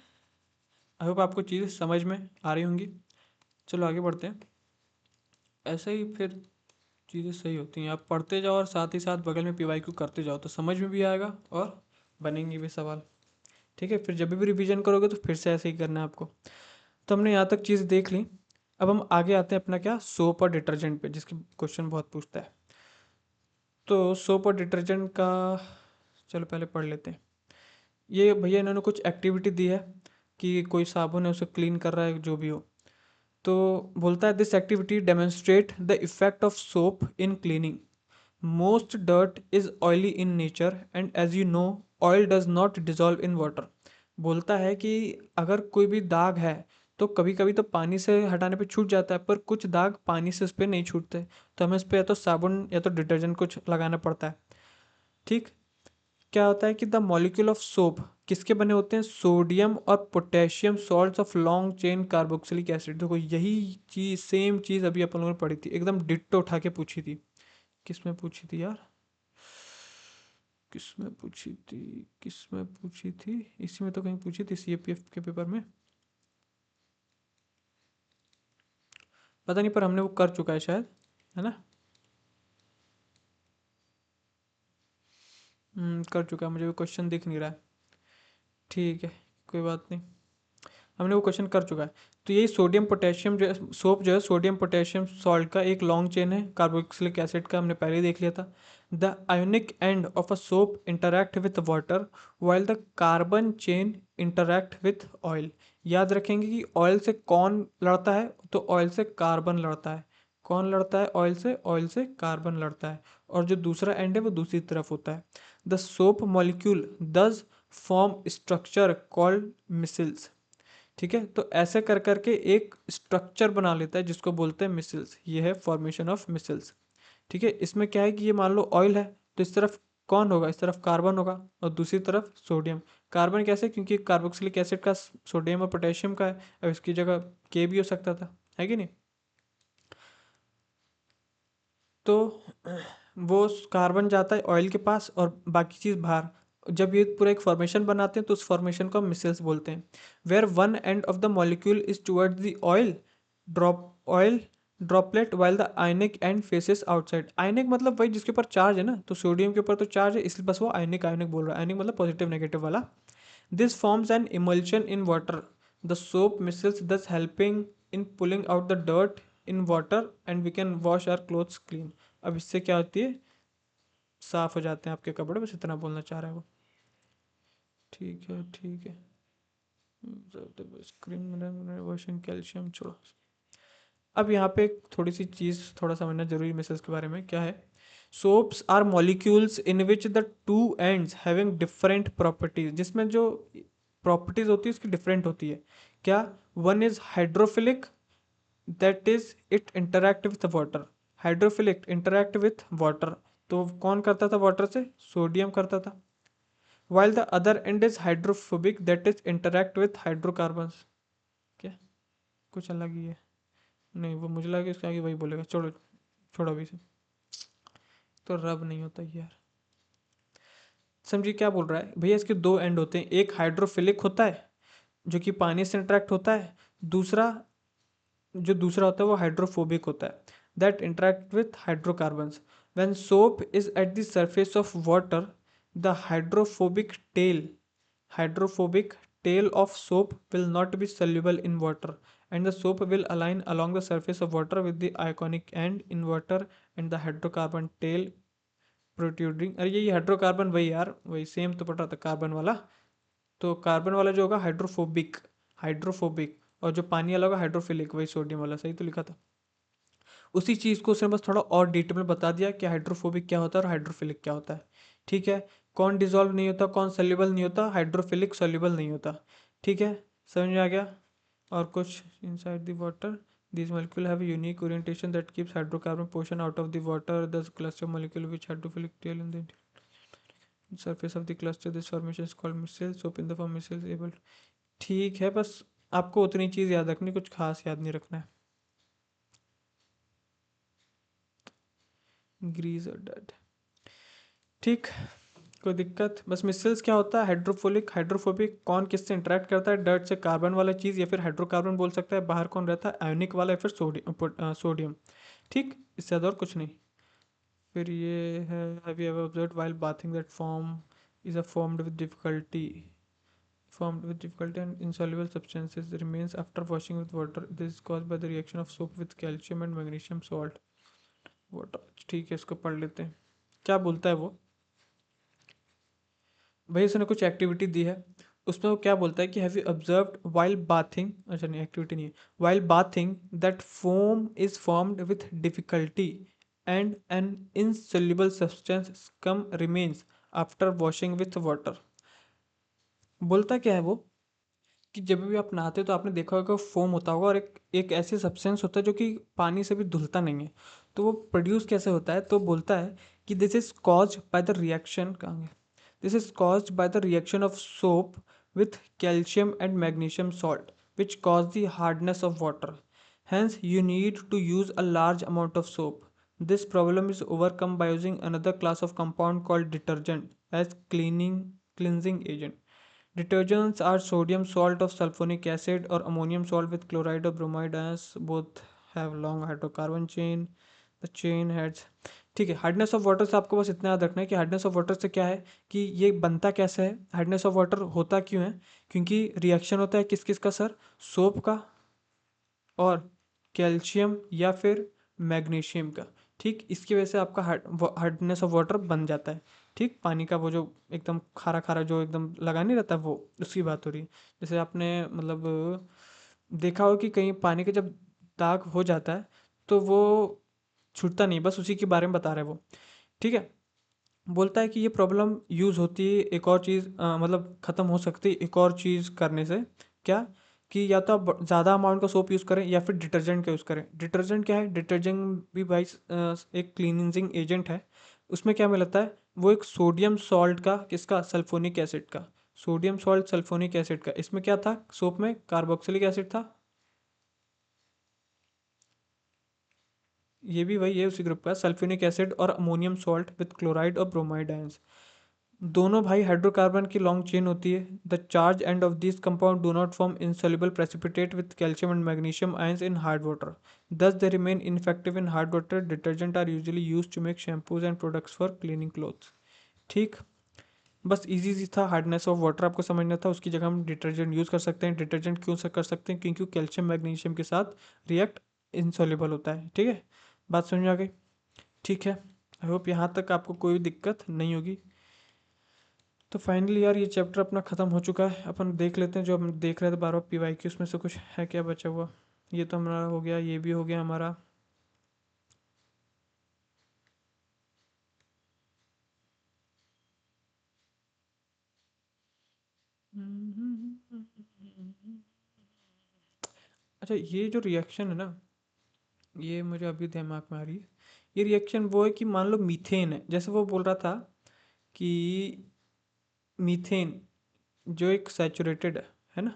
[SPEAKER 1] आई होप आपको चीज़ें समझ में आ रही होंगी। चलो आगे बढ़ते हैं, ऐसे ही फिर चीज़ें सही होती हैं, आप पढ़ते जाओ और साथ ही साथ बगल में पीवाईक्यू करते जाओ तो समझ में भी आएगा और बनेंगे भी सवाल। ठीक है, फिर जब भी रिवीजन करोगे तो फिर से ऐसे ही करना है आपको। तो हमने यहाँ तक चीज़ देख ली। अब हम आगे आते हैं अपना क्या, सोप और डिटर्जेंट पे, जिसके क्वेश्चन बहुत पूछता है। तो सोप और डिटर्जेंट का चलो पहले पढ़ लेते हैं। ये भैया इन्होंने कुछ एक्टिविटी दी है कि कोई साबुन है उसे क्लीन कर रहा है, जो भी हो। तो बोलता है this activity demonstrate the effect of soap in cleaning. Most dirt is oily in nature and as you know oil does not dissolve in water. बोलता है कि अगर कोई भी दाग है तो कभी कभी तो पानी से हटाने पे छूट जाता है, पर कुछ दाग पानी से उस पर नहीं छूटते। तो हमें उस पर या तो साबुन या तो डिटर्जेंट कुछ लगाना पड़ता है। ठीक। क्या होता है कि द मॉलिक्यूल ऑफ सोप किसके बने होते हैं, सोडियम और potassium salts of long chain carboxylic acid. देखो यही चीज, सेम चीज अभी अपन लोगों ने पढ़ी थी, एकदम डिट्टो उठा के पूछी थी। किसमें पूछी थी यार, किसमें पूछी थी, किसमें पूछी थी, इसी में तो कहीं पूछी थी, सीएपीएफ के पेपर में। पता नहीं, पर हमने वो कर चुका है शायद, है ना। कर चुका है, मुझे वो क्वेश्चन दिख नहीं रहा है। ठीक है, कोई बात नहीं, हमने वो क्वेश्चन कर चुका है। तो यही सोडियम पोटेशियम जो है, सोप जो है सोडियम पोटेशियम सॉल्ट का एक लॉन्ग चेन है कार्बोक्सिलिक एसिड का, हमने पहले ही देख लिया था। The ionic end of a soap interact with water while the carbon chain interact with oil. याद रखेंगे कि ऑयल से कौन लड़ता है, तो ऑयल से कार्बन लड़ता है। कौन लड़ता है ऑयल से कार्बन लड़ता है। और जो दूसरा एंड है वो दूसरी तरफ होता है। द सोप मॉलिक्यूल दस फॉर्म स्ट्रक्चर कॉल्ड मिसिल्स। ठीक है, तो ऐसे कर करके एक स्ट्रक्चर बना लेता है जिसको बोलते हैं मिसल्स। ये है फॉर्मेशन ऑफ मिसल्स। ठीक है, इसमें क्या है कि ये मान लो ऑयल है, तो इस तरफ कौन होगा, इस तरफ कार्बन होगा और दूसरी तरफ सोडियम। कार्बन कैसे, क्योंकि कार्बोक्सिलिक एसिड का सोडियम और पोटेशियम का है, अब इसकी जगह के भी हो सकता था, है कि नहीं। तो वो कार्बन जाता है ऑयल के पास और बाकी चीज़ बाहर। जब ये पूरा एक फॉर्मेशन बनाते हैं तो उस फॉर्मेशन को हम मिसल्स बोलते हैं। Where one end of the molecule is towards the oil droplet while the ionic end faces outside. Ionic मतलब वही जिसके ऊपर चार्ज है ना, तो सोडियम के ऊपर तो चार्ज है, इसलिए बस वो आयनिक आयनिक बोल रहा है। आयनिक मतलब पॉजिटिव नेगेटिव वाला। This forms an emulsion in water. The soap micelles thus helping in pulling out the dirt in water and we can wash our clothes clean. अब इससे क्या होती है, साफ हो जाते हैं आपके कपड़े, बस इतना बोलना चाह रहा है वो। ठीक है ठीक है। स्क्रीन वॉशिंग कैल्शियम छोड़ो। अब यहाँ पे थोड़ी सी चीज़ थोड़ा समझना जरूरी मिसेस के बारे में क्या है। Soaps are molecules in which the two ends having different properties, जिसमें जो प्रॉपर्टीज होती है उसकी डिफरेंट होती है। क्या, one is hydrophilic, that is it interact with water. Hydrophilic interact with water, तो कौन करता था वाटर से, सोडियम करता था। while the other end is hydrophobic, that is interact with hydrocarbons। क्या, कुछ अलग ही है। नहीं, वो मुझे लगा कि इसके आगे वही बोलेगा, छोड़ो, छोड़ो अभी से। तो रब नहीं होता यार। समझिए क्या बोल रहा है भैया, इसके दो एंड होते हैं, एक हाइड्रोफिलिक होता है जो कि पानी से इंटरेक्ट होता है, दूसरा जो दूसरा होता है वो हाइड्रोफोबिक होता है, that interact with hydrocarbons. When soap is at the surface of water, the hydrophobic tail of soap will not be soluble in water and the soap will align along the surface of water with the ionic end in water and the hydrocarbon tail protruding। अरे ये हाइड्रोकार्बन वही यार, वही सेम तो पढ़ रहा था कार्बन वाला। तो कार्बन वाला जो होगा हाइड्रोफोबिक, हाइड्रोफोबिक, और जो पानी वाला होगा हाइड्रोफिलिक, वही सोडियम वाला, सही तो लिखा था। उसी चीज़ को उसने बस थोड़ा और डिटेल में बता दिया कि हाइड्रोफोबिक क्या होता है और हाइड्रोफिलिक क्या होता है। ठीक है, कौन डिजॉल्व नहीं होता, कौन सोल्यूबल नहीं होता, हाइड्रोफिलिक सोल्यूबल नहीं होता। ठीक है, समझ में आ गया। और कुछ inside the water, these molecule have a unique orientation that keeps hydrocarbon portion out of the water. The cluster molecule which hydrophilic tail in the surface of the cluster, this formation is called micelle. Soap in the form micelle is able। ठीक है, बस आपको उतनी चीज़ याद रखनी, कुछ खास याद नहीं रखना है। ग्रीज और डट, ठीक, कोई दिक्कत। बस मिसल्स क्या होता है, हाइड्रोफोलिक हाइड्रोफोबिक, कौन किससे इंटरेक्ट करता है, डर्ट से कार्बन वाला चीज़ या फिर हाइड्रोकार्बन बोल सकता है, बाहर कौन रहता है आयोनिक वाला या फिर सोडियम। ठीक, इससे ज़्यादा और कुछ नहीं। फिर ये है, have you ever observed while bathing that form is a formed with difficulty. formed with difficulty and insoluble substances remains after washing with water. This is caused by the reaction of soap with calcium and magnesium salt. Water, ठीक है, इसको पढ़ लेते हैं क्या बोलता है वो। भाई इसने कुछ एक्टिविटी दी है, उसमें वो क्या बोलता है कि have you observed while bathing, अच्छा नहीं एक्टिविटी नहीं है, while bathing that foam is formed with difficulty and an insoluble substance come remains after washing with water. बोलता क्या है वो कि जब भी आप नहाते हो तो आपने देखा होगा फोम होता होगा और एक एक ऐसी सब्सटेंस होता है जो कि पानी से भी धुलता नहीं है। तो वो प्रोड्यूस कैसे होता है, तो बोलता है कि this is caused by the reaction, कहाँ गया, this is caused by the reaction of soap with calcium and magnesium salt which cause the hardness of water. Hence, you need to use a large amount of soap. This problem is overcome by using another class of compound called detergent as cleansing agent. Detergents are sodium salt of sulfonic acid or ammonium salt with chloride or bromide ions. Both have long hydrocarbon chain. The chain heads, ठीक है। हार्डनेस ऑफ वाटर से आपको बस इतना याद रखना है कि हार्डनेस ऑफ वाटर से क्या है कि ये बनता कैसे है, हार्डनेस ऑफ वाटर होता क्यों है, क्योंकि रिएक्शन होता है किस किस का सर, सोप का और कैल्शियम या फिर मैग्नीशियम का। ठीक, इसकी वजह से आपका हार्डनेस ऑफ वाटर बन जाता है। ठीक, पानी का वो जो एकदम खारा खारा जो एकदम लगा नहीं रहता वो, उसकी बात हो रही है। जैसे आपने मतलब देखा हो कि कहीं पानी का जब दाग हो जाता है तो वो छूटता नहीं, बस उसी के बारे में बता रहे हैं वो। ठीक है, बोलता है कि ये प्रॉब्लम यूज़ होती है एक और चीज़ मतलब ख़त्म हो सकती है एक और चीज़ करने से। क्या कि या तो आप ज़्यादा अमाउंट का सोप यूज़ करें या फिर डिटर्जेंट का यूज़ करें। डिटर्जेंट क्या है, डिटर्जेंट भी भाई एक क्लीनिंजिंग एजेंट है। उसमें क्या मिलता है, वो एक सोडियम सॉल्ट का, किसका, सल्फोनिक एसिड का, सोडियम सॉल्ट सल्फोनिक एसिड का। इसमें क्या था, सोप में कार्बोक्सिलिक एसिड था, ये भी वही है उसी ग्रुप का, सल्फ्यूनिक एसिड और अमोनियम सॉल्ट विद क्लोराइड और ब्रोमाइड आयंस। दोनों भाई हाइड्रोकार्बन की लॉन्ग चेन होती है। The charge end of this compound do not form insoluble precipitate with calcium and magnesium ions in hard water. Thus they remain ineffective in hard water. Detergent are usually used to make shampoos and products for cleaning clothes. ठीक, बस इजी सी था, हार्डनेस ऑफ वाटर आपको समझना था, उसकी जगह हम डिटर्जेंट यूज़ कर सकते हैं। डिटर्जेंट क्यों से कर सकते हैं, क्योंकि कैल्शियम मैग्नीशियम के साथ रिएक्ट इनसॉल्युबल होता है। ठीक है, बात समझ में आ गई। ठीक है, आई होप यहाँ तक आपको कोई दिक्कत नहीं होगी। तो फाइनली यार ये चैप्टर अपना ख़त्म हो चुका है। अपन देख लेते हैं जो हम देख रहे थे 12 PYQ, उसमें से कुछ है क्या बचा हुआ। ये तो हमारा हो गया, ये भी हो गया हमारा। अच्छा, ये जो रिएक्शन है ना, ये मुझे अभी दिमाग में आ रही है। ये रिएक्शन वो है कि मान लो मीथेन है, जैसे वो बोल रहा था कि मीथेन जो एक सैचुरेटेड है ना,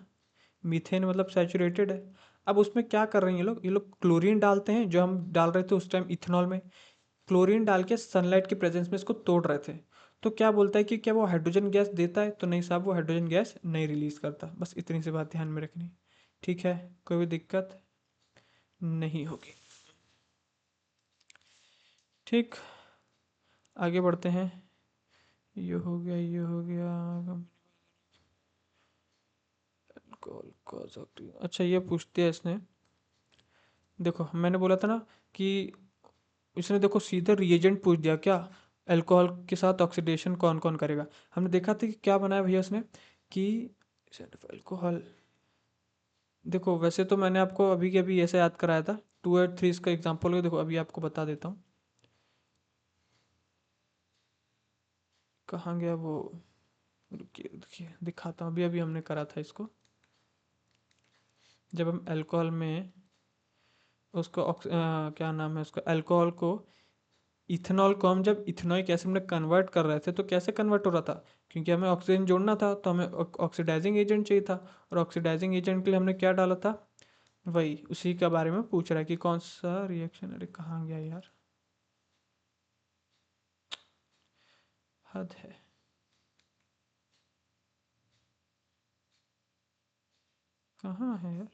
[SPEAKER 1] मीथेन मतलब सैचुरेटेड है। अब उसमें क्या कर रहे हैं ये लोग क्लोरीन डालते हैं, जो हम डाल रहे थे उस टाइम इथेनॉल में। क्लोरीन डाल के सनलाइट की प्रेजेंस में इसको तोड़ रहे थे। तो क्या बोलता है कि क्या वो हाइड्रोजन गैस देता है, तो नहीं साहब, वो हाइड्रोजन गैस नहीं रिलीज करता। बस इतनी सी बात ध्यान में रखनी। ठीक है, कोई भी दिक्कत नहीं होगी। ठीक, आगे बढ़ते हैं। ये हो गया, ये हो गया। अच्छा, ये पूछते हैं इसने, देखो मैंने बोला था ना कि इसने देखो सीधे रिएजेंट पूछ दिया क्या, अल्कोहल के साथ ऑक्सीडेशन कौन कौन करेगा। हमने देखा था कि क्या बनाया भैया इसने कि अल्कोहल। देखो वैसे तो मैंने आपको अभी के अभी ऐसे याद कराया था, 2 और 3 इसका एग्जाम्पल है। देखो अभी आपको बता देता हूँ, कहाँ गया वो, रुकिए देखिए दिखाता हूँ। अभी अभी हमने करा था इसको, जब हम अल्कोहल में उसको क्या नाम है उसका, अल्कोहल को, इथेनॉल को हम जब इथेनॉइक एसिड में कन्वर्ट कर रहे थे तो कैसे कन्वर्ट हो रहा था, क्योंकि हमें ऑक्सीजन जोड़ना था तो हमें ऑक्सीडाइजिंग एजेंट चाहिए था। और ऑक्सीडाइजिंग एजेंट के लिए हमने क्या डाला था, वही उसी के बारे में पूछ रहा है कि कौन सा रिएक्शन। अरे कहाँ गया यार, हद है। कहाँ है यार,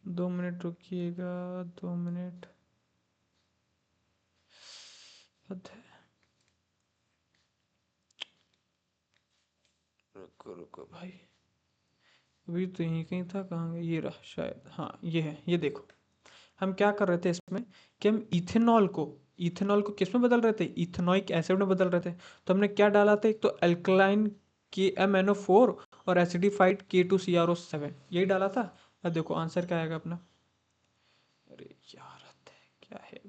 [SPEAKER 1] 2 मिनट रुकिएगा, 2 मिनट, हद है। रुको रुको भाई, अभी तो यहीं कहीं था, कहाँ गया, ये रहा शायद, हाँ ये है, ये देखो। हम क्या कर रहे थे इसमें कि हम इथेनॉल को किस में बदल रहे थे, इथेनॉइक एसिड में बदल रहे थे। तो हमने क्या डाला था, एक तो अल्कलाइन KMnO4 और एसिडिफाइड K2CrO7, यही डाला था। अब देखो आंसर क्या आएगा अपना। अरे यार क्या है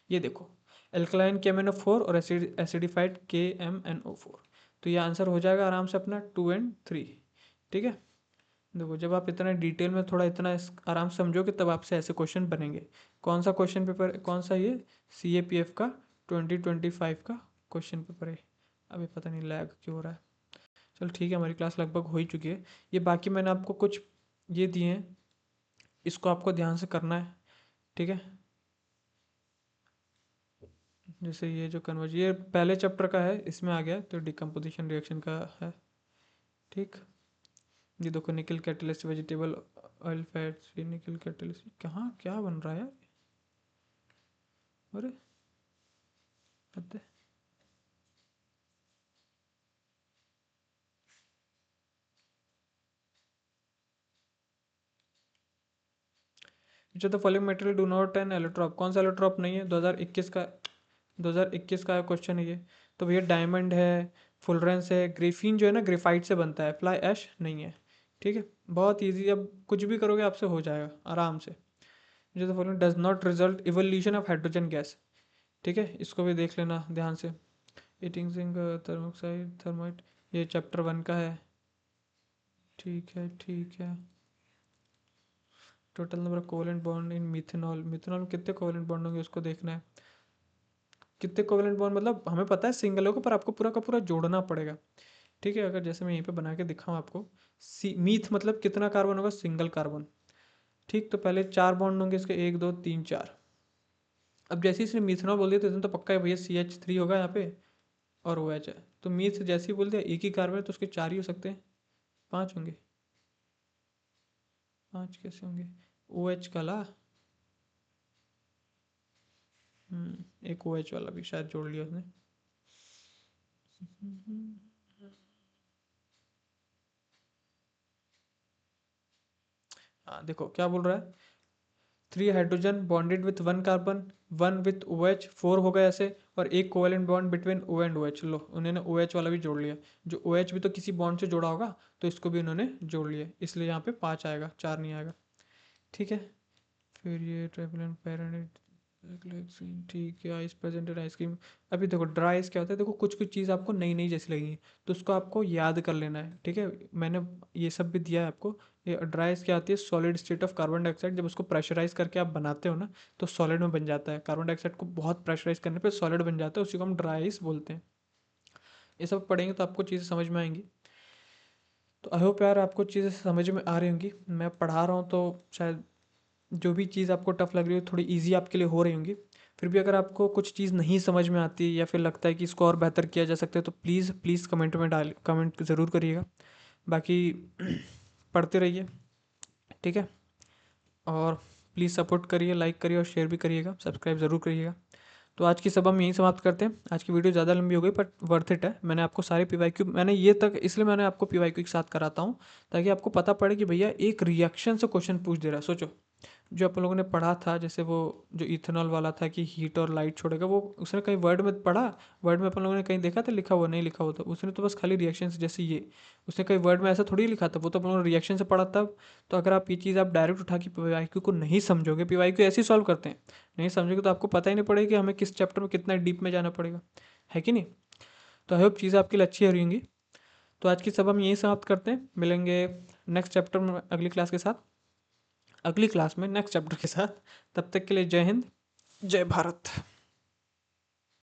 [SPEAKER 1] ये देखो, अल्कलाइन KMnO4 और एसिडिफाइड KMnO4। तो ये आंसर हो जाएगा आराम से अपना 2 और 3। ठीक है, देखो जब आप इतना डिटेल में थोड़ा इतना आराम से समझोगे तब आपसे ऐसे क्वेश्चन बनेंगे। कौन सा क्वेश्चन पेपर, कौन सा ये CAPF का 2025 का क्वेश्चन पेपर है। अभी पता नहीं लैग क्यों हो रहा है। चल ठीक है, हमारी क्लास लगभग हो ही चुकी है। ये बाकी मैंने आपको कुछ ये दिए हैं, इसको आपको ध्यान से करना है। ठीक है, जैसे ये जो कन्वर्ज, ये पहले चैप्टर का है, इसमें आ गया तो डिकम्पोजिशन रिएक्शन का है। ठीक, ये देखो निकल कैटलिस्ट, वेजिटेबल ऑयल फैट्स, ये निकल कैटलिस्ट कहाँ क्या बन रहा है यार। अरे हद है। जो the following material do not an allotrope, कौन सा एलोट्रॉप नहीं है, 2021 का, 2021 का क्वेश्चन है ये। तो भैया डायमंड है, फुलरेंस है, ग्रेफीन जो है ना ग्रेफाइट से बनता है, फ्लाई ऐश नहीं है। ठीक है, बहुत ईजी, अब कुछ भी करोगे आपसे हो जाएगा आराम से। जो the following does not result evolution of hydrogen gas. ठीक है, इसको भी देख लेना ध्यान से। हीटिंग जिंक, थर्मोक्साइड, थर्माइट, ये चैप्टर 1 का है। ठीक है ठीक है। Total number of covalent bond in methanol, methanol में कितने कोवेलेंट बॉन्ड होंगे उसको देखना है। कितने कोवेलेंट बॉन्ड मतलब हमें पता है सिंगल होगा, पर आपको पूरा का पूरा जोड़ना पड़ेगा। ठीक है, अगर जैसे मैं यहीं पे बना के दिखाऊँ आपको, मीथ मतलब कितना कार्बन होगा, सिंगल कार्बन। ठीक, तो पहले 4 बॉन्ड होंगे इसके, 1 2 3 4। अब जैसे ही इसने मिथेनॉल बोल दिया तो इसमें तो पक्का है भैया CH3 होगा यहाँ पे और OH है। तो मीथ जैसे ही बोल दिया एक ही कार्बन है तो उसके 4 ही हो सकते हैं, 5 होंगे। 5 कैसे होंगे, OH का ला। एक OH वाला भी शायद जोड़ लिया उसने। हाँ देखो क्या बोल रहा है, 3 hydrogen bonded with 1 carbon, 1 with OH, 4 हो गए ऐसे, और एक covalent bond between O and OH। लो उन्होंने OH वाला भी जोड़ लिया, जो OH भी तो किसी बॉन्ड से जुड़ा होगा, तो इसको भी उन्होंने जोड़ लिया, इसलिए यहाँ पे 5 आएगा, 4 नहीं आएगा। ठीक है, फिर ये ट्रेवलेंट पैरानिट, ठीक है, आइस प्रेजेंटेड आइसक्रीम। अभी देखो ड्राई आइस क्या होता है, देखो कुछ कुछ चीज़ आपको नई नई जैसी लगेंगी, तो उसको आपको याद कर लेना है। ठीक है, मैंने ये सब भी दिया है आपको। ये ड्राई आइस क्या आती है, solid state of carbon dioxide, जब उसको प्रेशराइज करके आप बनाते हो ना तो सॉलिड में बन जाता है। कार्बन डाइऑक्साइड को बहुत प्रेशराइज करने पर सॉलिड बन जाता है, उसी को हम ड्राई आइस बोलते हैं। ये सब पढ़ेंगे तो आपको चीज़ें समझ में आएंगी। तो आई होप यार आपको चीज़ें समझ में आ रही होंगी, मैं पढ़ा रहा हूँ तो शायद जो भी चीज़ आपको टफ लग रही हो थोड़ी इजी आपके लिए हो रही होंगी। फिर भी अगर आपको कुछ चीज़ नहीं समझ में आती या फिर लगता है कि इसको और बेहतर किया जा सकता है तो प्लीज़ प्लीज़ कमेंट में कमेंट ज़रूर करिएगा। बाकी पढ़ते रहिए। ठीक है, और प्लीज़ सपोर्ट करिए, लाइक करिए और शेयर भी करिएगा, सब्सक्राइब ज़रूर करिएगा। तो आज की सब हम यहीं समाप्त करते हैं। आज की वीडियो ज़्यादा लंबी हो गई बट वर्थ इट है। मैंने आपको सारे PYQ, मैंने ये तक इसलिए मैंने आपको PYQ के साथ कराता हूँ ताकि आपको पता पड़े कि भैया एक रिएक्शन से क्वेश्चन पूछ दे रहा है। सोचो जो अपन लोगों ने पढ़ा था, जैसे वो जो इथेनॉल वाला था कि हीट और लाइट छोड़ेगा, वो उसने कहीं वर्ड में पढ़ा, वर्ड में अपन लोगों ने कहीं देखा था लिखा हुआ, नहीं लिखा हुआ था उसने, तो बस खाली रिएक्शन से, जैसे ये उसने कहीं वर्ड में ऐसा थोड़ी लिखा था, वो तो अपन लोगों ने रिएक्शन से पढ़ा तब। तो अगर आप ये चीज़ आप डायरेक्ट उठा के PYQ को नहीं समझोगे, PYQ ऐसे ही सॉल्व करते हैं, नहीं समझोगे तो आपको पता ही नहीं पड़ेगा कि हमें किस चैप्टर में कितना डीप में जाना पड़ेगा, है कि नहीं। तो आई होप चीज़ें आपके लिए अच्छी हो रही होंगी। तो आज की सब हम यहीं समाप्त करते हैं, मिलेंगे नेक्स्ट चैप्टर में अगली क्लास के साथ, अगली क्लास में नेक्स्ट चैप्टर के साथ। तब तक के लिए जय हिंद, जय भारत।